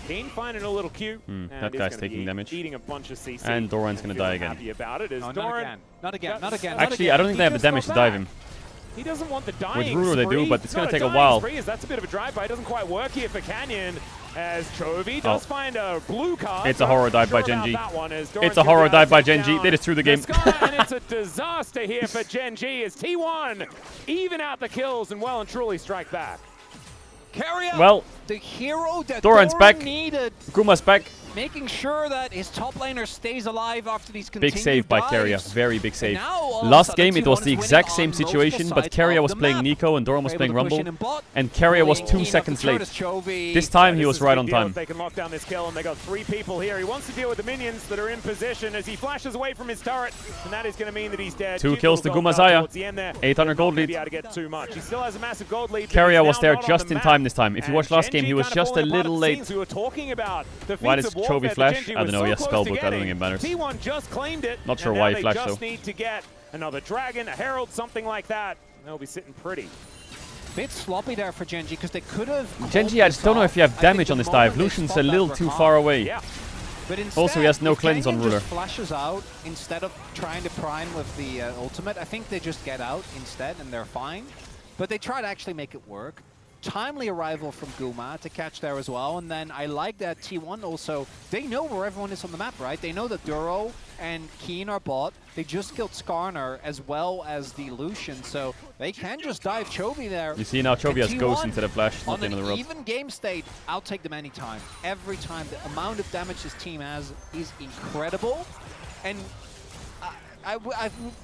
Keen finding a little cute. And that is guy's gonna taking be damage. eating a bunch of CC. And Doran's going to die feeling again. happy about it. As No, Doran not again. Not again. Not again. Actually, I don't think they have the damage to dive him. He doesn't want the dying With Ruler they spree. do, but it's going to take a Not while. spree, as that's a bit of a drive-by. It doesn't quite work here for Canyon, as Chovy does find a blue card. It's a horror dive by Genji. It's a horror horror dive by Genji. They just threw the game. And it's a disaster here for Genji as T1 even out the kills and well and truly strike back. Carry out Well, the hero that Doran's Doran back. needed. Guma's back. Making sure that his top laner stays alive after these continued Big save by dives. Keria. Very big save. Now, all of a Last sudden, game, it was T1 the is exact winning same on multiple situation, but sides Keria of was the playing map. Nico and Doran was Able playing to push Rumble. in and bot. And Keria was Keen 2 up seconds to late. Curtis Chovy. This time, he This was is a right big on deal time. if they can lock down this kill, and they got 3 people here. He wants to deal with the minions that are in position as he flashes away from his turret, and that is going to mean that he's dead. 2 Cute kills to little gold Gumazaya. towards the end there. 800 gold Maybe lead. able to get too much. He still has a massive gold lead. Keria was there just just in time this time. If you watched last game, he was just a little late. We were talking about the Why feats does of Chovy warfare that flash? Genji I don't was know. so He has close to spellbook. I don't getting. think it matters. T1 just claimed it. Not sure and why now he flashed, They just though. need to get another dragon, a herald, something like that. They'll be sitting pretty. Bit sloppy there for Genji because they could have. Genji, I just don't know if you have damage on this dive. Lucian's a little too far away. Yeah. But instead, Also, he has no if cleanse on Canyon Ruler. just flashes out instead of trying to prime with the ultimate. I think they just get out instead and they're fine. But they try to actually make it work. Timely arrival from Guma to catch there as well. And then I like that T1 also, they know where everyone is on the map, right? They know that Duro and Keen are bot. They just killed Skarner as well as the Lucian. So they can just dive Chovy there. You see now Chovy has And Ghost T1 instead of Flash. Not on the end of the an world. even game state, I'll take them anytime. Every time. The amount of damage this team has is incredible. And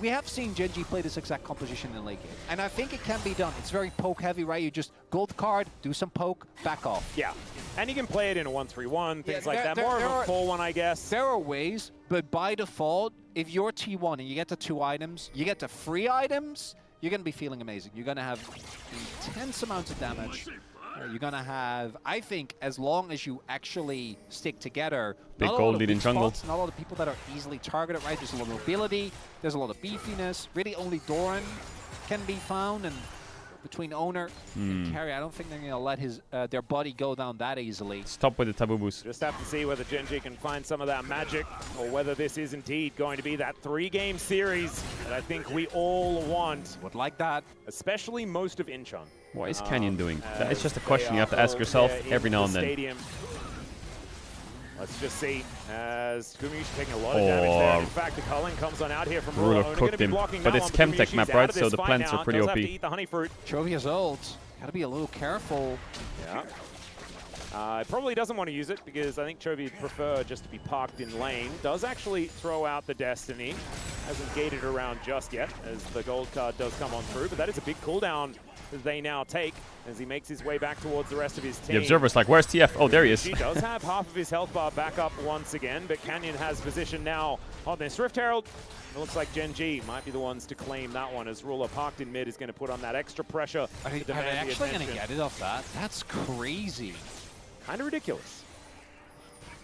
we have seen Genji play this exact composition in the late game. And I think it can be done. It's very poke heavy, right? You just gold card, do some poke, back off. Yeah. And you can play it in a 1-3-1, things like that. there More of are- a 4-1, I guess. There are ways, but by default, if you're T1 and you get to 2 items, you get to 3 items, you're going to be feeling amazing. You're going to have intense amounts of damage. You're going to have, I think, as long as you actually stick together, Big not a gold lot of lead in weak jungle. spots, not a lot of people that are easily targeted, right? There's a lot of mobility, there's a lot of beefiness. Really only Doran can be found, and between Owner and Carry, I don't think they're going to let his their body go down that easily. Stop with the taboo boost. Just have to see whether Genji can find some of that magic or whether this is indeed going to be that 3-game series that I think we all want. Would like that. Especially most of Incheon. What is Canyon doing? That is as just a they question you have to are ask yourself there every in now the and then. stadium. Let's just see as Gumi's taking a lot of damage there. In fact, the culling comes on out here from Ruler Only cooked gonna be him. blocking But now it's on, but Chemtech Gumi's map, out right? of So this the fight plants now. are pretty Does have OP. to eat the honey fruit. Chovia's ult. Gotta be a little careful. Yeah. Probably doesn't want to use it because I think Chovy would prefer just to be parked in lane. Does actually throw out the Destiny. Hasn't gated around just yet as the gold card does come on through, but that is a big cooldown that they now take as he makes his way back towards the rest of his team. The Observer's like, where's TF? Oh, there he is. He does have half of his health bar back up once again, but Canyon has position now on this Rift Herald. It looks like Genji might be the ones to claim that one as Ruler parked in mid is going to put on that extra pressure. Are they actually going to get it off that? That's crazy. Kind of ridiculous.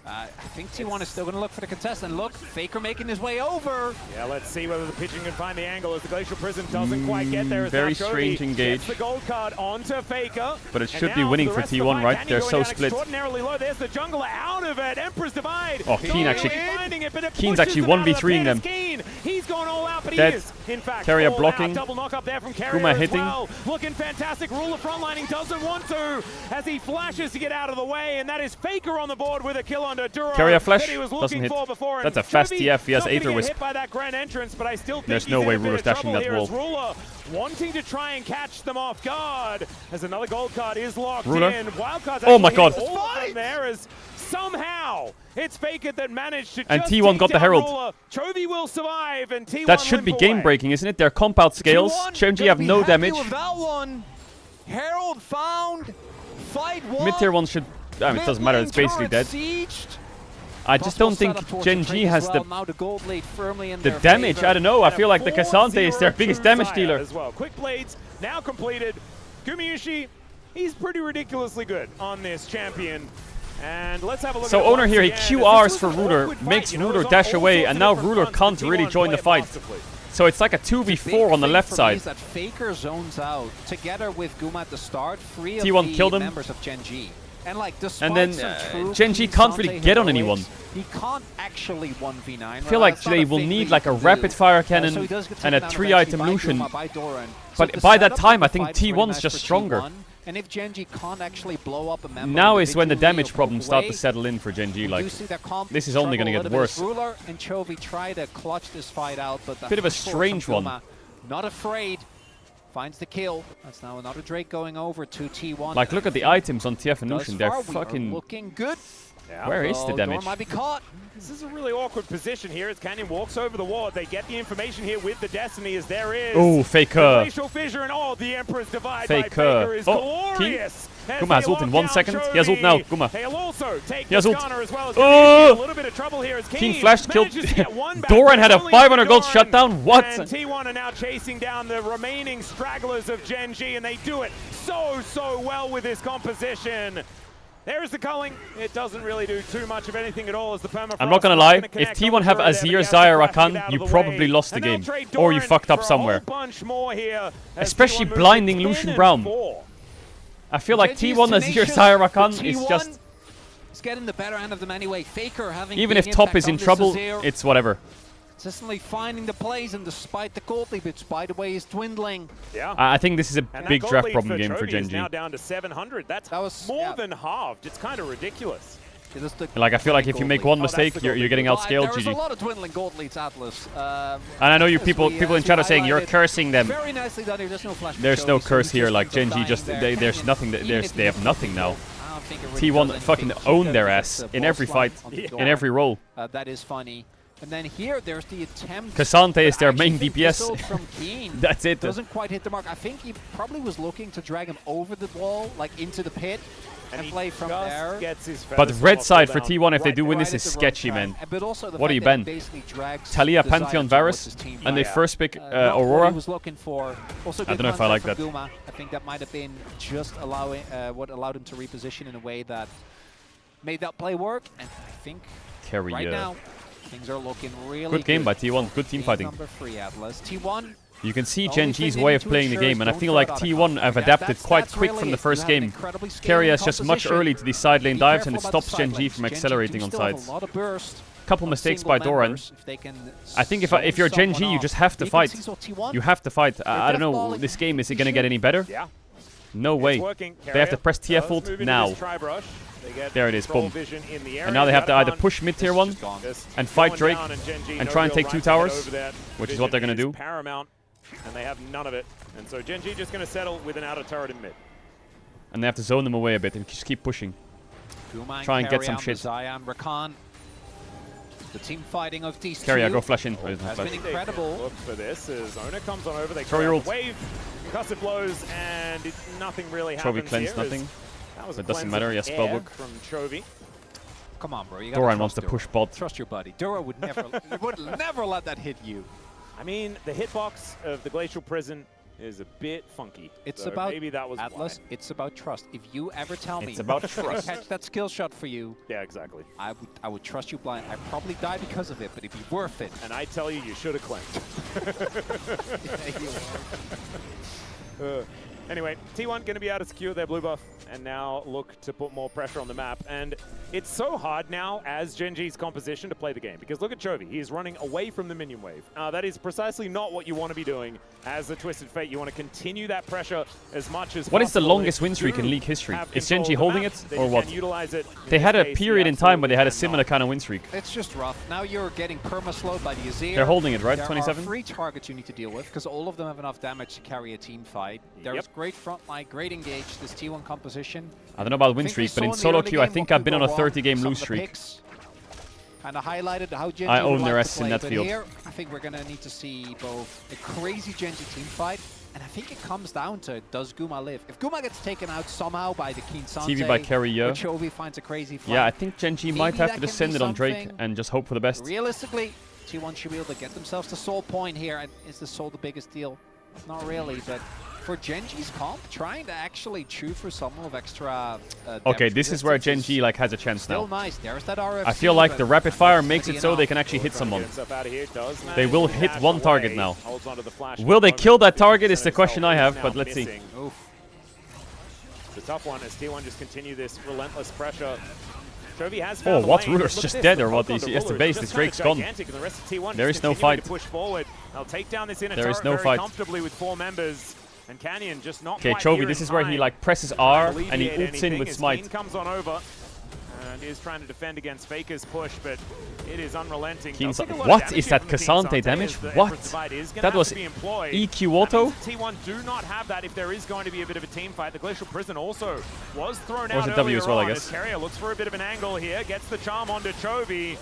I think T1 is still going to look for the contest. And look, Faker making his way over. Yeah, let's see whether the pigeon can find the angle as the Glacial Prison doesn't quite get there. Very strange engage. Gets the gold card onto Faker. But it should be winning for T1, right? They're so split. Extraordinarily low. There's the jungler out of it. Emperor's Divide. Oh, Keen actually. Finding it, but it Keen's pushes actually them out of the 1v3ing pit. them. Keen. He's going all out, but Dead. he is, in fact, Keria all blocking. out. Double knock up there from Keria Guma as hitting. well. Looking fantastic. Ruler frontlining doesn't want to as he flashes to get out of the way, and that is Faker on the board with a kill under Duro. Keria flash. That he was Doesn't looking hit. for before. That's And a fast Chovy TF. He has not gonna Aether get Wisp. hit by that grand entrance, but I still think There's he's no in way a bit Ruler's of dashing trouble that here as wall. Ruler wanting to try and catch them off guard as another gold card is locked Ruler. in. Wildcard's Oh my actually God. hitting all of them there as somehow it's Faker that managed to And just T1 take got the down Herald. Ruler. Chovy will survive and T1 That should be limp game away. breaking, isn't it? Their compound scales. T1 Genji gonna have be no happy damage. with that one. Herald found. Fight one. Mid-tier 1 should... I mean, it doesn't matter. It's basically dead. Sieged. I just don't think Genji has the... Now the gold lead firmly in The their damage, favor. I don't know. I And feel like the 4-0 Cassante is their biggest damage Messiah dealer. as well. Quick Blades now completed. Gumiushi, he's pretty ridiculously good on this champion. And let's have a look So at it Owner once here, he again. QRs This was for an Ruler, awkward makes fight, you know, Ruler it was dash on all away, sorts and of now different Ruler fronts, can't but really T1 join the play it fight. masterfully. So it's like a The 2v4 on the big left thing for me side. is that Faker zones out together with Guma at the start. 3 of T1 the killed him. members of Gen G. And like, And then Genji can't really get on anyone. He can't actually 1v9. I feel like they will need like a rapid fire cannon and a 3-item Lucian. But by that time, I think T1's just stronger. And if Genji can't actually blow up a member now is when the damage problems start to settle in for Genji. Like, this is only going to get worse. Ruler and Chovy try to clutch this fight out, but bit of a strange one. Not afraid. Finds the kill. That's now another Drake going over to T1. Like, look at the items on TF and Lucian. They're fucking looking good. Yeah, where is the damage? Might be caught. This is a really awkward position here as Canyon walks over the wall. They get the information here with the Destiny as there is. Oh, Faker. Glacial Fissure and all the Emperor's Divide Faker. by Faker is glorious. Guma has ult in 1 second. He has ult now. Guma. He'll also take he has ult. As well as oh! a little bit of trouble here as Keen flashed, killed. Doran had a 500 gold shutdown. What? And T1 are now chasing down the remaining stragglers of Gen G, and they do it so well with this composition. There's the culling. It doesn't really do too much of anything at all as the permafrost. I'm not gonna lie, if T1 have Azir, Xayah, Rakan, you probably lost the game. Or you fucked up somewhere. Especially blinding Lucian Brown. I feel like T1 Azir, Xayah, Rakan is just... It's getting the better end of them anyway. Faker having even if top is in trouble, it's whatever. Consistently finding the plays, and despite the gold lead, which by the way is dwindling. Yeah. I think this is a big draft problem game for Gen G. Now down to 700. That was more than halved. It's kind of ridiculous. Like, I feel like if you make one mistake, you're getting outscaled. There's a GG. lot of dwindling gold leads, Atlas. And I know you people in chat are saying you're cursing them. Very nicely done here. There's no flash. There's no curse here. Like, Gen G just there's nothing. They have nothing now. T1 fucking own their ass in every fight, in every role. That is funny. And then here, there's the attempt. Cassante is their main DPS. From Keen. That's it. Doesn't quite hit the mark. I think he probably was looking to drag him over the wall, like into the pit, and play from there. But red side for T1, if they do win this, is sketchy, man. But also what do you ban? Talia, Pantheon, Varus, and they first pick Aurora. Was looking for. Also I don't know if I like that. Guma. I think that might have been just allowing what allowed him to reposition in a way that made that play work. And I think right now, things are looking really good game by T1. Good team fighting. Number 3, Atlas. T1. You can see Gen G's way of playing the game, and I feel like T1 have adapted quite quick from the first game. Keria is just much early to these side lane dives, and it stops Gen G from accelerating on sides. Couple mistakes by Doran. I think if you're Gen G, you just have to fight. You have to fight. I don't know, this game, is it going to get any better? No way. They have to press TF ult now. There it is, boom. And now they have to either push mid tier 1 and fight Drake and try and take 2 towers, which is what they're going to do. Paramount, and they have none of it. And so Gen G just going to settle with an outer turret in mid. And they have to zone them away a bit and just keep pushing. Try and get some shit. Rakan. The team fighting of these Keria, go flash in. Has been incredible. Look for this as Ona comes on over. They throw your ult. Wave, concussive blows, and nothing really happens. Chovy cleanse nothing. It doesn't matter. Yes, spellbook. From Chovy. Come on, bro. You Doran wants to push bot. Trust your buddy. Dura would never let that hit you. I mean, the hitbox of the Glacial Prison is a bit funky. It's so about maybe that was Atlas. Why. It's about trust. If you ever tell me it's about trust. Catch that skill shot for you. Yeah, exactly. I would trust you blind. I probably die because of it, but it'd be worth it. And I tell you, you should have cleansed. Anyway, T1 going to be able to secure their blue buff and now look to put more pressure on the map. And it's so hard now as Gen G's composition to play the game. Because look at Chovy. He is running away from the minion wave. That is precisely not what you want to be doing as the Twisted Fate. You want to continue that pressure as much as possible. What is the longest win streak in League history? Is Gen G holding it or what? They had a period in time where they had a similar kind of win streak. It's just rough. Now you're getting perma-slowed by the Azir. They're holding it, right? There 27? Are 3 targets you need to deal with because all of them have enough damage to carry a team fight. There's great front line, great engage, this T1 composition. I don't know about win streak, but in solo queue, I think I've been on a 30-game lose streak. Kind of highlighted how Gen G I own would their like ass to in play, that but field. Here, I think we're going to need to see both a crazy Gen G team fight, and I think it comes down to, does Guma live? If Guma gets taken out somehow by the Keen Sante, TV by Keria. Chovy finds a crazy fight. Yeah, I think Gen G might have to descend it on Drake and just hope for the best. Realistically, T1 should be able to get themselves to Soul Point here, and is the Soul the biggest deal? Not really, but for Gen G's comp, trying to actually chew for some of extra okay, this is where Gen G like has a chance still now. Nice. There's that RFC, I feel like the rapid fire makes it so they can actually hit someone. They will hit one target now. Will they kill that target is the question I have, but let's see. a tough one as T1 just continue this relentless pressure. Chovy has Oh, found the what? lane. Ruler's Look just at dead this, or what? the He poke has on the Ruler base. just This kinda Drake's gone. gigantic, and the rest of T1 There just is no continuing fight. to push forward. They'll take down this inner There is turret no very fight. comfortably with 4 members. And Canyon just not Okay, quite Chovy, here this in is where he time like presses to R alleviate and he ults in anything with as Smite. Keen comes on over and is trying to defend against Faker's push, but it is unrelenting. Keen's They'll take a lot of what damage is here that from the Cassante Keen damage? as the What? Emperor's Divide is gonna That have was to be employed. EQ auto? T1 do not have that if there is going to be a bit of a team fight. The Glacial Prison also was thrown Or was out it W earlier as well, I on guess? as Carrier looks for a bit of an angle here, gets the charm onto Chovy.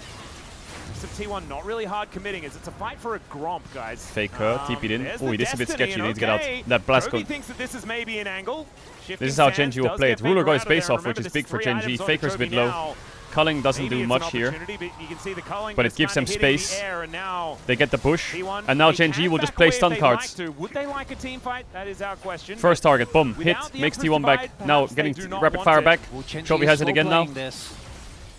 So T1 not really hard committing as it's a fight for a Gromp, guys. Faker, TP'd in. There's Oh, the this is a bit Destiny, sketchy. They and need to get out. okay, That blast Chovy goes. thinks that this is maybe an angle. This is how Genji will play it. Ruler got his base off, which is big for Genji. Faker's a bit low. Culling doesn't do much here, but it gives them space. They get the push, and now Genji will just play stun cards. Would they like a team fight? That is our question. First target, boom, hit, makes T1 back. Now getting rapid fire back. Chovy has it again now.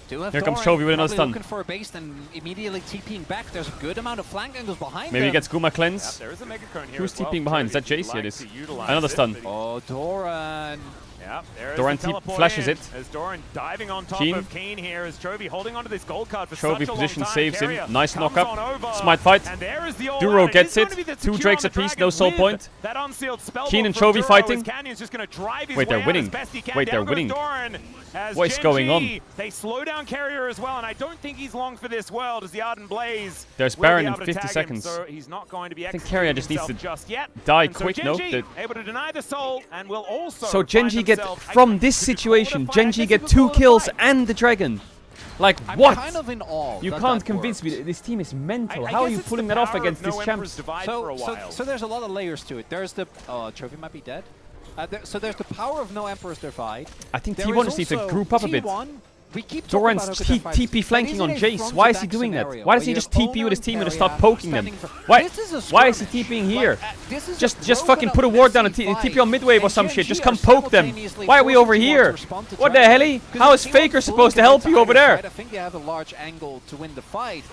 Here comes Chovy with another stun. Looking for a base and immediately TPing back. There's a good amount of flank angles behind Maybe he them. gets Guma cleanse. There is a Mega Cone here. Who's as well. TPing behind? Is that Jace? Yeah, it is. Another stun. Oh, Doran. Yeah, there is Doran the teleport flashes in, it. as Doran diving on top Keen. of Keen here as Chovy holding onto this gold card for Chovy such a position long time. saves him. Carrier Nice comes knock on up. over, Smite fight. and there is the all Duro out. gets is it. going to be the 2 secure Drakes on the apiece, Dragon no soul with point. That unsealed spell Keen and from Chovy Duro fighting. as Canyon's just going to drive his Wait, they're way out winning. as best he can. Wait, they're Down goes winning. Doran as What is Gen going G, on? They slow down Carrier as well, and I don't think he's long for this world as the Ardent Blaze There's will be Baron in able to 50 tag him, seconds. so he's not going to be I think executing Carrier just needs himself to just yet. die And so quick, no? Gen G able to deny the soul and will also So Genji find get, themselves- from this situation, Genji get 2 kills and the dragon. Like, I'm what? kind of in awe. You that can't that convince works. me. This team is mental. I How are guess you it's pulling the that off power against of no this Emperor's champs? Divide for a So while. there's a lot of layers to it. There's the Trophy might be dead. So there's the power of no Emperor's Divide. I think There T1 is just needs to also group up a bit. T1. We keep talking Doran's about how good that fight is, TP but flanking is on it a Jace. front Why to is he back doing that? scenario Why where does he you just have TP with his Ono team and and stop Carrier poking them? standing for- Why? This is a Why is he skirmish. TPing here? This is a Just fucking broken put a up, ward down and messy TP on fight, midwave or and some Gen shit. G Just are come poke them. simultaneously Why are we forcing over T1 to here? respond to What the Dragon. hell? 'Cause How is T1 Faker fully supposed to help you commits over to there? fight. I think they have a large angle to win the fight,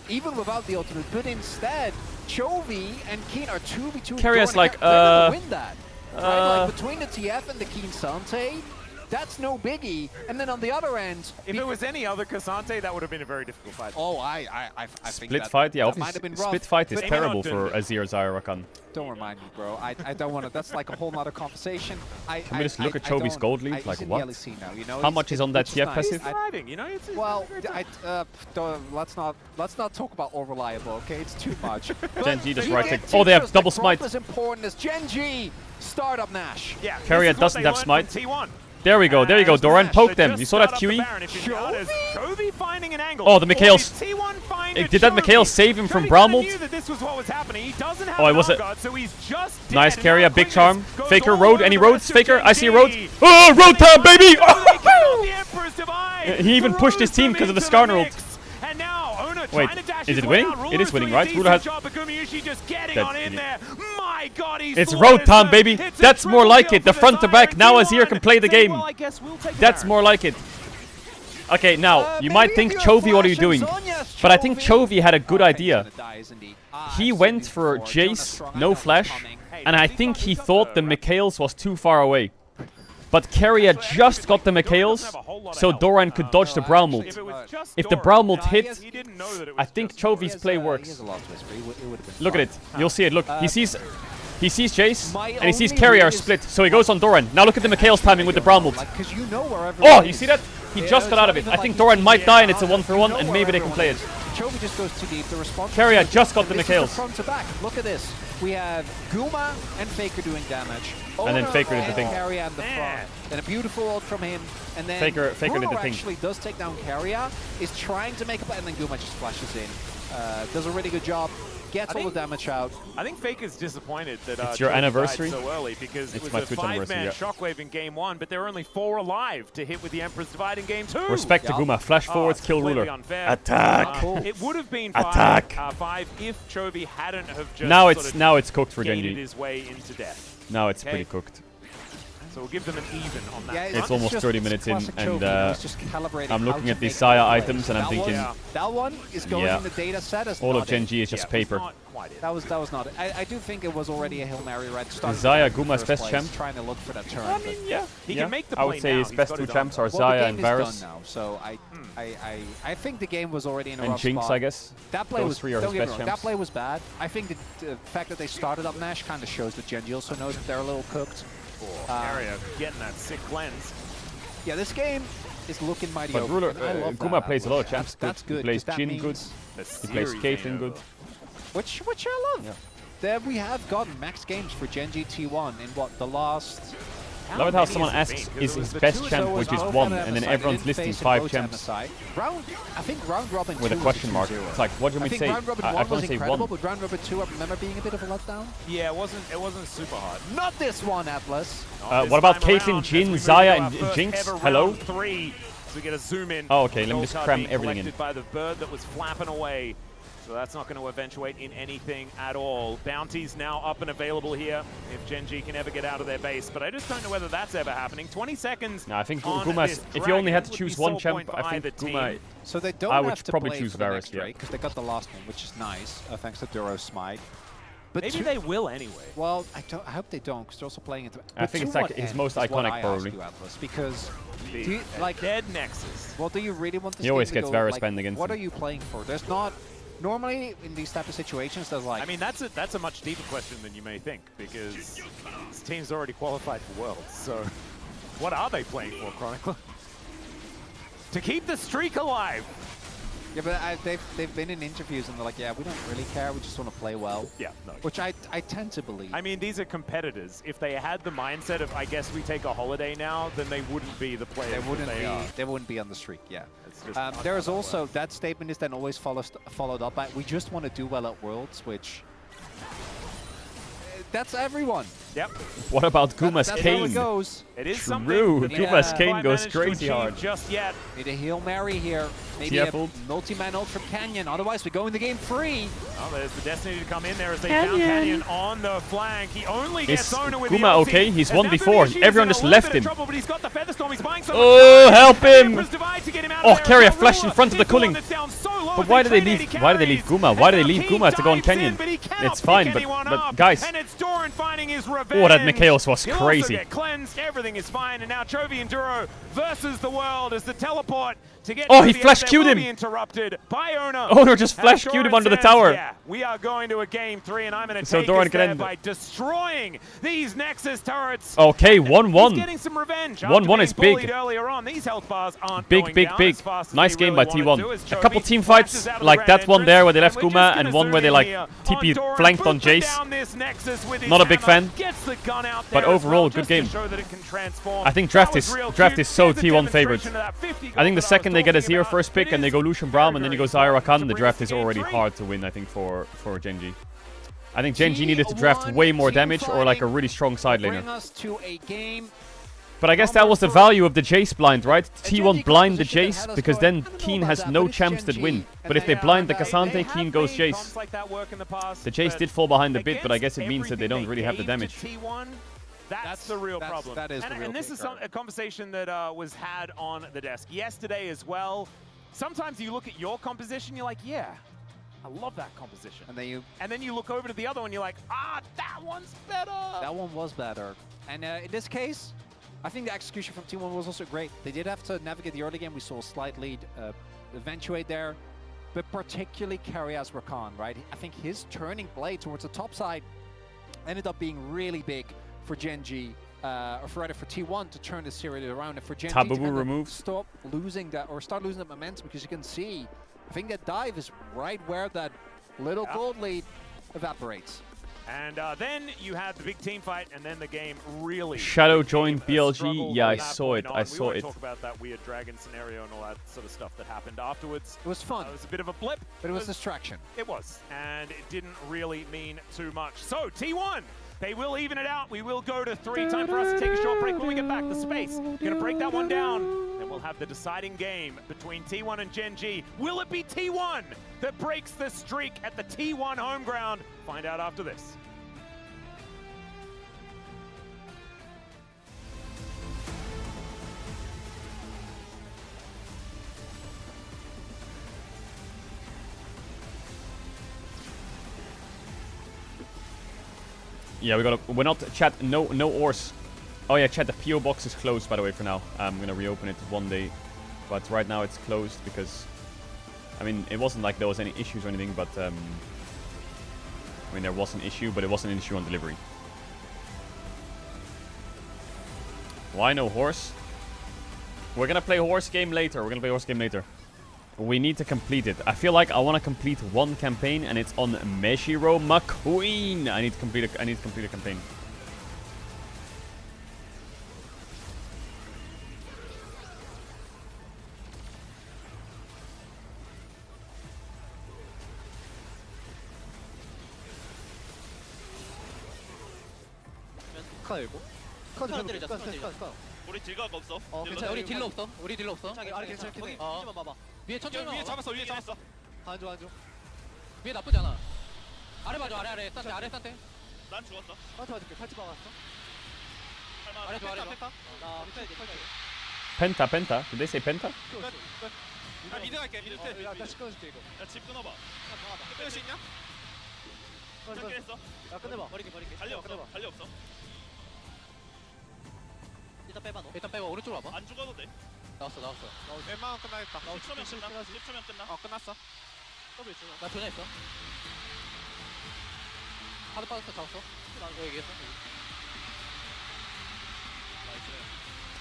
even without the ultimate. But instead, Chovy and Keen are 2v2. Carrier's like, they're gonna win that. Right? Like between the TF and the Keen Sante, that's no biggie. And then on the other end, If it was any other Cassante, that would have been a very difficult fight. oh, I think Split that, fight? Yeah, that might have obviously. been rough. Split fight is But terrible for Azir Zyrakan. don't remind me, bro. I don't want to. That's like a whole nother conversation. Can we just look at Chovy's gold lead? Like, he's in what? the LEC now, you know? How much is on that it's TF nice. passive? Thriving, you know? It's Well, let's not talk about over reliable, okay? It's too much. Genji just you right get click. Oh, they have teachers double that smite. Gromp as important as Genji. Startup Nash. Yeah, Carrier this is what doesn't they have learned smite. from T1. There we go, Doran, Nash, poke they them. just You saw that start up the QE? Baron. If you notice, Chovy finding an angle. Oh, the Or Mikhail's. did T1 find Did a that Chovy? Mikhail save him from Chovy kinda Bramult? knew that this was what was happening. He doesn't have Oh, it an was a guard, so he's just nice dead. carry, Now a big Quickness charm. goes Faker, all road, over any the roads? rest of Faker, I see a road. Genji. Oh, road time, baby! The Emperor's Divide. He even pushed his team because of the Skarner ult. And now Ono Wait, trying to dash is his it way winning? out. It is Ruler's winning, doing a right? Ruler has- decent job, but Gumayushi just getting That on in idiot. there. My God, he's It's flawless. road time, baby. It's a That's more triple like kill it. The for front to back. Zyra Now T1. Azir can play the Saying, game. well, I guess we'll take That's Baron. more like it. Okay, now, you might think, Chovy, what are you doing? But I think Chovy had a good idea. He went for Jace, no flash, and I think he thought the Mikhails was too far away. But Carrier just got the Mikhails, so Doran could dodge the Bramult. If the Bramult hit, I think Chovy's play works. Look at it. You'll see it. Look, he sees Jace, and he sees Carrier split, so he goes on Doran. Now look at the Mikhail's timing with the Bramult. Oh, you see that? He just got out of it. I think Doran might die, and it's a 1-for-1, and maybe they can play it. Chovy just goes too deep. The response. Carrier just got the This is Mikhails. Front to back. Look at this. We have Guma and Faker doing damage. And then Ono Faker did the and thing. Carrier and the front. And a beautiful ult from him. And then Faker did the Bruno thing. actually does take down Carrier. Is trying to make a play, and then Guma just flashes in. Does a really good job. Gets all the damage out. I think Faker's disappointed that It's your Chovy died anniversary? so early because It's it my was a Twitch anniversary, 5-man yeah. shockwave in game 1, but there were only 4 alive to hit with the Emperor's Divide in game 2. Respect to Guma. Flash forwards, it's kill completely Ruler. unfair. Attack! It would have been Attack! 5 if Chovy hadn't have just Now sort of it's cooked for gated Genji. his way into death. Now it's Okay. pretty cooked. So we'll give them an even on that. Yeah, It's just almost 30 minutes in, classic and Chovy, you know, it's just calibrating I'm how looking to at these make Saya plays. items, and I'm That thinking, one is going yeah. in the data set as all of nothing. Genji is just paper. quite it. That was not it. I do think it was already a Hail Mary, right? Zaya, Guma's best champ. Trying to look for that turn. I mean, yeah, he can make the I play would say now. his He's best got two his champs are Well, the Zaya game and is Varus. done now, so I think the game was already in a And rough Jinx, spot. I guess. That play Those was, three are don't his get me best wrong, champs. that play was bad. I think the fact that they started up Nash kind of shows that Gen G also knows that they're a little cooked. Area getting that sick cleanse. Yeah, this game is looking mighty But open. Ruler, I love Guma that. plays a lot of champs. That's good. He plays 'cause that Jhin good. means- He plays Caitlyn good. Which I love. Yeah. There we have gotten max games for Gen G T1 in what, the last... Love it how someone asks, is his best champ, which is 1, and then everyone's listing 5 champs I think round robin with a 2 question was mark. 2-0. It's like, what do you I want me to think say? round robin I 1 want was to say incredible, 1. but round robin 2 I remember being a bit of a letdown. Yeah, it wasn't super hard. Not this one, Atlas. What about Caitlyn, Jhin, Zaya, and Jinx? Hello? 3. So we get a zoom in. Oh, okay, let me Gold just card cram being everything in. collected by the bird that was flapping away. So that's not going to eventuate in anything at all. Bounties now up and available here if Gen G can ever get out of their base. But I just don't know whether that's ever happening. 20 seconds. No, I think on Guma's. this If you only had to dragon choose would be one sole champ, point I for think either Guma. team. So they don't I would have to probably play choose for the Varus, next yeah. Drake because they got the last one, which is nice, thanks to Duro's Smite. But Maybe they will anyway. Well, I hope they don't, because they're also playing it. I think it's like his most iconic, probably. Atlas, because do The you, like dead Nexus. well, do you really want this He always game to gets go, Varus like, banned against what him. are you playing for? There's not normally in these type of situations. There's like I mean, that's a much deeper question than you may think, because this team's already qualified for Worlds. So what are they playing for, Chronicler? To keep the streak alive. yeah, but they've been in interviews and they're like, yeah, we don't really care. We just want to play well. Yeah, no. Which I tend to believe. I mean, these are competitors. If they had the mindset of, I guess we take a holiday now, then they wouldn't be the players They wouldn't that they are. They wouldn't be on the streak. Yeah. It's just not There is how that also works. that statement is then always followed up by we just want to do well at Worlds, which that's everyone. Yep. What about Guma's That's how it Kane? goes. It is True. something that they Guma's haven't Kane quite goes managed to crazy achieve hard. just yet. Need a Hail Mary here. Maybe TF a ult. multi-man ult from Canyon. Otherwise, we go in the game free. Oh, there's the Destiny to come in there as they found Canyon on the flank. He only Is gets Owner with the Guma ulti. okay? He's As 1v4. now Dunishi is Everyone in a just little left bit of him. trouble, but he's got the Featherstorm. He's buying so Oh, much help time. him! Emperor's Divide to get him out Oh, of there. carry a Raul flash in front of the is the one culling. that's down so low But as why they do they trade leave? 80 Why do they leave carries. Guma? Why do they And leave now Guma to go on dives in, Canyon? but he cannot It's fine, pick but anyone up. guys, And it's Doran finding his revenge. oh, that Mikhails was He'll also crazy. get cleansed. Everything is fine, and now Chovy and Duro versus the world as the teleport to get. Oh, to he the end flash there queued will him. Be interrupted by Owner. Owner just As flash queued him Doran under the says, tower. Yeah, we are going to a game 3, and I'm going to So take Doran us can there end it. by destroying these Nexus turrets. Okay, And 1-1. He's getting some revenge. 1-1 is big. Bullied earlier on. These health bars aren't Big, going big, down big. as fast as Nice they game really by wanted to, T1. as A couple Chovy team fights flashes out of the like red that one there where they left entrance, and we're Guma just and gonna one where zoom they in like here on TP Doran, flanked on booping Jace. down this Nexus with his Not a big hammer, fan. Gets the gun out But there as overall, well, good just game. to show that it can transform. I think That was real draft cute. is so There's a T1 favorite. demonstration of that 50 I think goal the that I was second they get a talking 0 about. first pick It and they is go Lucian very, Braum and then you go very Zyra hard Khan, to the bring draft this is already game hard to win, I think, for Gen G. I think Gen G needed to draft T1 way more team damage or like a fighting really strong side Bring laner. us to a game. But I guess that was the value of the Jace blind, right? T1 blind the Jace, because then Keen has no champs that win. But if they blind the Cassante, Keen goes Jace. The Jace did fall behind a bit, but I guess it means that they don't really have the damage. That's the real problem. That is the real and this is a conversation that was had on the desk yesterday as well. Sometimes you look at your composition, you're like, yeah, I love that composition. And then you look over to the other one, you're like, that one's better. That one was better. And in this case, I think the execution from T1 was also great. They did have to navigate the early game. We saw a slight lead eventuate there, but particularly carry as Rakan, right? I think his turning play towards the top side ended up being really big for Gen G, or for T1 to turn the series around, and for Gen G to kind of stop losing that, or start losing that momentum, because you can see, I think that dive is right where that little gold lead evaporates. And then you had the big team fight, and then the game really. Shadow joined BLG. Yeah, I saw it. I saw we it. won't talk about that weird dragon scenario and all that sort of stuff that happened afterwards. It was fun. It was a bit of a blip. But it was distraction. It was, and it didn't really mean too much. So T1, they will even it out. We will go to 3. Time for us to take a short break. When we get back, the space. Gonna break that one down. Then we'll have the deciding game between T1 and Gen G. Will it be T1 that breaks the streak at the T1 home ground? Find out after this. Yeah, we're not, chat, no ores. Oh yeah, chat, the PO box is closed, by the way, for now. I'm gonna reopen it one day. But right now it's closed because, I mean, it wasn't like there was any issues or anything, but, I mean, there was an issue, but it wasn't an issue on delivery. Why no horse? We're gonna play horse game later. We need to complete it. I feel like I want to complete one campaign, and it's on Meshiro McQueen. I need to complete a campaign. 우리 딜각 없어. 괜찮아. 우리 딜러 없어. 아래 괜찮아. 거기 좀 봐봐. 위에 천천히 위에 잡았어. 위에 잡았어. 안줘. 위에 나쁘지 않아. 아래 봐줘. 아래. 싼테. 난 죽었어. 싼테 맞을게. 팔찌 박았어. 아래 줘. 나 Penta. Did they say penta? 나 미드 갈게. 미드 때. 나 시끄러줄게 이거. 야집 끊어봐. 끊을 수 있냐? 끊겠어. 야 끝내봐. 버리게. 달리 없어. 일단 빼봐. 오른쪽으로 와봐. 안 죽어도 돼. 나왔어. 웬만하면 끝나겠다. 10초면 끝나. 끝났어. 나 전화했어. 하드 빠졌어. 잡았어. 너 얘기했어.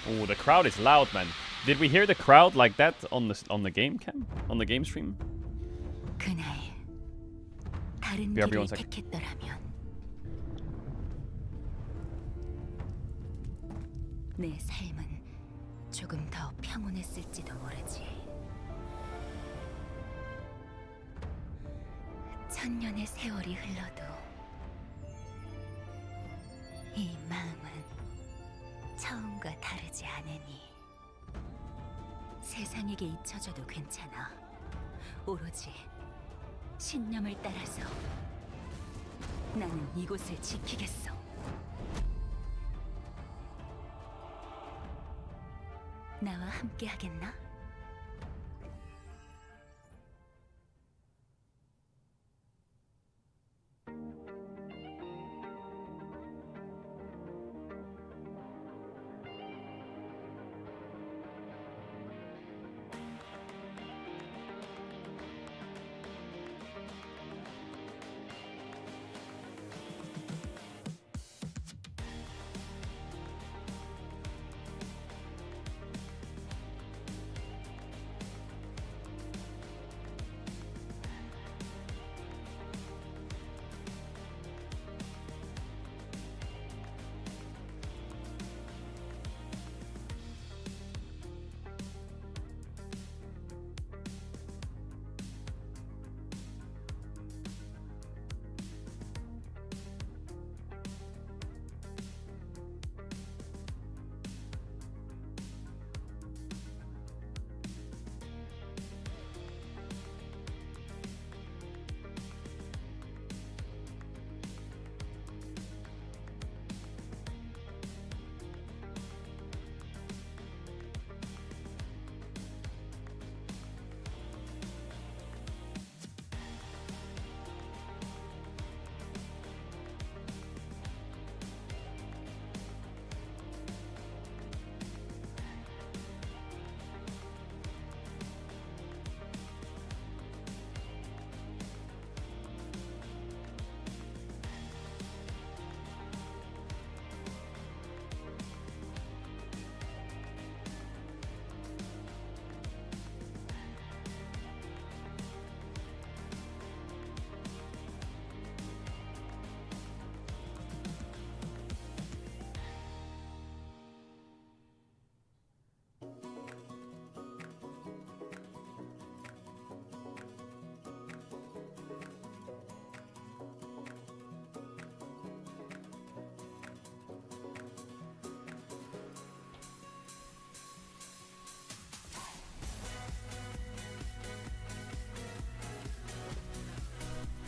Oh, the crowd is loud, man. Did we hear the crowd like that on the game cam? On the game stream? 그날 다른 BRB 길을 1 second. 택했더라면 내 삶은 조금 더 평온했을지도 모르지. 천년의 세월이 흘러도 이 마음은 처음과 다르지 않으니 세상에게 잊혀져도 괜찮아. 오로지 신념을 따라서 나는 이곳을 지키겠어. 나와 함께 하겠나?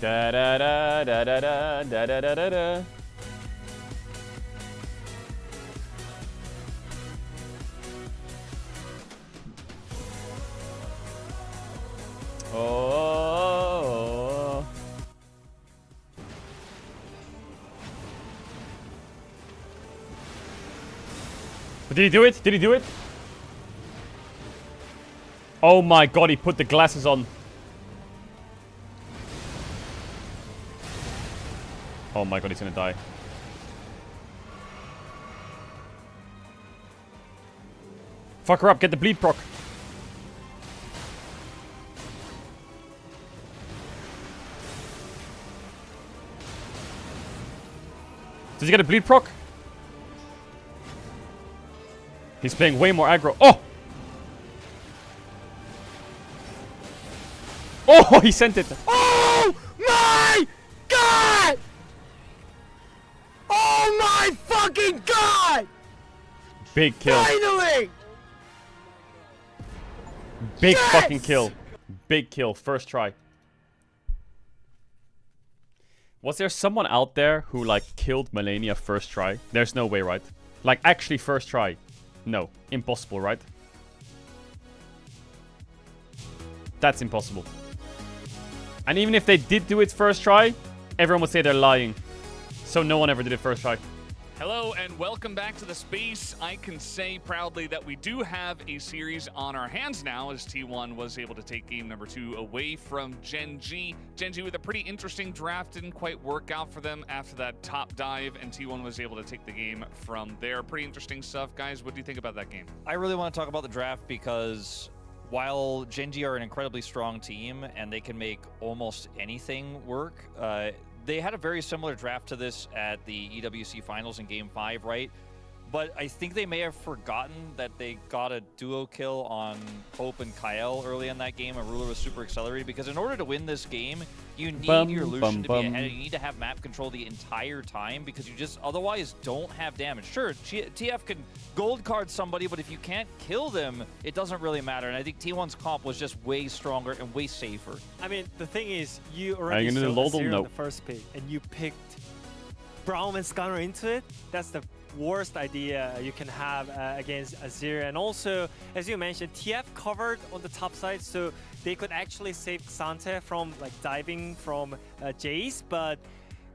Da da da da da da da da da da da. Oh. But did he do it? Did he do it? Oh my god, he put the glasses on. Oh my god, he's gonna die. Fuck her up, get the bleed proc. Does he get a bleed proc? He's playing way more aggro. Oh! Oh, he sent it. Oh my god! Oh my fucking god! Big kill. Finally! Big fucking kill. Big kill. First try. Was there someone out there who like killed Melania first try? There's no way, right? Like actually first try. No. Impossible, right? That's impossible. And even if they did do it first try, everyone would say they're lying. So no one ever did it first try. Hello and welcome back to the space. I can say proudly that we do have a series on our hands now, as T1 was able to take game number 2 away from Gen G. Gen G with a pretty interesting draft, didn't quite work out for them after that top dive, and T1 was able to take the game from there. Pretty interesting stuff. Guys, what do you think about that game? I really want to talk about the draft because while Gen G are an incredibly strong team and they can make almost anything work, they had a very similar draft to this at the EWC Finals in Game 5, right? But I think they may have forgotten that they got a duo kill on Hope and Caedrel early in that game. Ruler was super accelerated because in order to win this game, you need your Lucian to be ahead. You need to have map control the entire time because you just otherwise don't have damage. Sure, TF can gold card somebody, but if you can't kill them, it doesn't really matter. And I think T1's comp was just way stronger and way safer. I mean, the thing is, you already saw Azir in the first pick, and you picked Braum and Scanner into it. That's the worst idea you can have against Azir. And also, as you mentioned, TF covered on the top side, so they could actually save Xante from like diving from Jace, but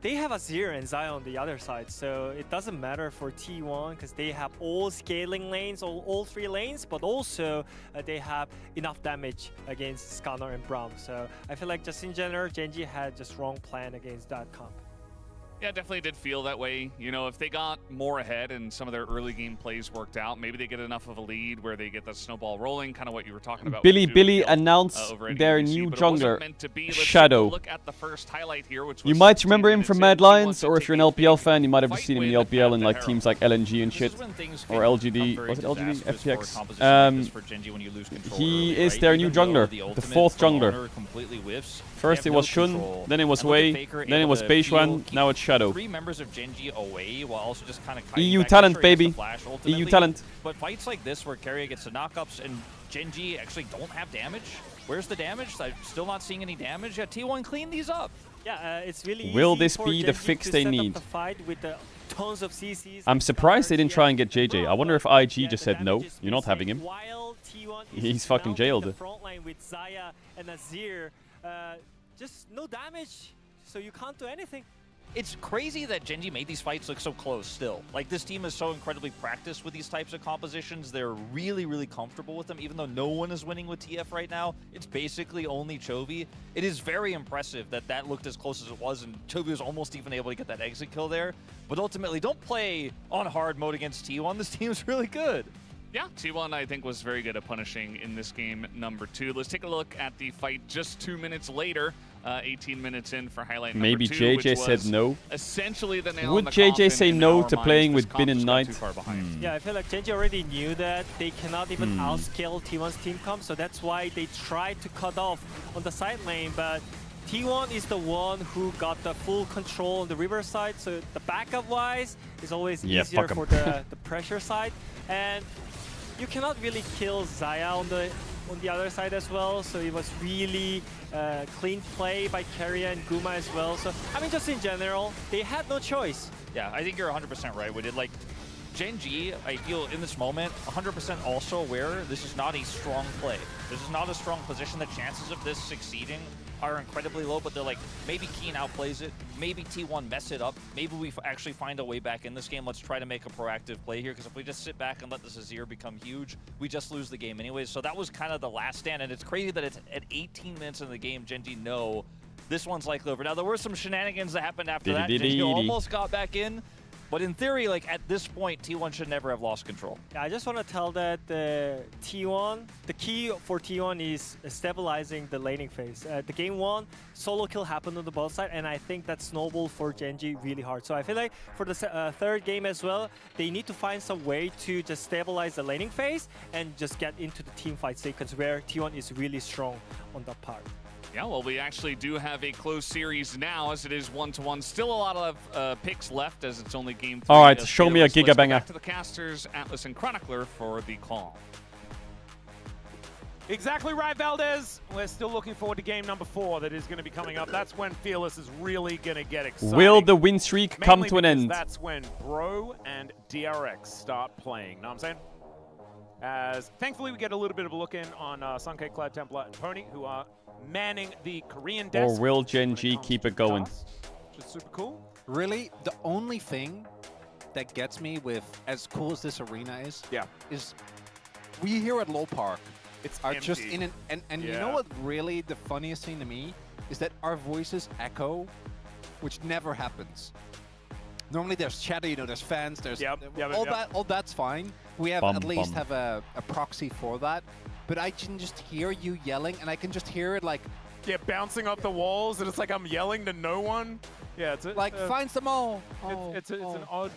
they have Azir and Xayah on the other side, so it doesn't matter for T1 because they have all scaling lanes, all 3 lanes, but also they have enough damage against Scanner and Braum. So I feel like just in general, Gen G had just wrong plan against that comp. Yeah, definitely did feel that way. You know, if they got more ahead and some of their early game plays worked out, maybe they get enough of a lead where they get that snowball rolling, kind of what you were talking about. Billy announced their new jungler, Shadow. Look at the first highlight here, which you might remember him from Mad Lions, or if you're an LPL fan, you might have seen him in the LPL in like teams like LNG and shit, or LGD. Was it LGD? FPX. He is their new jungler, the 4th jungler. First it was Shun, then it was Wei, then it was Beishwan, now it's Shadow. 3 members of Gen G away while also just kind of EU talent, baby. EU talent. But fights like this where Carrier gets the knockups and Gen G actually don't have damage. Where's the damage? I'm still not seeing any damage. Yeah, T1 clean these up. Yeah, it's really Will easy this for be Gen the G fix to they set up need? the fight with the tons of CCs. I'm surprised they didn't try and get JJ. I wonder if IG just said no, you're not having him. He's fucking jailed. The front line with Xayah and Azir, just no damage, so you can't do anything. It's crazy that Gen G made these fights look so close still. Like, this team is so incredibly practiced with these types of compositions. They're really, really comfortable with them, even though no one is winning with TF right now. It's basically only Chovy. It is very impressive that that looked as close as it was, and Chovy was almost even able to get that exit kill there. But ultimately, don't play on hard mode against T1. This team is really good. Yeah, T1 I think was very good at punishing in this game number 2. Let's take a look at the fight just 2 minutes later. 18 minutes in for highlight number 2. Maybe JJ said no. Essentially the nail Would in the JJ say no to playing with Bin and Knight? Knight? Yeah, I feel like Gen G already knew that they cannot even outscale T1's team comp, so that's why they tried to cut off on the side lane, but T1 is the one who got the full control on the river side, so the backup-wise is always easier for the pressure side, and you cannot really kill Xayah on the other side as well, so it was really clean play by Carrier and Guma as well. So, I mean, just in general, they had no choice. Yeah, I think you're 100% right with it. Like, Gen G, I feel in this moment, 100% also aware this is not a strong play. This is not a strong position. The chances of this succeeding are incredibly low, but they're like, maybe Keen outplays it, maybe T1 mess it up, maybe we actually find a way back in this game. Let's try to make a proactive play here, because if we just sit back and let this Azir become huge, we just lose the game anyways. So that was kind of the last stand, and it's crazy that it's at 18 minutes in the game, Gen G know this one's likely over. Now, there were some shenanigans that happened after that. Gen G almost got back in. But in theory, like at this point, T1 should never have lost control. Yeah, I just want to tell that T1, the key for T1 is stabilizing the laning phase. The game 1, solo kill happened on the bot side, and I think that snowballed for Gen G really hard. So I feel like for the third game as well, they need to find some way to just stabilize the laning phase and just get into the team fight sequence where T1 is really strong on that part. Yeah, well, we actually do have a close series now, as it is 1-1. Still a lot of picks left, as it's only game 3. All right, show me a Giga Banger. Back to the casters, Atlas and Chronicler for the call. Exactly right, Valdez. We're still looking forward to game number 4 that is going to be coming up. That's when Fearless is really going to get exciting. Will the win streak come to an end? That's when Bro and DRX start playing. Know what I'm saying? As thankfully we get a little bit of a look in on Sunkei, Cloud Templar, and Pony, who are manning the Korean desk. Or will Gen G keep it going? Which is super cool. Really, the only thing that gets me with as cool as this arena is, is we here at Low Park are empty. just in an and you know what really the funniest thing to me is that our voices echo, which never happens. Normally there's chatter, you know, there's fans, there's all that's fine. We have at least have a proxy for that. But I can just hear you yelling, and I can just hear it like... Yeah, bouncing off the walls, and it's like I'm yelling to no one. Yeah, it's like, finds them all. It's an odd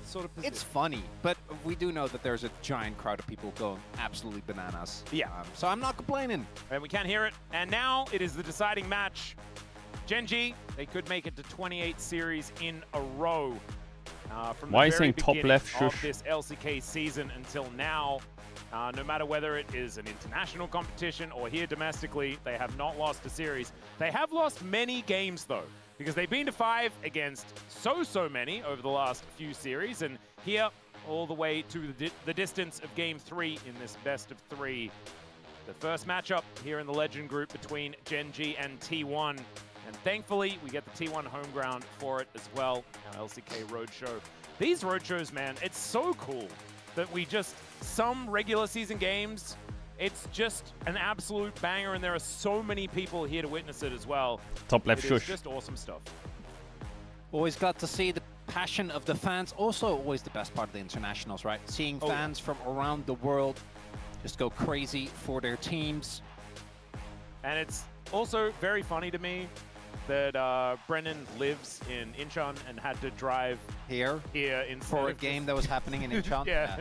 sort of position. It's funny, but we do know that there's a giant crowd of people going absolutely bananas. Yeah. So I'm not complaining. And we can't hear it. And now it is the deciding match. Gen G, they could make it to 28 series in a row. From Why are the you very saying top left, of shush? this LCK season until now. No matter whether it is an international competition or here domestically, they have not lost a series. They have lost many games, though, because they've been to 5 against so many over the last few series. And here, all the way to the distance of Game 3 in this best of 3. The first matchup here in the Legend group between Gen G and T1. And thankfully, we get the T1 home ground for it as well, our LCK Roadshow. These Roadshows, man, it's so cool that we just, some regular season games, it's just an absolute banger, and there are so many people here to witness it as well. Top left shush. It's just awesome stuff. Always glad to see the passion of the fans. Also, always the best part of the internationals, right? Seeing fans from around the world just go crazy for their teams. And it's also very funny to me that Brennan lives in Incheon and had to drive here for a game that was happening in Incheon. Yeah.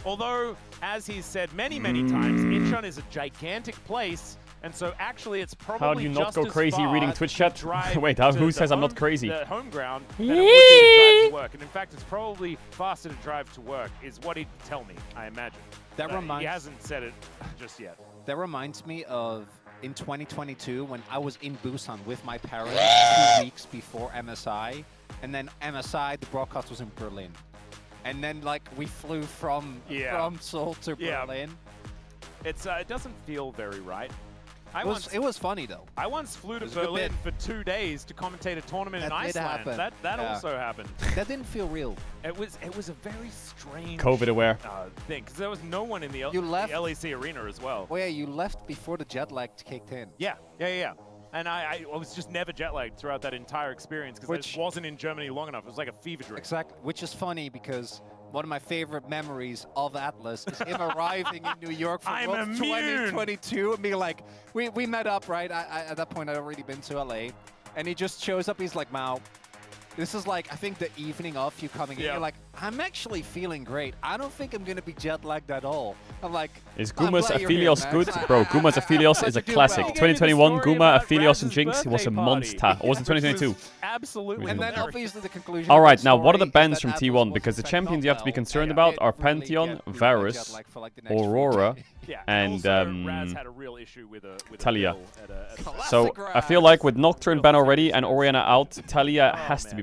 Although, as he's said many times, Incheon is a gigantic place, and so actually it's probably How do you not just go as crazy far reading Twitch to chat? drive Wait, to who the says I'm not home- crazy? The home ground than it would be to drive to work. And in fact, it's probably faster to drive to work, is what he'd tell me, I imagine. That reminds- He hasn't said it just yet. That reminds me of in 2022 when I was in Busan with my parents 2 weeks before MSI, and then MSI, the broadcast was in Berlin. And then like we flew from Seoul to Berlin. It's it doesn't feel very right. It was funny though. I once flew to It was a good Berlin bit. for 2 days to commentate a tournament in That did Iceland. happen. That Yeah. also happened. That didn't feel real. It was a very strange COVID aware. thing, because there was no one in the You left- the LEC arena as well. Oh yeah, you left before the jet lag kicked in. Yeah. And I was just never jet lagged throughout that entire experience because I just wasn't in Germany long enough. It was like a fever dream. Exactly, which is funny because one of my favorite memories of Atlas is him arriving in New York for I'm World immune. 2022 and being like, we met up, right? I at that point, I'd already been to LA. And he just shows up, he's like, Mao, this is like, I think the evening of you coming in, you're like, I'm actually feeling great. I don't think I'm going to be jet lagged at all. I'm like, Is I'm Guma's glad you're here, Aphelios man. good? Bro, Guma's Aphelios is a classic. 2021, Guma, Aphelios, and Jinx was a monster. Or was it 2022? Absolutely. And then obviously the conclusion. All of right, that now what are the story bans is from that T1? Atlas Because the was champions you have to be well. concerned about are Pantheon, Varus, Aurora, and Raz had a real issue with a Talia. bill at a So I feel like with Nocturne ban already and Orianna out, Talia has to be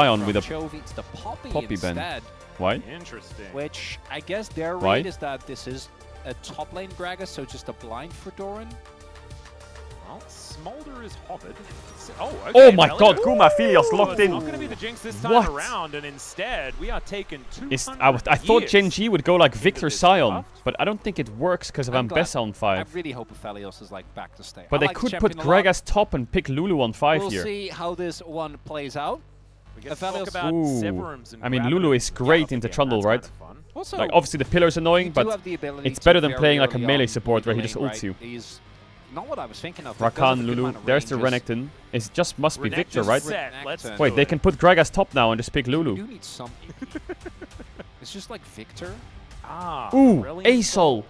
Sion with a Chovy to the Poppy Ben. instead, Why? Interesting. which I guess their Why? read is that this is a top lane Gragas, so just a blind for Doran. Well, Smolder is hovered. Oh, okay, Oh my Valiant. god, Kuma Philios Oh, locked it's in. not going to be the Jinx this time What? around, and instead we are taking 200 I thought years. Gen G would go like Victor this Sion, draft. but I don't think it works because of I'm glad. Ambessa on I 5. really hope Aphelios is like back to stay. But I they like could the put champion a lot. Gragas top and pick Lulu on 5 We'll here. see how this one plays out. We get to Aphelios- talk about Severums and I mean, Gravity. Lulu is great Yeah, into yeah, Trundle, that's right? kinda fun. Also, Like, obviously the pillar's annoying, you do but have the ability it's to better than very playing like a early melee on support where he mid just lane, ults right? you. He's not what I was thinking of. He does have a Rakan, good Lulu. amount of There's the ranges. Renekton. It just must be Victor, Renekton's right? set. Let's Renekton. Wait, do they it. can put Gragas top now and just pick You Lulu. do need some. It's just like Victor. Ah, Ooh, brilliant. Asol.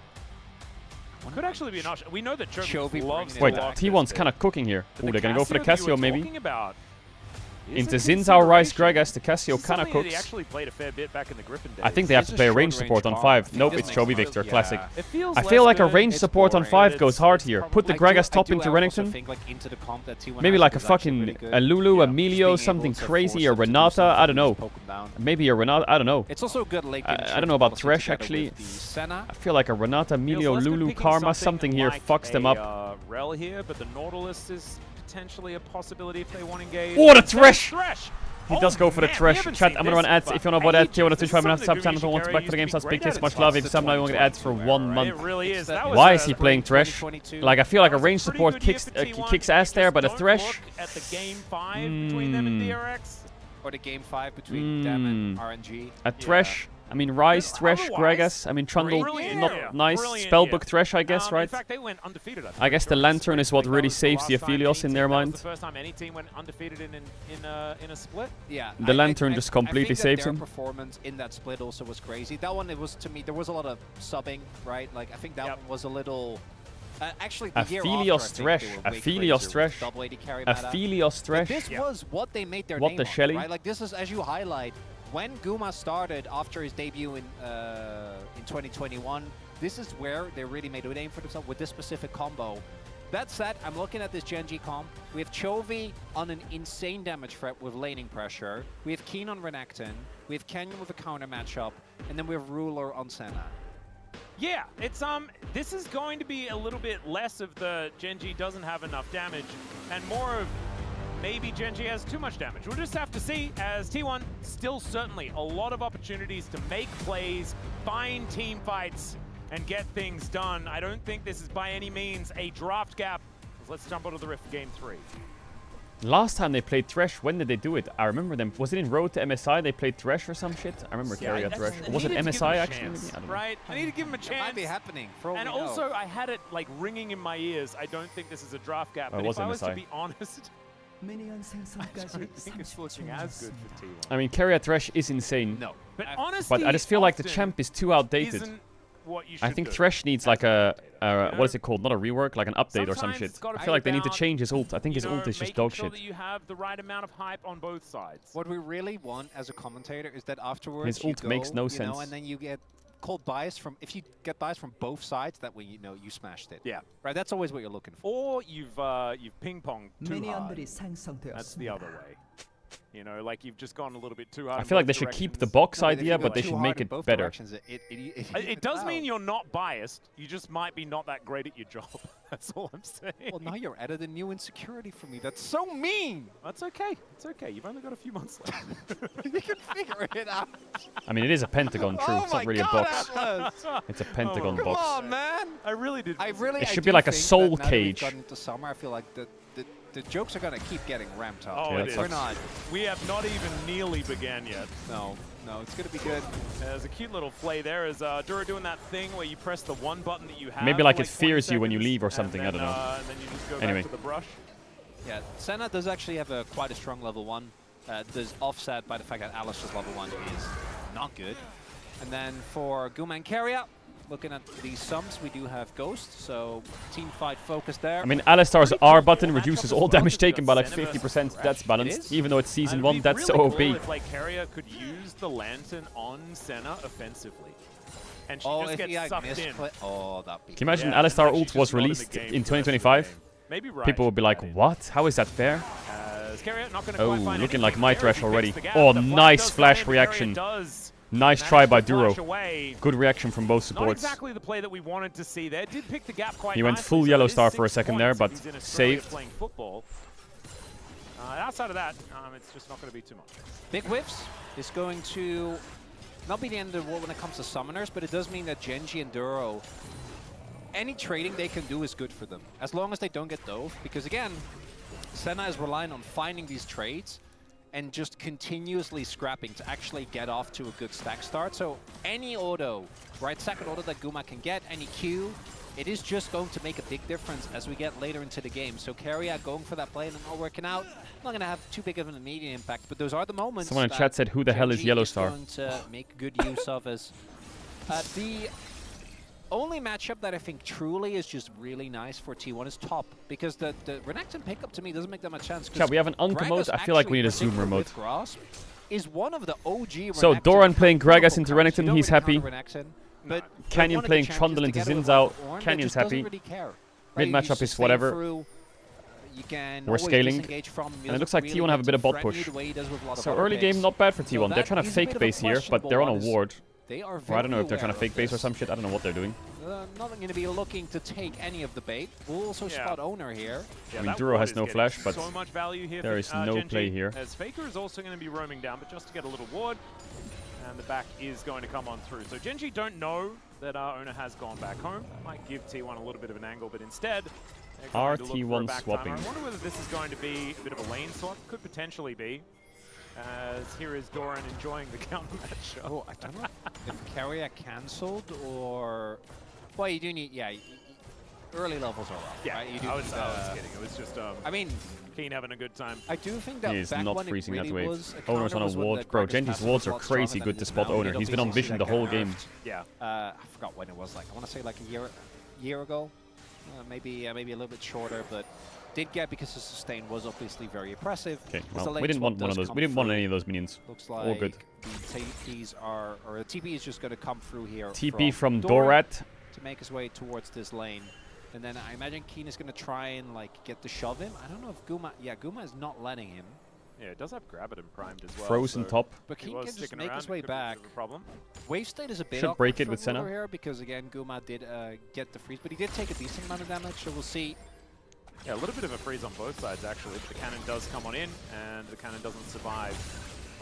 Could actually be an option. We know that Chovy loves brings Wait, it to lock T1's this kind of bit. cooking here. But Ooh, the they're gonna go for the that you were Cassio maybe. talking about is Into a Xin Rise consideration. Gragas, the Cassio This is kind of something that he cooks. actually played a fair bit back in the Griffin days. I think they have It's to a play a short range range support on comp. 5. I Nope, think it's this Chovy makes Victor, sense. classic. Yeah. It feels I feel less like a good, range it's support on boring, 5 but goes it's hard here. probably Put the I Gragas do top into also Renekton. think, like, into the comp that T1 Maybe has like a is actually fucking really good. a Lulu, a Yeah. Melio, Just being something able to crazy, force a him to do Renata, something I don't and know. just poke him down. Maybe a Renata, I don't know. It's also good late game. I don't know about policy Thresh together actually. with the Senna. I feel like a Renata, Feels Melio, less good Lulu, picking Karma, something here like fucks them a, up. Rel here, but the Nautilus is potentially a possibility if they want to engage. Oh, the Instead of Thresh! Thresh! He does go for the man, we Thresh. haven't Chat, seen I'm gonna run this ads. for If you want to ads, you want to ages. try and This is sub channel, something want to that back for the game, Gumi subs, used to be big great tits, at much in love. Sparks. If some now you want to get ads for 1 It month. really is. That was Why a is he playing Thresh? 2022. Like, I feel like a That was range pretty support good year kicks for T1. kicks ass there, but a Don't Thresh. look at the game 5 between them and DRX. Or the game 5 between them and RNG. A Thresh. I mean, Rise, Thresh, Gragas. I mean, Trundle, not nice. Spellbook Thresh, I guess, right? In fact, they went undefeated. I guess the Lantern is what really saves the Aphelios in their mind. That was the first time any team went undefeated in a split. Yeah. The Lantern just completely saves their him. performance in that split also was crazy. That one, it was, to me, there was a lot of subbing, right? Like, I think that one was a little... actually, the year Aphelios after, I think Thresh. they were way Aphelios crazier Thresh. with double AD carry meta. Aphelios But Thresh. this was what they made their What name the on, Shelly? right? Like, this is, as you highlight, when Guma started after his debut in 2021, this is where they really made a name for themselves with this specific combo. That said, I'm looking at this Gen G comp. We have Chovy on an insane damage threat with laning pressure. We have Keen on Renekton. We have Kenyon with a counter matchup. And then we have Ruler on Senna. Yeah, it's this is going to be a little bit less of the Genji doesn't have enough damage and more of maybe Genji has too much damage. We'll just have to see, as T1 still certainly a lot of opportunities to make plays, find team fights, and get things done. I don't think this is by any means a draft gap. Let's jump onto the Rift game 3. Last time they played Thresh, when did they do it? I remember them. Was it in Road to MSI they played Thresh or some shit? I remember Carry had Thresh. Was it MSI actually? Maybe? I don't know. Right? I need to give him a chance. It might be happening. For all And we know. also, I had it like ringing in my ears. I don't think this is a draft gap. Oh, But it was if I was to MSI. be honest, I don't think it's looking as good for T1. I mean, Carry Thresh is insane. No. But honestly, But I just feel like the often champ is too outdated. isn't what you I should think do. Thresh needs like a what is it called? Not a rework, like an update or some Sometimes shit. it's gotta I be feel like they need to about, change his ult. I think his ult is just making dog sure shit. that you have the right amount of hype on both sides. What we really want as a commentator is that afterwards His you ult go, makes no you sense. know, and then you get called bias from, if you get bias from both sides, that way you know you smashed it. Yeah. Right, that's always what you're looking for. Or you've ping-ponged too hard. That's the other way. You know, like you've just gone a little bit too hard. I in feel like they both should keep the directions. box No, but if idea, you go but they too should hard make in it both better. directions, It does mean you're not biased. You just might be not that great at your job. That's all I'm saying. Well, now you're added a new insecurity for me. That's so mean. That's okay. It's okay. You've only got a few months left. You can figure it out. I mean, it is a pentagon, true. Oh It's not my really a God, box. Atlas. It's a pentagon Come box. on, man. I really did. It should I be do like a think soul that now that we've cage. gotten into summer, I feel like the jokes are gonna keep getting ramped up. Oh, Yeah, it that is. sucks. We're not. We have not even nearly began yet. No, it's gonna be good. There's a cute little play there. Is Dura doing that thing where you press the one button that you have? Maybe like for it fears 20 you when you seconds, leave or and something, I then, don't know. And then you just go Anyway. back to the brush. Yeah, Senna does actually have quite a strong level 1. Does offset by the fact that Alistair's level 1 is not good. And then for Guma and Carrier, looking at these sums, we do have Ghost, so team fight focus there. I mean, Alistar's R button reduces all damage taken by like 50%. That's balanced, even though it's season It'd 1. be That's really so cool OP. if like Carrier could use the Lantern on Senna offensively, and she Oh, just if he gets like sucked in. misplay. Oh, that'd be. Can you imagine Yeah, Alistar and then ult she's was just not in the released game in for the rest of the 2025? game. Maybe right. People would be like, what? How is that fair? Carrier not gonna Oh, quite find looking anything like my there as Thresh he already. picks the gap. Oh, The flash nice does flash come in, Carrier reaction. does Nice manage try to by flash Duro. away. Good reaction from both Not supports. exactly the play that we wanted to see there. Did pick the gap quite He went nicely, full so yellow it is star for a 6 second there, points if but he's in Australia saved. playing football. Outside of that, it's just not going to be too much. Big Whiffs is going to not be the end of the world when it comes to summoners, but it does mean that Genji and Duro, any trading they can do is good for them, as long as they don't get dove. Because again, Senna is relying on finding these trades, and just continuously scrapping to actually get off to a good stack start. So any auto, right, second auto that Guma can get, any Q, it is just going to make a big difference as we get later into the game. So Carrier going for that play and not working out, not going to have too big of an immediate impact, but those are the moments. Someone in chat said, "Who the hell is Yellow Star?" Going to make good use of as the only matchup that I think truly is just really nice for T1 is top, because the Renekton pickup to me doesn't make that much sense. Yeah, we have an unpromote. I feel like we need a zoom remote. Grasp is one of the OG So Renekton Doran playing Gragas into cards. You Renekton, don't he's really happy. counter Renekton, but Canyon one of the playing champions Trundle into together with Zinzao. Ornn that Canyon's just doesn't happy. really care. Mid You matchup is just whatever. stay through, you can We're always scaling. disengage from, And it looks like T1 have a bit of bot push. So early game, not bad for T1. They're that trying to is a bit fake of a base here, but they're on a ward. They are Or I don't know if they're very trying to fake aware base or of some shit. I don't know what they're doing. not going to be looking to take any of the bait. We'll also spot owner here. I mean, Duro has no flash, but so much value here there for, is no Gen G, play here. As Faker is also going to be roaming down, but just to get a little ward. And the back is going to come on through. So Gen G don't know that our owner has gone back home. That might give T1 a little bit of an angle, but instead, they're going to look for a T1 back swapping. timer. I wonder whether this is going to be a bit of a lane swap. Could potentially be. As here is Doran enjoying the counter match. Oh, I don't know if Carrier cancelled or... Well, you do need... Yeah, early levels are rough, Yeah, right? You do I was need, kidding. It was just I mean, Keen having a good time. I do think that He is back not when freezing it that really wave. was a Owner's on counter a was when ward. the Bro, Gragas Genji's passive wards was a are lot stronger crazy than good it to is spot now. owner. You He's been on obviously see vision that the whole get game. nerfed. Yeah. I forgot when it was, like, I want to say like a year ago. Maybe a little bit shorter, but did get because the sustain was obviously very oppressive. Okay, As well, the we didn't lane want swap one of does those. come We didn't want through, any of those minions. Looks All like good. the TPs are, or the TP is just going to come through here. TP from Doran Dorat. to make his way towards this lane. And then I imagine Keen is going to try and like get the shove in. I don't know if Guma... Yeah, Guma is not letting him. Yeah, it does have Graviton primed as well. Frozen so top. But he Keen was can just sticking make around. his way Could be a bit back. of a problem. Wave state is a bit Should awkward break it for with Senna. Muller here because again Guma did get the freeze, but he did take a decent amount of damage. So we'll see. Yeah, a little bit of a freeze on both sides actually. But the cannon does come on in, and the cannon doesn't survive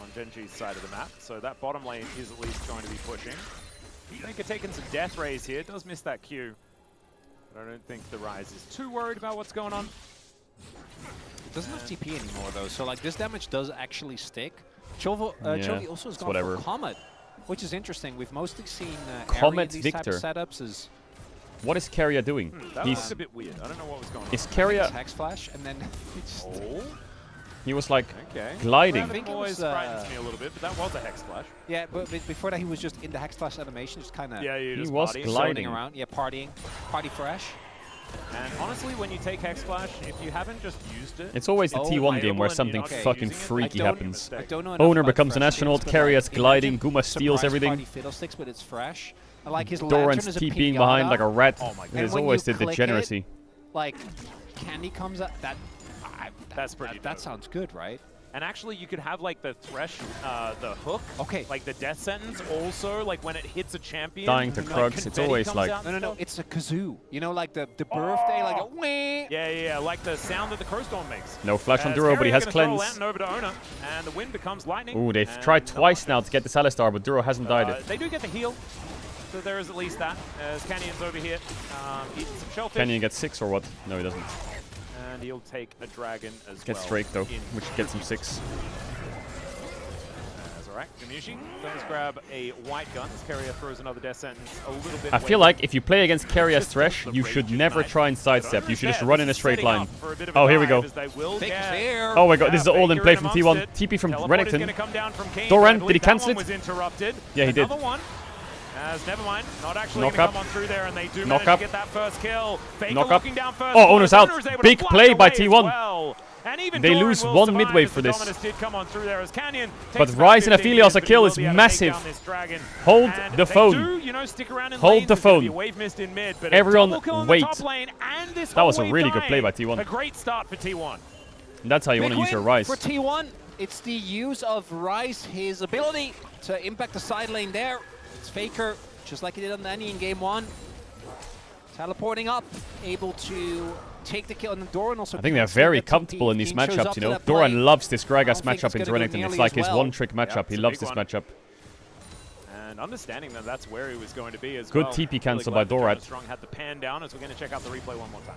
on Genji's side of the map. So that bottom lane is at least going to be pushing. I think taking some death rays here. Does miss that Q. But I don't think the Rise is too worried about what's going on. It doesn't have TP anymore though, so like this damage does actually stick. Chovy also has gone whatever. for Comet, which is interesting. We've mostly seen Comet these Victor. type of setups as What is Carrier doing? That was a bit weird. I don't know what was going on. Is Carrier... Hex Flash and then it's He was like okay. gliding. I think it Always was, frightens me a little bit, but that was a Hex Flash. yeah, but before that he was just in the Hex Flash animation, just kind of He was gliding around. Yeah, party fresh. And honestly, when you take Hex Flash, if you haven't just used it, It's always the T1 game where and something you're not fucking using it, freaky happens. I don't know enough Owner about becomes an fresh astronaut, skills, but, Carrier's like, gliding, imagine Guma steals surprise everything. Party Fiddlesticks, but it's fresh. And like his Doran's lantern is a TPing behind pinata. like a rat. Oh my God. There's And when always you the click degeneracy. it, like candy comes out. That's pretty that sounds good, right? And actually, you could have like the thresh, the hook, okay, like the death sentence. Also, like when it hits a champion, Dying to like, Krugs, it's confetti always comes like... out and No, stuff. it's a kazoo. You know, like the birthday, like a wah. Yeah, like the sound that the Crowstorm makes. No flash on As Duro, but he Carrier's has gonna throw a cleanse. lantern over to Owner, and the wind becomes lightning. Ooh, they've and tried twice now to get the Alistar, but Duro hasn't died it. They do get the heal, so there is at least that. As Canyon's over here, eating some shellfish. Canyon gets 6 or what? No, he doesn't. And he'll take a dragon as Gets well. Drake though, in which gets him 6. Alright, Gamushi does grab a white gun as Carrier throws another death sentence a little bit I feel away. like if you play against Carrier's Thresh, you should never try and sidestep. You should just run in a straight line. Oh, here we go. Oh my god, this is the all-in play from T1. TP from Renekton. Doran, did he cancel it? Yeah, he did. As never mind, not actually Knock going to up. come on through there, and they do Knock manage to up. get that first kill. Faker Knock up. looking down first. Oh, Owner's out. Owner's able to Big flash play by away as T1. well. And even They Doran lose will one survive midway as for the this. Dominus did come on through there as Canyon But takes Rise about and 15 Aphelios' years, but he kill will is be able to take massive. down this dragon. Hold And the they phone. do, you know, stick around in Hold lanes. the There's gonna phone. be a wave mist in mid, but Everyone, a double kill in wait. the top lane, and this That was a whole wave really good dying. play by T1. A great start for T1. And that's how you want to use your Rise. For T1, it's the use of Rise, his ability to impact the side lane there. It's Faker, just like he did on Danny in game 1. Teleporting up, able to take the kill, and Doran also... I think they're very comfortable in these matchups, you know. Doran loves this Gragas matchup into Renekton. It's like his one-trick matchup. He loves this matchup. And understanding that that's where he was going to be as Good well. TP cancel Really by glad that Dorat. Jonas Strong had the pan down as we're going to check out the replay one more time.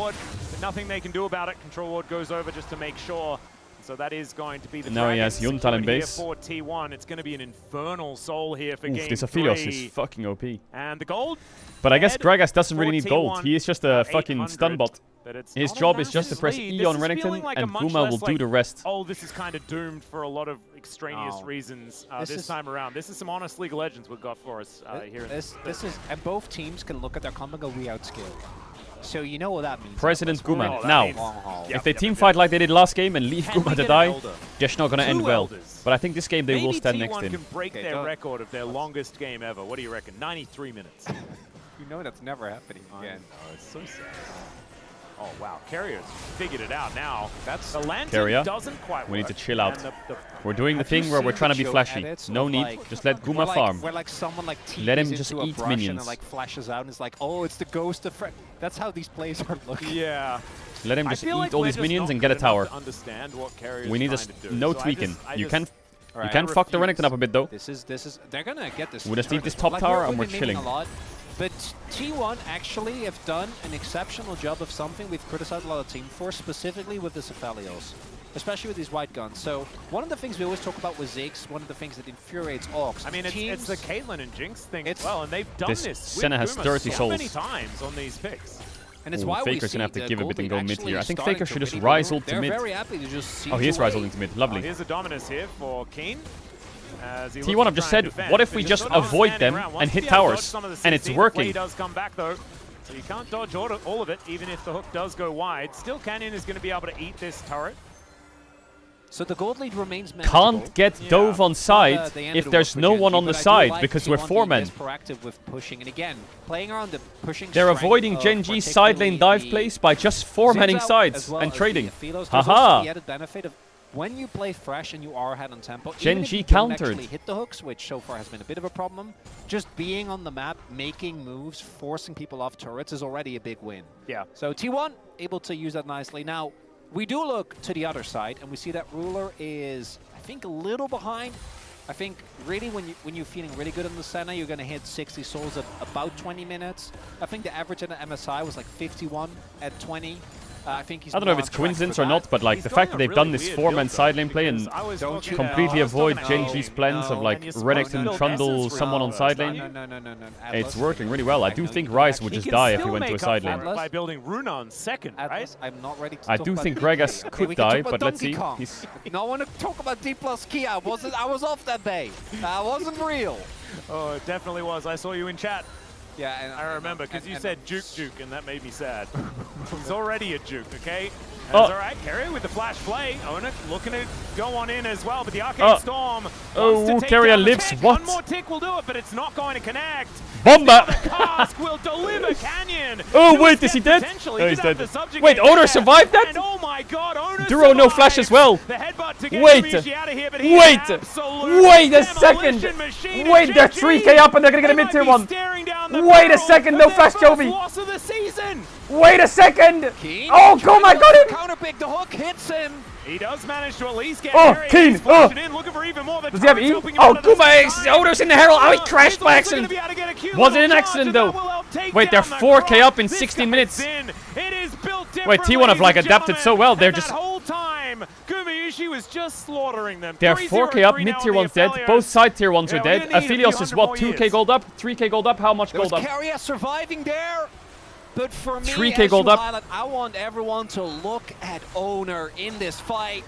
ward, but nothing they can do about it. Control ward goes over just to make sure. So that is going to be the Now he has Yuntal in base. for T1. It's going to be an infernal soul here for game This Aphelios 3. is fucking OP. And the gold. But I guess Gragas doesn't really need 41, gold. He is just a fucking stun bot. His job is just to press E on Renekton, like and Guma will do the rest. Oh, this is kind of doomed for a lot of extraneous reasons this time around. This is some honest League of Legends we've got for us here. This is, and both teams can look at their combo and go, we outscale. So you know what that means. President We're Guma. in Now, long haul. if they team fight like they did last game and leave Guma to die, just not gonna end well. But I think this game they will stand next to Maybe T1 him. can break their record of their longest game ever. What do you reckon? 93 minutes. You know that's never happening again. Oh, it's so sad. Oh, wow. Carrier's figured it out now. That's the lantern Carrier, doesn't quite work. we need to chill out. And We're doing the thing where we're trying to be flashy. No need. Just let Guma farm. Where like someone like Let him TPs just into a eat brush minions. and it like flashes out and it's like, oh, it's the ghost of Fred. That's how these plays are looking. Yeah. Let him I just eat feel like all we're these just minions not and get a good enough tower. to understand what Carrier's We need trying to do. no So I tweaking. just- You can Alright, fuck the Renekton up a bit though. This is they're gonna get this. We just need this turret. top tower and we're winning chilling. A lot, but T1 actually have done an exceptional job of something we've criticized a lot of Team for, specifically with the Cephalios, especially with these white guns. So one of the things we always talk about with Ziggs, one of the things that infuriates Orcs. I mean, it's the Caitlyn and Jinx thing as It's- well, and they've done This this Senna with has Guma 30 so many souls. times on these picks. And it's Ooh, why Faker's we gonna have see to the give a bit and gold go lead mid here. I think actually Faker should just starting to rise really ult to They're mid. very happy to just see Oh, he is away. rise ulting to mid. Lovely. Here's a dominus here for Keen. As he T1 looks have to just try and said, defend, what if but we he's just sort of avoid standing them around. and Wants to hit be able to dodge towers? some of the And it's CC. working. He does come back though. So you can't dodge all of it, even if the hook does go wide. Still, Canyon is going to be able to eat this turret. So the gold lead remains manageable. Can't get Dove on side the end if of the there's work no for one Gen G, on the but I do side like because we're T1 four being men. this proactive with pushing, and again, playing around the pushing. They're strength avoiding of Gen G's side lane dive plays by just four-manning Ziggs out sides as well and as trading. the Aphelios. There's also Haha! the added benefit of when you play fresh and you are ahead on tempo, Gen even if G you don't countered. actually hit the hooks, which so far has been a bit of a problem, just being on the map, making moves, forcing people off turrets is already a big win. Yeah. So T1 able to use that nicely. Now, we do look to the other side, and we see that Ruler is, I think, a little behind. I think really when you're feeling really good on the Senna, you're going to hit 60 souls at about 20 minutes. I think the average in the MSI was like 51 at 20. I think he's I don't know if more it's on track coincidence for or that. not, but like the fact that they've done this four-man side lane play and completely avoid Gen G's plans of like Renekton, Trundle, someone on side lane, No. it's working really well. I do think Ryze would just die if he went to a side lane. By building Runa on second, right? I'm not ready to I talk do about think Donkey Gragas Kong. could We can die, talk about but let's Donkey see. Kong. He's No one to talk about D plus Kia. I was off that day. That wasn't real. Oh, it definitely was. I saw you in chat. Yeah, and I remember because you said juke, and that made me sad. He's already a juke, okay? Oh. That's all right. Carrier with the flash play. Onak looking to go on in as well, but the Arcane Storm wants to take Carrier down the lives. tick. What? One more tick will do it, but it's not going to connect. Bomba! Cask will deliver Canyon. Oh to wait, his is he death dead? potentially. Oh, He he's did have dead. the subjugate Wait, Owner there. survived that? And oh my god, Owner Duro no flash as well. The headbutt to get Wait, Yumichi out of here, but he wait, absolutely wait a second. demolition machine Wait, of they're GG. 3k up and they're gonna get a mid-tier one. Staring down the Wait a barrel second, of no their flash first Jovi. loss of the season. Wait a second. Keen Oh, come on, got him. Counter pick, the hook hits him. He does manage to at least get Oh, Harry. Keen, He's flashing in, looking for even more. The Does he have turret's E? helping him Oh, out at the Kuma same is time. Odo's in the herald. Oh, he crashed He's by also gonna accident. be able to get a cute Was it little an charge, accident and that though? will help take Wait, they're down the 4k cross. up in This 16 guy minutes. is in. It is built Wait, differently, T1 have like ladies and adapted so gentlemen. well. They're And just that whole time, Gumayushi was just slaughtering them. they're 3-0 4k up. now Mid tier on the one's dead. Aphelios. Both side tier ones Yeah, are we're dead. gonna need a few Aphelios is hundred what? more 2k years. gold up. 3k gold up. How much There was gold up? Carrier surviving there. But for me, 3K as gold you up. highlight, I want everyone to look at Owner in this fight.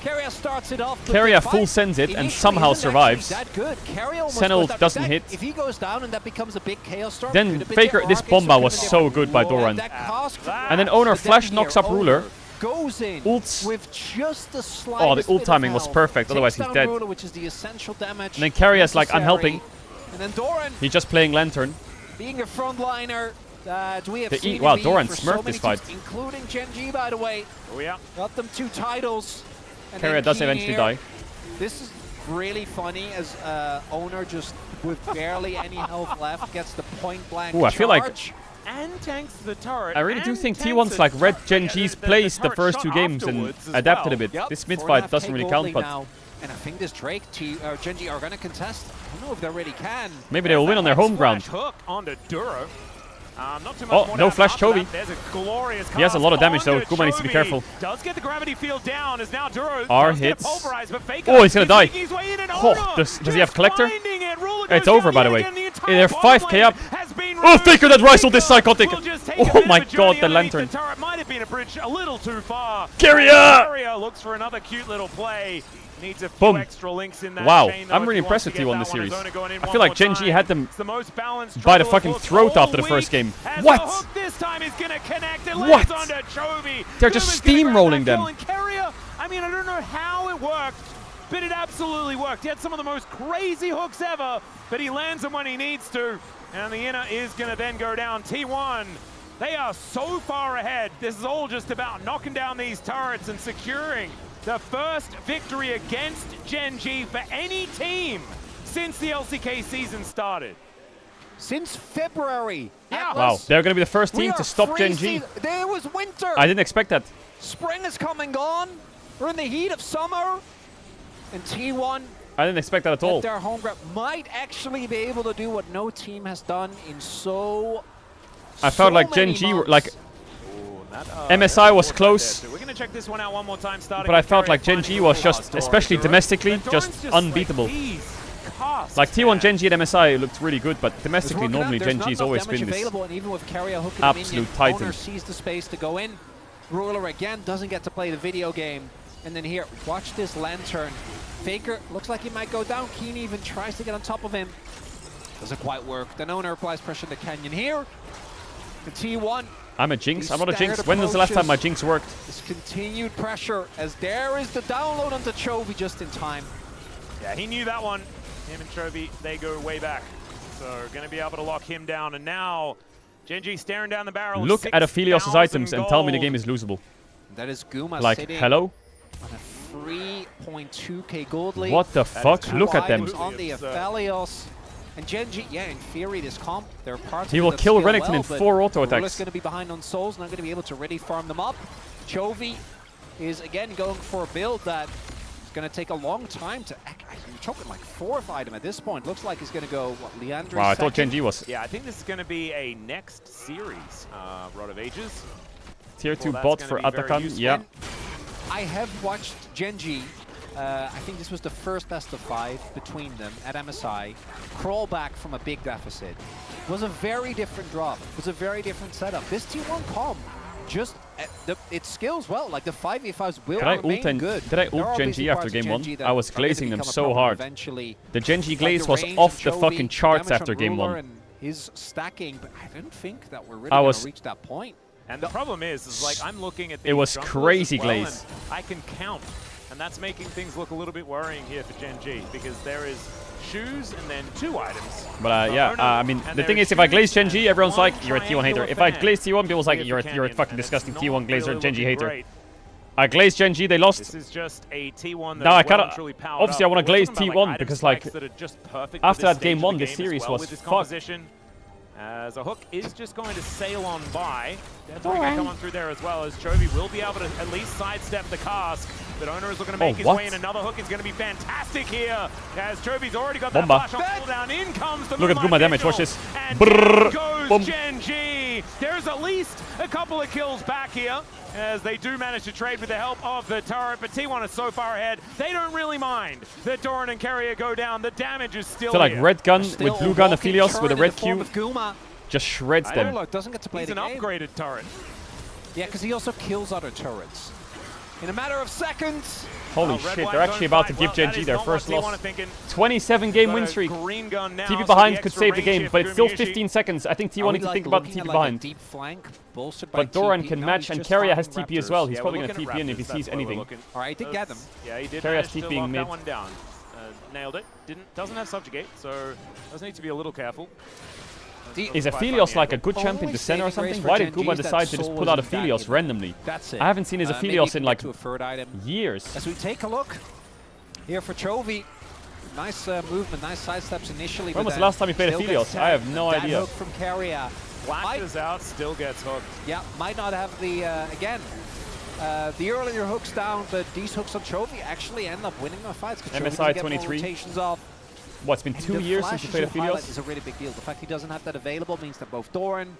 Carrier starts it off. but Carrier the full fight sends it and initially somehow isn't actually survives. that good. Carrier almost Senna goes down. doesn't If that- hit. If he goes down and that becomes a big chaos storm, Then could have been Faker, different. this Arcane bomba Storm was could've been so different. good by Whoa, Doran. that cost- And then Owner but flash then knocks here, up Ruler. Owner goes in Ults. with just the slightest Oh, the ult bit of timing was health. perfect, Takes otherwise he's down dead. Ruler, which is the essential damage. And then Carrier's like, I'm necessary. helping. And then Doran He's just playing Lantern. being a frontliner. We have The seen wow, him Doran for so smurfed many this fight. teams, including Gen G, by the way. Oh yeah. Got them 2 titles. And Carrier then does Keen eventually here. die. This is really funny as Owner just with barely any health left gets the point blank Ooh, I feel like charge. And tanks the turret. I really do and think tanks T1's the like read turret. Gen Yeah, G's the plays the turret first shot 2 games and afterwards as adapted well. a bit. Yep, This mid 4.5K fight doesn't really gold count, lead but now. And I think this Drake Gen G are going to contest. I don't know if they really can. maybe they will win on their home ground. Flash hook onto Duro. Not too much more no down flash after Chovy. that. There's a glorious He has a lot of damage though. onto Guma needs to be Chovy. careful. Does get the gravity field down as now Duro R does get hits. pulverized, but Faker Oh, he's gonna is die. making his way in, and Oh, Ono does he have just collector? finding it. Ruler It's goes over, down by the yet way. again. The entire They're bottom 5k lane up. has been Oh, removed. Faker, that Rice this psychotic. Will just take a Oh bit my of a god, journey the underneath lantern. The turret might have been a bridge a little too far. Carrier! Carrier looks for another cute little play. Needs a few Boom. extra links in that Wow, chain, though, I'm if really he wants impressed to with get T1 that this one. series. Azona going in I one feel like more Gen G time. had them It's the most balanced by the struggle fucking of throat all after the week, first game. as What? the hook this time is going to connect. It What? lands onto Chovy. They're just Guma's gonna grab steamrolling that them. kill, and Carrier, I mean, I don't know how it worked, but it absolutely worked. He had some of the most crazy hooks ever, but he lands them when he needs to. And the inner is going to then go down. T1, they are so far ahead. This is all just about knocking down these turrets and securing the first victory against Gen G for any team since the LCK season started. Since February. Yeah. Wow, they're gonna be the first We team are to stop Gen G. freezing. There was winter. I didn't expect that. Spring is coming on. We're in the heat of summer. And T1 I didn't expect that at all. at their home ground might actually be able to do what no team has done in so I felt like Gen many G were months. like MSI was close, So we're going to check this one out one more time. Starting but I with felt Carrier like Gen G finding was the just, ball. especially domestically, Doran's just like, unbeatable. these casks, Like T1 man. Gen G at MSI looked really good, but It's domestically working out. normally There's Gen not G's enough always damage been this. available, and even with Carrier hooking absolute minion, titan. Owner sees the space to go in. Ruler again doesn't get to play the video game. And then here, watch this lantern. Faker looks like he might go down. Keen even tries to get on top of him. Doesn't quite work. Then Owner applies pressure to Canyon here. The T1. I'm a Jinx. These I'm not a Jinx. staggered When was the last time my approaches. Jinx worked? This continued pressure as there is the download onto Chovy just in time. Yeah, he knew that one. Him and Chovy, they go way back. So going to be able to lock him down. And now Gen G staring down the barrel. Look at Aphelios' 6,000 items and tell me the gold. game is losable. That is Guma Like, sitting hello? on a 3.2k gold lead. What the fuck? Two Look at them. items on the Aphelios. And Gen G, yeah, in theory, this comp, there are parts He of it will that kill scale Renekton well, in but 4 auto Rula's attacks. going to be behind on Souls, not going to be able to really farm them up. Chovy is again going for a build that is going to take a long time to. You're talking like 4th item at this point. Looks like he's going to go, what, Leandre? Wow, I thought Gen G was Yeah, I think this is going to be a next series, Rod of Ages. tier 2 Well, bot that's for gonna be very Atakan. useful. Yeah. I have watched Gen G. I think this was the first best of 5 between them at MSI. Crawl back from a big deficit. It was a very different drop. It was a very different setup. This T1 comp just it skills well. Like the 5v5s will Did I remain ult good. Did I There are ult Gen obviously G after parts of game Gen 1? G that I was are gonna glazing them become a so problem hard. eventually. The Gen G Like glaze the was range off on the Chovy, fucking charts damage after on game Ruler 1. and his stacking, but I didn't think that we're really I going was- to reach that point. And the problem is like I'm looking at It these was junglers crazy as well, glaze. and I can count. And that's making things look a little bit worrying here for Gen G because there is shoes and then 2 items. But yeah, Ono, I mean, and the thing there is, if I glaze shoes Gen G, and everyone's one like, you're a T1 hater. triangular If I fan glaze T1, people's like, here you're for a Canyon, fucking and it's disgusting not T1 glazer, really Gen G looking hater. great. I glazed Gen G, they lost. This is just a T1 that Now I is well kinda- and truly powered obviously I up. wanna We're glaze talking about, T1 item because, spikes like, that are just perfect after for this that game stage of 1, the this game as series well was with this fucked. composition. As a hook is just going to sail on by. Definitely going to come on through there as well, as Chovy will be able to at least sidestep the cask. But Owner is looking to make his what? way in. Another hook is going to be fantastic here, as Chovy's already got that Bomba. flash on cooldown. In comes the Look at Moonlight Guma damage, Vigil, watch this. And Brrr. down goes Boom. Gen G. There's at least a couple of kills back here, as they do manage to trade with the help of the turret. But T1 is so far ahead, they don't really mind that Doran and Carrier go down. The damage is still I feel like here. red gun Still with blue a gun walking Aphelios turret with a in the red form Q of Guma. just shreds I them. don't know, doesn't get to play He's the an game. upgraded turret. Yeah, because he also kills other turrets. In a matter of seconds. Holy Red shit, White they're actually about to gunfight. give Well, Gen that G is their not what first T1 loss. are thinking. 27-game Got win a streak. green gun now, TP so behind the could extra save the range game, here but for it's still Gumayusi. 15 seconds. I think Are T1 we, needs to like, think about the looking TP at, like, behind. a deep flank bolstered by But Doran TP? can No, match, he's and just Carrier has farming TP as well. Raptors. He's Yeah, probably we're going to looking TP at in if he Raptors, sees that's where we're anything. looking. All right, did get them. Yeah, he did Carrier has manage to TPing lock mid. that one down. Nailed it. Doesn't have subjugate, so does need to be a little careful. Is Aphelios like a good champion to center or something? Why did Guma decide to just pull out Aphelios randomly? That's it. I haven't seen his Maybe Aphelios even in get like to a third item. years. As we take a look here for Chovy. Nice movement, nice sidesteps initially. When but was the then last time he played still gets Aphelios? I have tagged. no That idea. hook from Carrier. Flashes out, still gets hooked. Yeah, might not have the, again, the earlier hooks down, but these hooks on Chovy actually end up winning the fights. 'Cause Chovy MSI doesn't get more 23. rotations off. What, it's been And 2 the years since you flashes played you highlight Aphelios? is a really big deal. The fact he doesn't have that available means that both Doran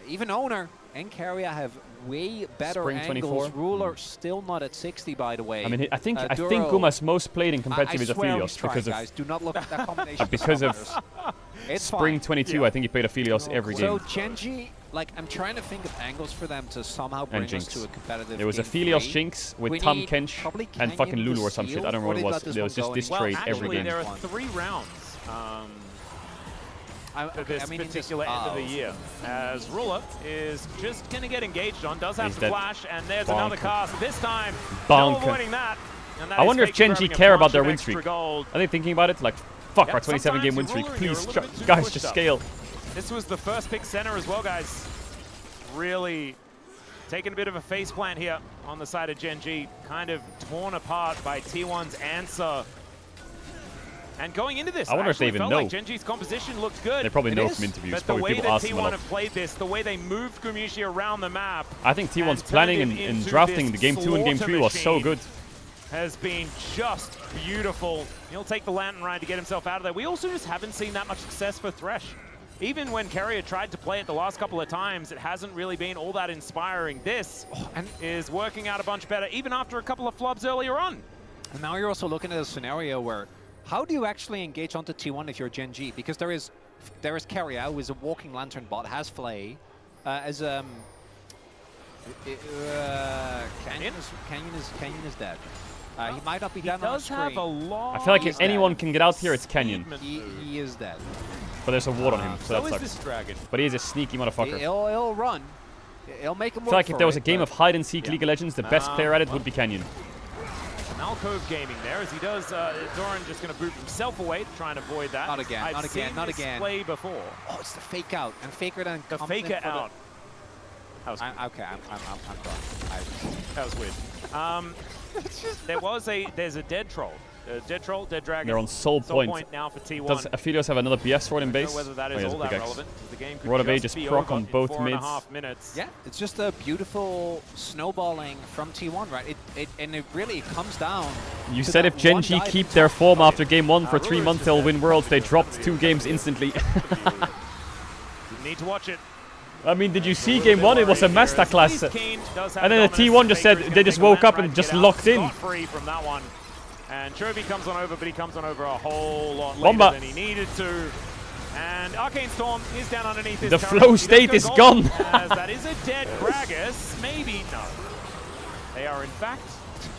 Even Owner and Carrier have way better Spring angles. 24. Ruler still not at 60, by the way. I mean, I think Duro, Guma's most played in competitive is swear Aphelios he's trying, because of guys. Do not look at that combination. because of It's Spring fine. 22. I think he played Aphelios every So game. Genji, like, I'm trying to think of angles for them to somehow bring us Jinx. to a competitive. There was game Aphelios 3. Jinx with We Tom need Kench probably and Canyon fucking to Lulu or some shit. steal. I don't remember what it was. They've got There was this just one this going. trade Well, every actually, game. there are 3 rounds for this particular end of the year, as Ruler is just going to get engaged on, does have He's to dead. flash, and there's Bonk. another cast. This time, Bonk. no avoiding that. And that I is wonder if Faker Genji grabbing a care about bunch their of win extra streak. gold. Are they thinking about it? Like, fuck Yep, our 27-game win sometimes streak. you're ruler and you're Please, a little bit too guys, pushed just up. scale. This was the first pick center as well, guys. Really taking a bit of a face plant here on the side of Genji, kind of torn apart by T1's answer. And going into this, I wonder if they even felt know. Like Genji's composition looked good. They probably It know is, from interviews. But the Probably way people that ask them a T1 lot. have played this, the way they moved Gumishi around the map, I think T1's and planning turned and, it and into drafting this the game 2 and game 3 was so slaughter good. has been just beautiful. He'll take the lantern ride to get himself out of there. We also just haven't seen that much success for Thresh. Even when Carrier tried to play it the last couple of times, it hasn't really been all that inspiring. This is working out a bunch better, even after a couple of flubs earlier on. And now you're also looking at a scenario where, how do you actually engage onto T1 if you're Genji? Because there is Carrier, who is a walking lantern bot, has Flay, Canyon is dead. He might not be dead on the screen. Have a long I feel like if anyone can get out here, it's Canyon. He is dead. But there's a ward on him, so that is sucks. this dragon. But he is a sneaky motherfucker. He'll run. He'll make him I feel like if there was a game of hide and seek League of Legends, the best player at it would be Canyon. Malcove gaming there as he does. Doran just going to boot himself away to try and avoid that. Not again, I've not again, seen not this again. play before. Oh, it's the fake out. And Faker then The comes faker in for out. That was okay, I'm done. That was weird. There's a dead troll. Dead troll, dead dragon. They're on Soul Point. Now for T1. Does Aphelios have another BS sword in I don't know base? whether that Oh, is he has all a that pickaxe. relevant. The game could Rod of just Ages be proc over on in both 4.5 mids. minutes. Yeah, it's just a beautiful snowballing from T1, right? And it really comes down. You to said that if Gen one G dive keep in their top. form after game 1 for 3 months, they'll win Worlds. They dropped 2 games instantly. You need to watch it. I mean, did you see game 1? It was a masterclass. And then the T1 just said they just woke up and just locked in. Free from that one. And Chovy comes on over, but he comes on over a whole lot Bomba. later than he needed to. And Arcane Storm is down underneath his The turret. flow He state does is go gone. As that is a dead Gragas. Maybe no. They are in fact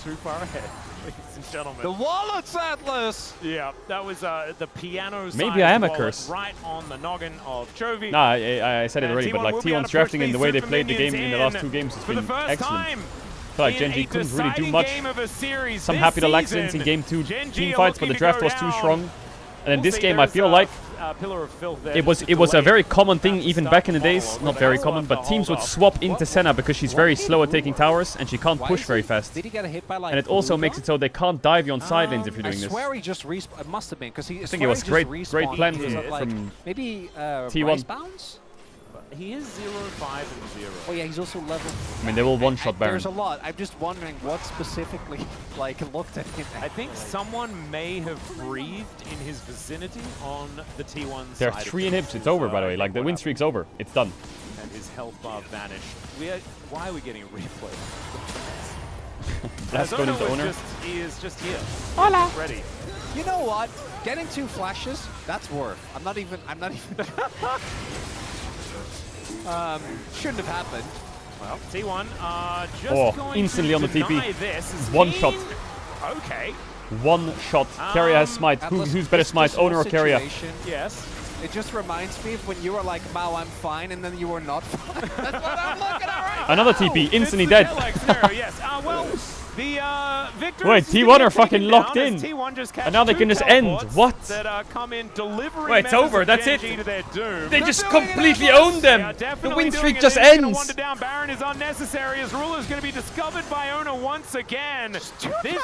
too far ahead, ladies and gentlemen. The Wallets Atlas! Yeah, that was the piano Maybe I am a wallet curse. right on the noggin of Chovy. Nah, I said it And already, but T1 like will be able T1's to push drafting and these the way they super played the game minions in the last in 2 games has for the been first excellent. time I feel like in Gen G a couldn't really do deciding much. game of a series Some this happy little season. accidents in game 2 Gen G team are fights, but looking the to draft go was too down. strong. And in We'll this see, game, I there's feel like Pillar of Filth there it was just a very delayed common thing even start back in the the days. monologue, Not but very they'll common, have but to teams hold would up. swap into Senna because she's very slow at taking towers and she can't Why push is very he- fast. Did he get hit by like And it also Beluga? makes it so they can't dive you on side lanes if you're I doing this. swear he just respawned. It must have been because he. I think it was great plan like from maybe T1. Rice bounce. He is 0-5 and 0. Oh yeah, he's also level. I mean, they will one-shot Baron. There's a lot. I'm just wondering what specifically like looked at him. I think someone may have breathed in his vicinity on the T1 There are side. 3 inhibs. It's over, by the way. Like, the win streak's over. It's done. And his health bar vanished. Why are we getting a replay? That's going into owner. He is just here. Hola. Ready. You know what? Getting 2 flashes, that's worth. I'm not even. Shouldn't have happened. Well, T1 just going instantly to on the deny TP. This. Is One Keen- shot. Okay. One shot. Carrier has smite. Atlas, Who's better it's smite, just one owner or Carrier? situation. Yes. It just reminds me of when you were like, Mao, I'm fine, and then you were not fine. That's what I'm looking at right now. Another TP, instantly It's the dead. jet-lag scenario, yes. Well, the victor. Wait, T1 are fucking locked in. T1 just And now they can just end. What? That come in delivering. Wait, it's members over. of That's Gen it. G to their doom. They just completely own them. The win streak just ends. One down. Baron is unnecessary as Ruler's going to be discovered by Owner once again. This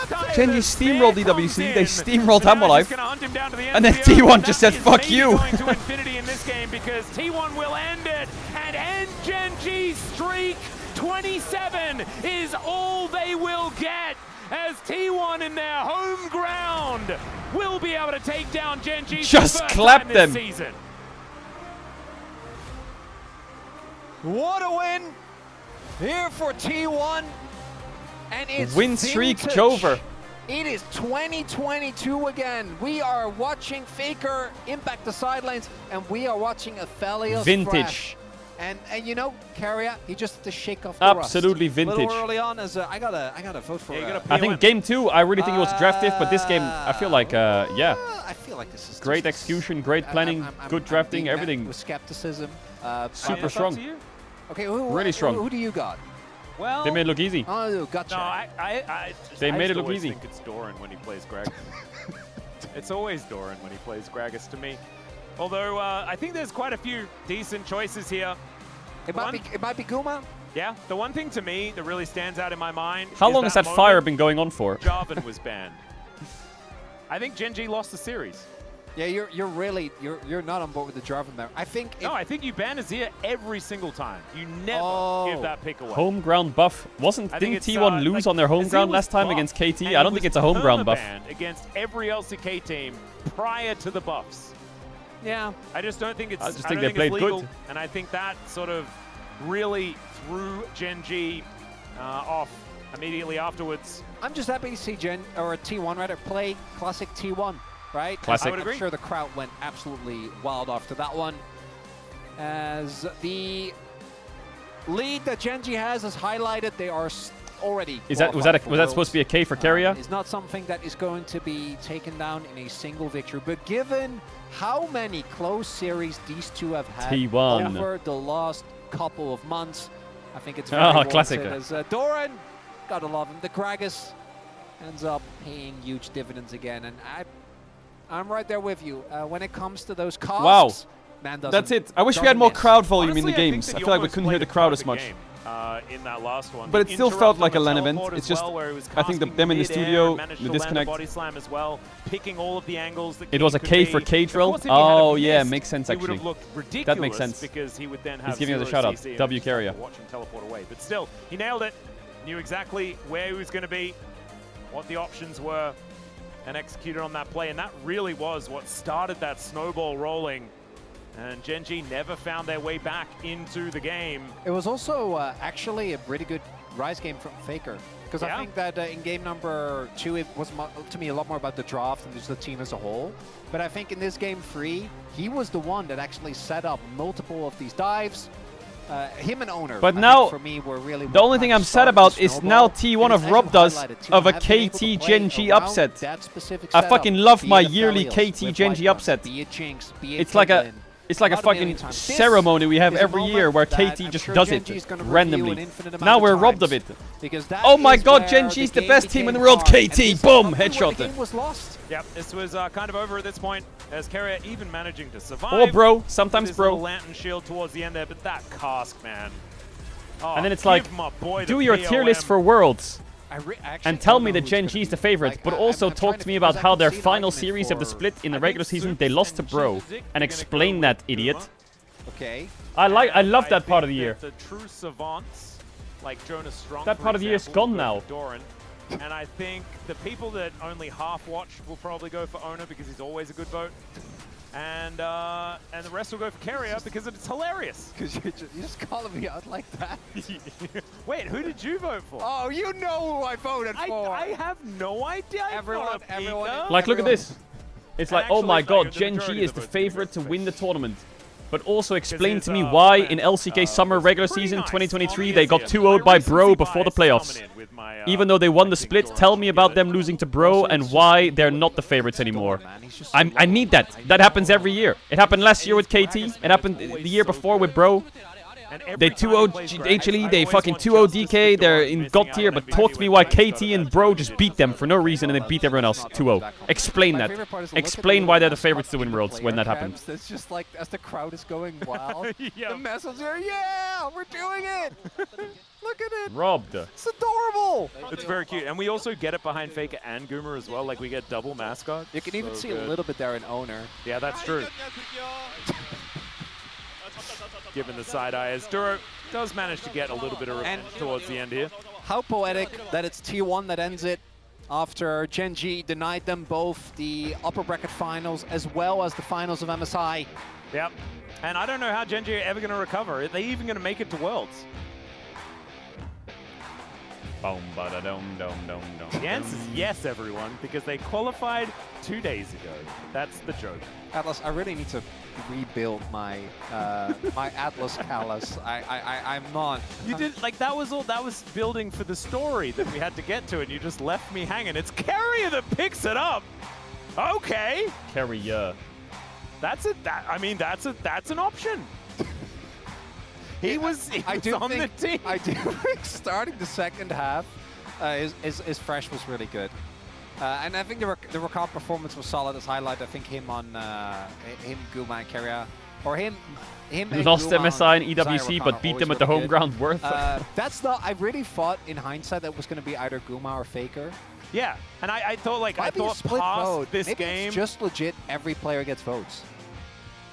time Gen G the steamrolled snare DWC. comes They in. steamrolled But now he's Hammerlife. gonna hunt him down to the end And then of the earth. T1 just That said, is fuck maybe you. going to infinity in this game because T1 will end it and end Gen G's streak. 27 is all they will get as T1 in their home ground will be able to take down Gen G Just for the first clap time them. this season. What a win here for T1. And it's Win streak vintage. over. It is 2022 again. We are watching Faker impact the side lanes, and we are watching Athalios Vintage. Fresh. And you know, Carrier, he just had to shake off the Absolutely rust. vintage. A little early on, as I gotta vote for. I think game 2, I really think it was drafted, but this game, I feel like, yeah. I feel like this is Great just- execution, great planning, good drafting, being met everything. with skepticism. Super strong. Okay, who, Really strong. Who do you got? Well, They made it look easy. Oh, gotcha. No, I They made it look always easy. think it's Doran when he plays Gragas. It's always Doran when he plays Gragas to me. Although I think there's quite a few decent choices here. It might be Guma. Yeah, the one thing to me that really stands out in my mind. How is long has that moment fire been going on for? Jarvan was banned. I think Gen G lost the series. Yeah, you're not on board with the Jarvan there. I think. No, I think you ban Azir every single time. You never give that pick away. Home ground buff. Didn't T1 lose on their home ground last time against KT? I don't think it's a home ground buff. Against every LCK team prior to the buffs. Yeah. I just don't think it's. I just don't think they it's played legal, good. and I think that sort of really threw Gen G off immediately afterwards. I'm just happy to see T1 rather play classic T1, right? Classic. I would agree. I'm sure the crowd went absolutely wild after that one. As the lead that Gen G has highlighted, they are already. Was that supposed to be a K for Keria? It's not something that is going to be taken down in a single victory, but given how many close series these two have had T1. over the last couple of months, I think it's Oh, very classic. warranted. As Doran, gotta love him. The Gragas ends up paying huge dividends again, and I'm right there with you. When it comes to those costs, man, That's it. I wish we had more miss. crowd volume Honestly, in the I think games. that I he feel like we almost couldn't hear played the a crowd as perfect much. game, in that last one. But it still felt like a LAN Interrupt event. from a It's just, teleport where he was I think casting them in the mid-air, studio, managed the to land a disconnect. body slam as well, picking all of the angles that It was a could K be. for Of course, Caedrel. if he had Oh, missed, yeah, makes sense he would actually. have looked ridiculous That makes sense. because he would then have He's giving us a zero shout out. CC and W just have Carrier. to watch him teleport away. But still, he nailed it. Knew exactly where he was going to be, what the options were, and executed on that play. And that really was what started that snowball rolling. And Gen G never found their way back into the game. It was also actually a pretty good Rise game from Faker. Because I think that in game number 2, it was to me a lot more about the draft and just the team as a whole. But I think in this game 3, he was the one that actually set up multiple of these dives. Him and Owner, But I now, think for me, were really the only thing I'm sad about is now T1 have robbed us of a KT Gen G upset. I fucking love my yearly KT Gen G upset. It's like a fucking ceremony we have every year where KT just does it randomly. Now we're robbed of it. Oh my god, Gen G's the best team in the world. KT, boom, headshot. Yep, this was kind of over at this point, as Carrier even managing to survive. Or bro, sometimes with his bro. little lantern shield towards the end there, but that cask, man. Oh, And then it's like, give my boy do the your tier BOM. list for Worlds. actually And tell don't me know that who's Gen gonna G is be. the favorite, Like, but I'm also trying talk to to me because about I how can their see an final argument series of the for- split in the I regular think season, they lost to Soup Bro and Zik are and gonna explain go that with idiot. Guma. Okay. I love that part of the think year. that The true savants, like Jonas Strong, That for part of the year is example, gone will go now. for Doran. And I think the people that only half watch will probably go for Owner because he's always a good vote. And the rest will go for Carrier because it's hilarious. Because you're just calling me out like that. Wait, who did you vote for? Oh, you know who I voted for. I have no idea. Everyone. Like, look at this. It's like, oh actually my think god, the Gen majority G of is the the votes are gonna favorite go to for win the tournament. But also explain his, to me why comment, in LCK Summer was regular pretty season nice. 2023 On they got easier. 2-0'd by My Bro recency before the bias playoffs. coming in with my, Even though they won the I think split, Doran tell should me get about it. them losing to Bro and why they're not the favorites anymore. I need that. That happens every year. It happened last year with KT. It happened the year before with Bro. They 2-0 HLE, they fucking 2-0 DK, they're in God tier, but talk to me why KT and Bro just beat them for no reason and they beat everyone else 2-0. Explain that. Explain why they're the favorites to win Worlds when that happens. It's just like, as the crowd is going wild, Yeah. the messenger, yeah, we're doing it. Look at it. Robbed. It's adorable. It's very cute. And we also get it behind Faker and Goomer as well. Like, we get double mascot. You can even So see good. a little bit there in Owner. Yeah, that's true. Given the side eye, as Duro does manage to get a little bit of revenge towards the end here. How poetic that it's T1 that ends it after Gen G denied them both the upper bracket finals as well as the finals of MSI. Yep. And I don't know how Gen.G are ever going to recover. Are they even going to make it to Worlds? Boom, ba-da-dum-dum-dum-dum. The answer is yes, everyone, because they qualified 2 days ago. That's the joke. Atlas, I really need to rebuild my my Atlas Callus. I'm not. You did like that was all. That was building for the story that we had to get to, and you just left me hanging. It's Carrier that picks it up. Okay. Carrier. That's it. I mean, that's an option. He was on the team. I do think starting the second half, his fresh was really good. And I think the Rakan performance was solid as highlight. I think him on him, Guma, and Carrier, or him. We lost MSI and EWC, but beat them at the home ground worth. That's not. I really thought in hindsight that was going to be either Guma or Faker. Yeah, and I thought split past vote. this Maybe game, it's just legit. Every player gets votes.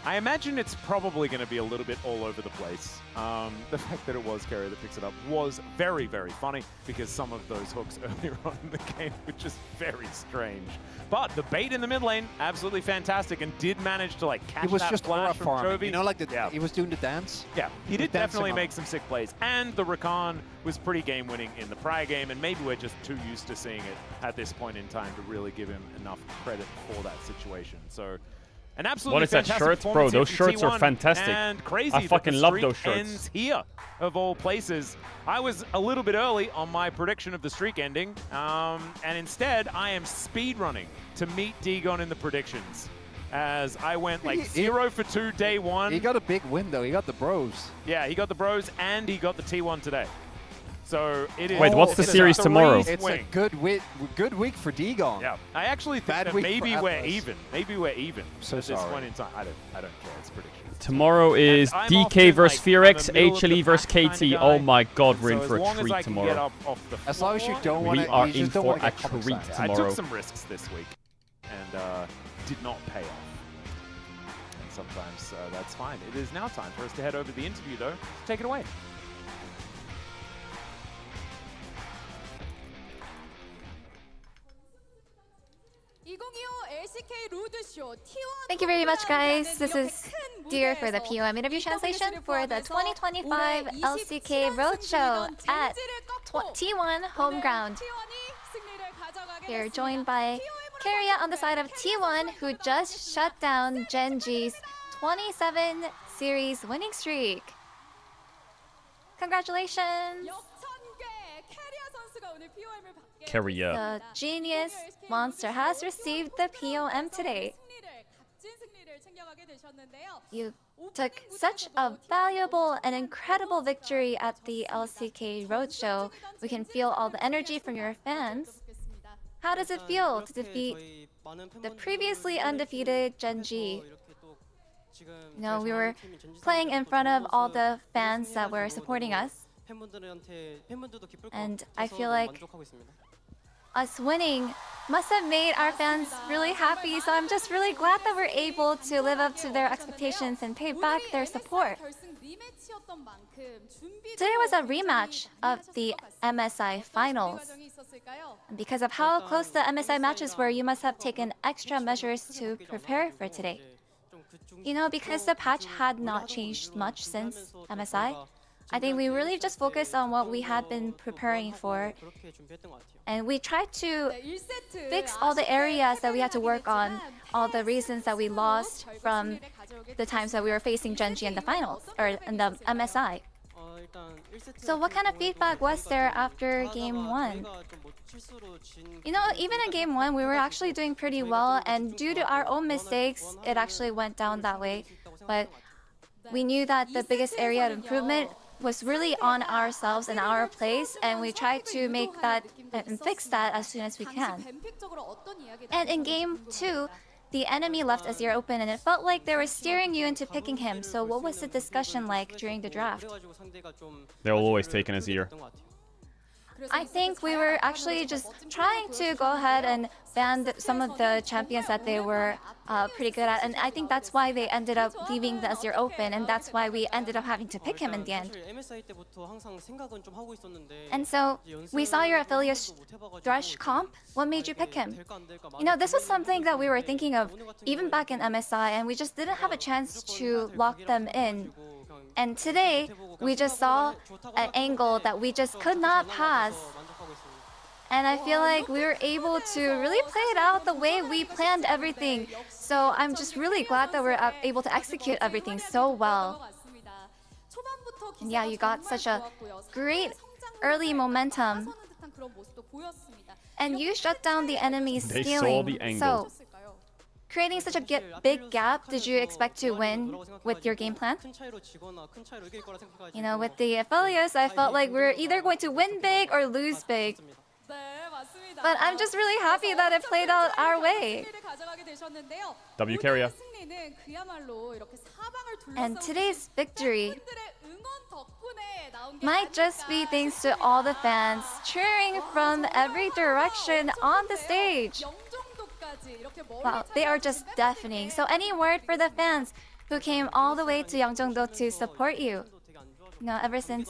I imagine it's probably going to be a little bit all over the place. The fact that it was Carrier that picks it up was very, very funny because some of those hooks earlier on in the game were just very strange. But the bait in the mid lane, absolutely fantastic, and did manage to like catch He was that just flash aura from farming. Chovy. You know, like he was doing the dance. Yeah, he was did definitely dancing on make some sick plays. And the Rakan was pretty game-winning in the prior game, and maybe we're just too used to seeing it at this point in time to really give him enough credit for that situation. So, an absolutely What is that fantastic shirts, bro? performance here Those from shirts are T1, fantastic. And crazy I fucking that the love streak those shirts. ends here, of all places. I was a little bit early on my prediction of the streak ending, and instead I am speedrunning to meet Dagon in the predictions. As I went like 0 for 2 day one. He got a big win though. He got the bros. Yeah, he got the bros and he got the T1 today. So it is. Wait, what's the series tomorrow? It's a good week for Dagon. Yeah, I actually think Bad that week maybe for we're Atlas. even. Maybe we're even So at this sorry. point in time. I don't care. It's predictions. Tomorrow is I'm DK often, versus like, Fearx, I'm a middle of the HLE versus pack KT. kinda Oh guy. my god, we're So in as for a long as treat I can tomorrow. get up off the As long as you don't We want to. are you in just don't for want to a get comic treat sans. I tomorrow. took some risks this week and did not pay off. And sometimes that's fine. It is now time for us to head over to the interview, though. Take it away. Thank you very much, guys. This is Dear for the POM interview translation for the 2025 LCK Roadshow at T1 Home Ground. We're joined by Carrier on the side of T1, who just shut down Gen.G's 27 series winning streak. Congratulations! Carrier. The Genius Monster has received the POM today. You took such a valuable and incredible victory at the LCK Roadshow. We can feel all the energy from your fans. How does it feel to defeat the previously undefeated Gen.G? You know, we were playing in front of all the fans that were supporting us. And I feel like us winning must have made our fans really happy, so I'm just really glad that we're able to live up to their expectations and pay back their support. Today was a rematch of the MSI finals. And because of how close the MSI matches were, you must have taken extra measures to prepare for today. You know, because the patch had not changed much since MSI, I think we really just focused on what we had been preparing for. And we tried to fix all the areas that we had to work on, all the reasons that we lost from the times that we were facing Gen.G in the finals, or in the MSI. So what kind of feedback was there after Game 1? You know, even in Game 1, we were actually doing pretty well, and due to our own mistakes, it actually went down that way. But we knew that the biggest area of improvement was really on ourselves and our place, and we tried to make that and fix that as soon as we can. And in Game 2, the enemy left Azir open, and it felt like they were steering you into picking him. So what was the discussion like during the draft? They'll always take an Azir. I think we were actually just trying to go ahead and ban some of the champions that they were pretty good at, and I think that's why they ended up leaving the Azir open, and that's why we ended up having to pick him in the end. And so we saw your affiliate Thresh comp. What made you pick him? You know, this was something that we were thinking of even back in MSI, and we just didn't have a chance to lock them in. And today, we just saw an angle that we just could not pass. And I feel like we were able to really play it out the way we planned everything. So I'm just really glad that we're able to execute everything so well. And yeah, you got such a great early momentum. And you shut down the enemy's They scaling. saw the angle. So, creating such a big gap, did you expect to win with your game plan? You know, with the affiliates, I felt like we were either going to win big or lose big. But I'm just really happy that it played out our way. W carrier. And today's victory might just be thanks to all the fans cheering from every direction on the stage. Wow, they are just deafening. So any word for the fans who came all the way to Yeongjeongdo to support you? You know, ever since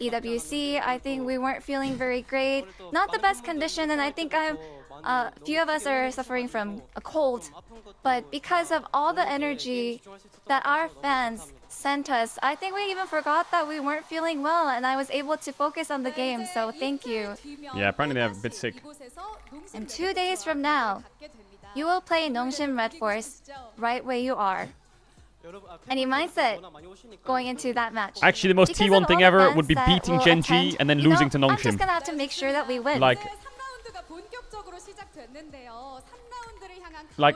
EWC, I think we weren't feeling very great. Not the best condition, and I think a few of us are suffering from a cold. But because of all the energy that our fans sent us, I think we even forgot that we weren't feeling well, and I was able to focus on the game, so thank you. Yeah, apparently they're a bit sick. And 2 days from now, you will play Nongshim Red Force right where you are. Any mindset going into that match? Actually, the most T1 thing ever would be beating Gen G and then losing to I'm Nongshim. just gonna have to make sure that we win. Like,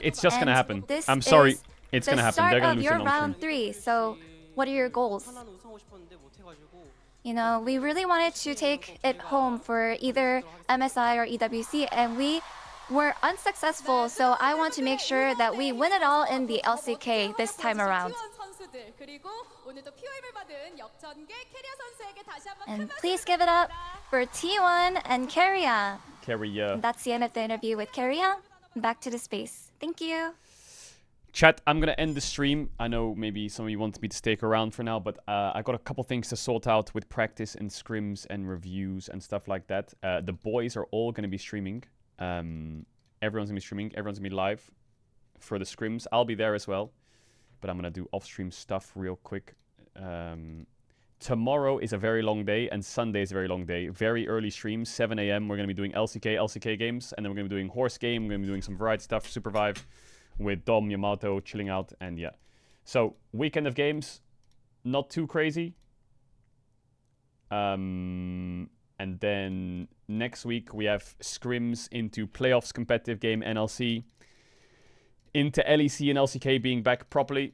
it's just gonna happen. I'm sorry, it's gonna happen. They're gonna lose to your Nongshim. round 3. So, what are your goals? You know, we really wanted to take it home for either MSI or EWC, and we were unsuccessful. So I want to make sure that we win it all in the LCK this time around. And please give it up for T1 and Keria. Keria. That's the end of the interview with Keria. Back to the space. Thank you. Chat, I'm gonna end the stream. I know maybe some of you want me to stick around for now, but I got a couple things to sort out with practice and scrims and reviews and stuff like that. The boys are all gonna be streaming. Everyone's gonna be streaming. Everyone's gonna be live for the scrims. I'll be there as well, but I'm gonna do off-stream stuff real quick. Tomorrow is a very long day, and Sunday is a very long day. Very early streams, 7 a.m. We're gonna be doing LCK games, and then we're gonna be doing horse game. We're gonna be doing some variety stuff, Supervive, with Dom, Yamato, chilling out, and yeah. So weekend of games, not too crazy. And then next week we have scrims into playoffs, competitive game, NLC, into LEC and LCK being back properly.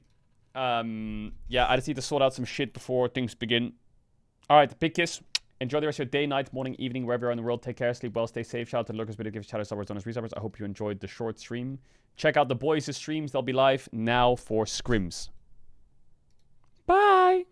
Yeah, I just need to sort out some shit before things begin. All right, big kiss. Enjoy the rest of your day, night, morning, evening, wherever you are in the world. Take care, sleep well, stay safe. Shout out to the lurkers, give shout out to subbers, donors, resubbers. I hope you enjoyed the short stream. Check out the boys' streams. They'll be live now for scrims. Bye.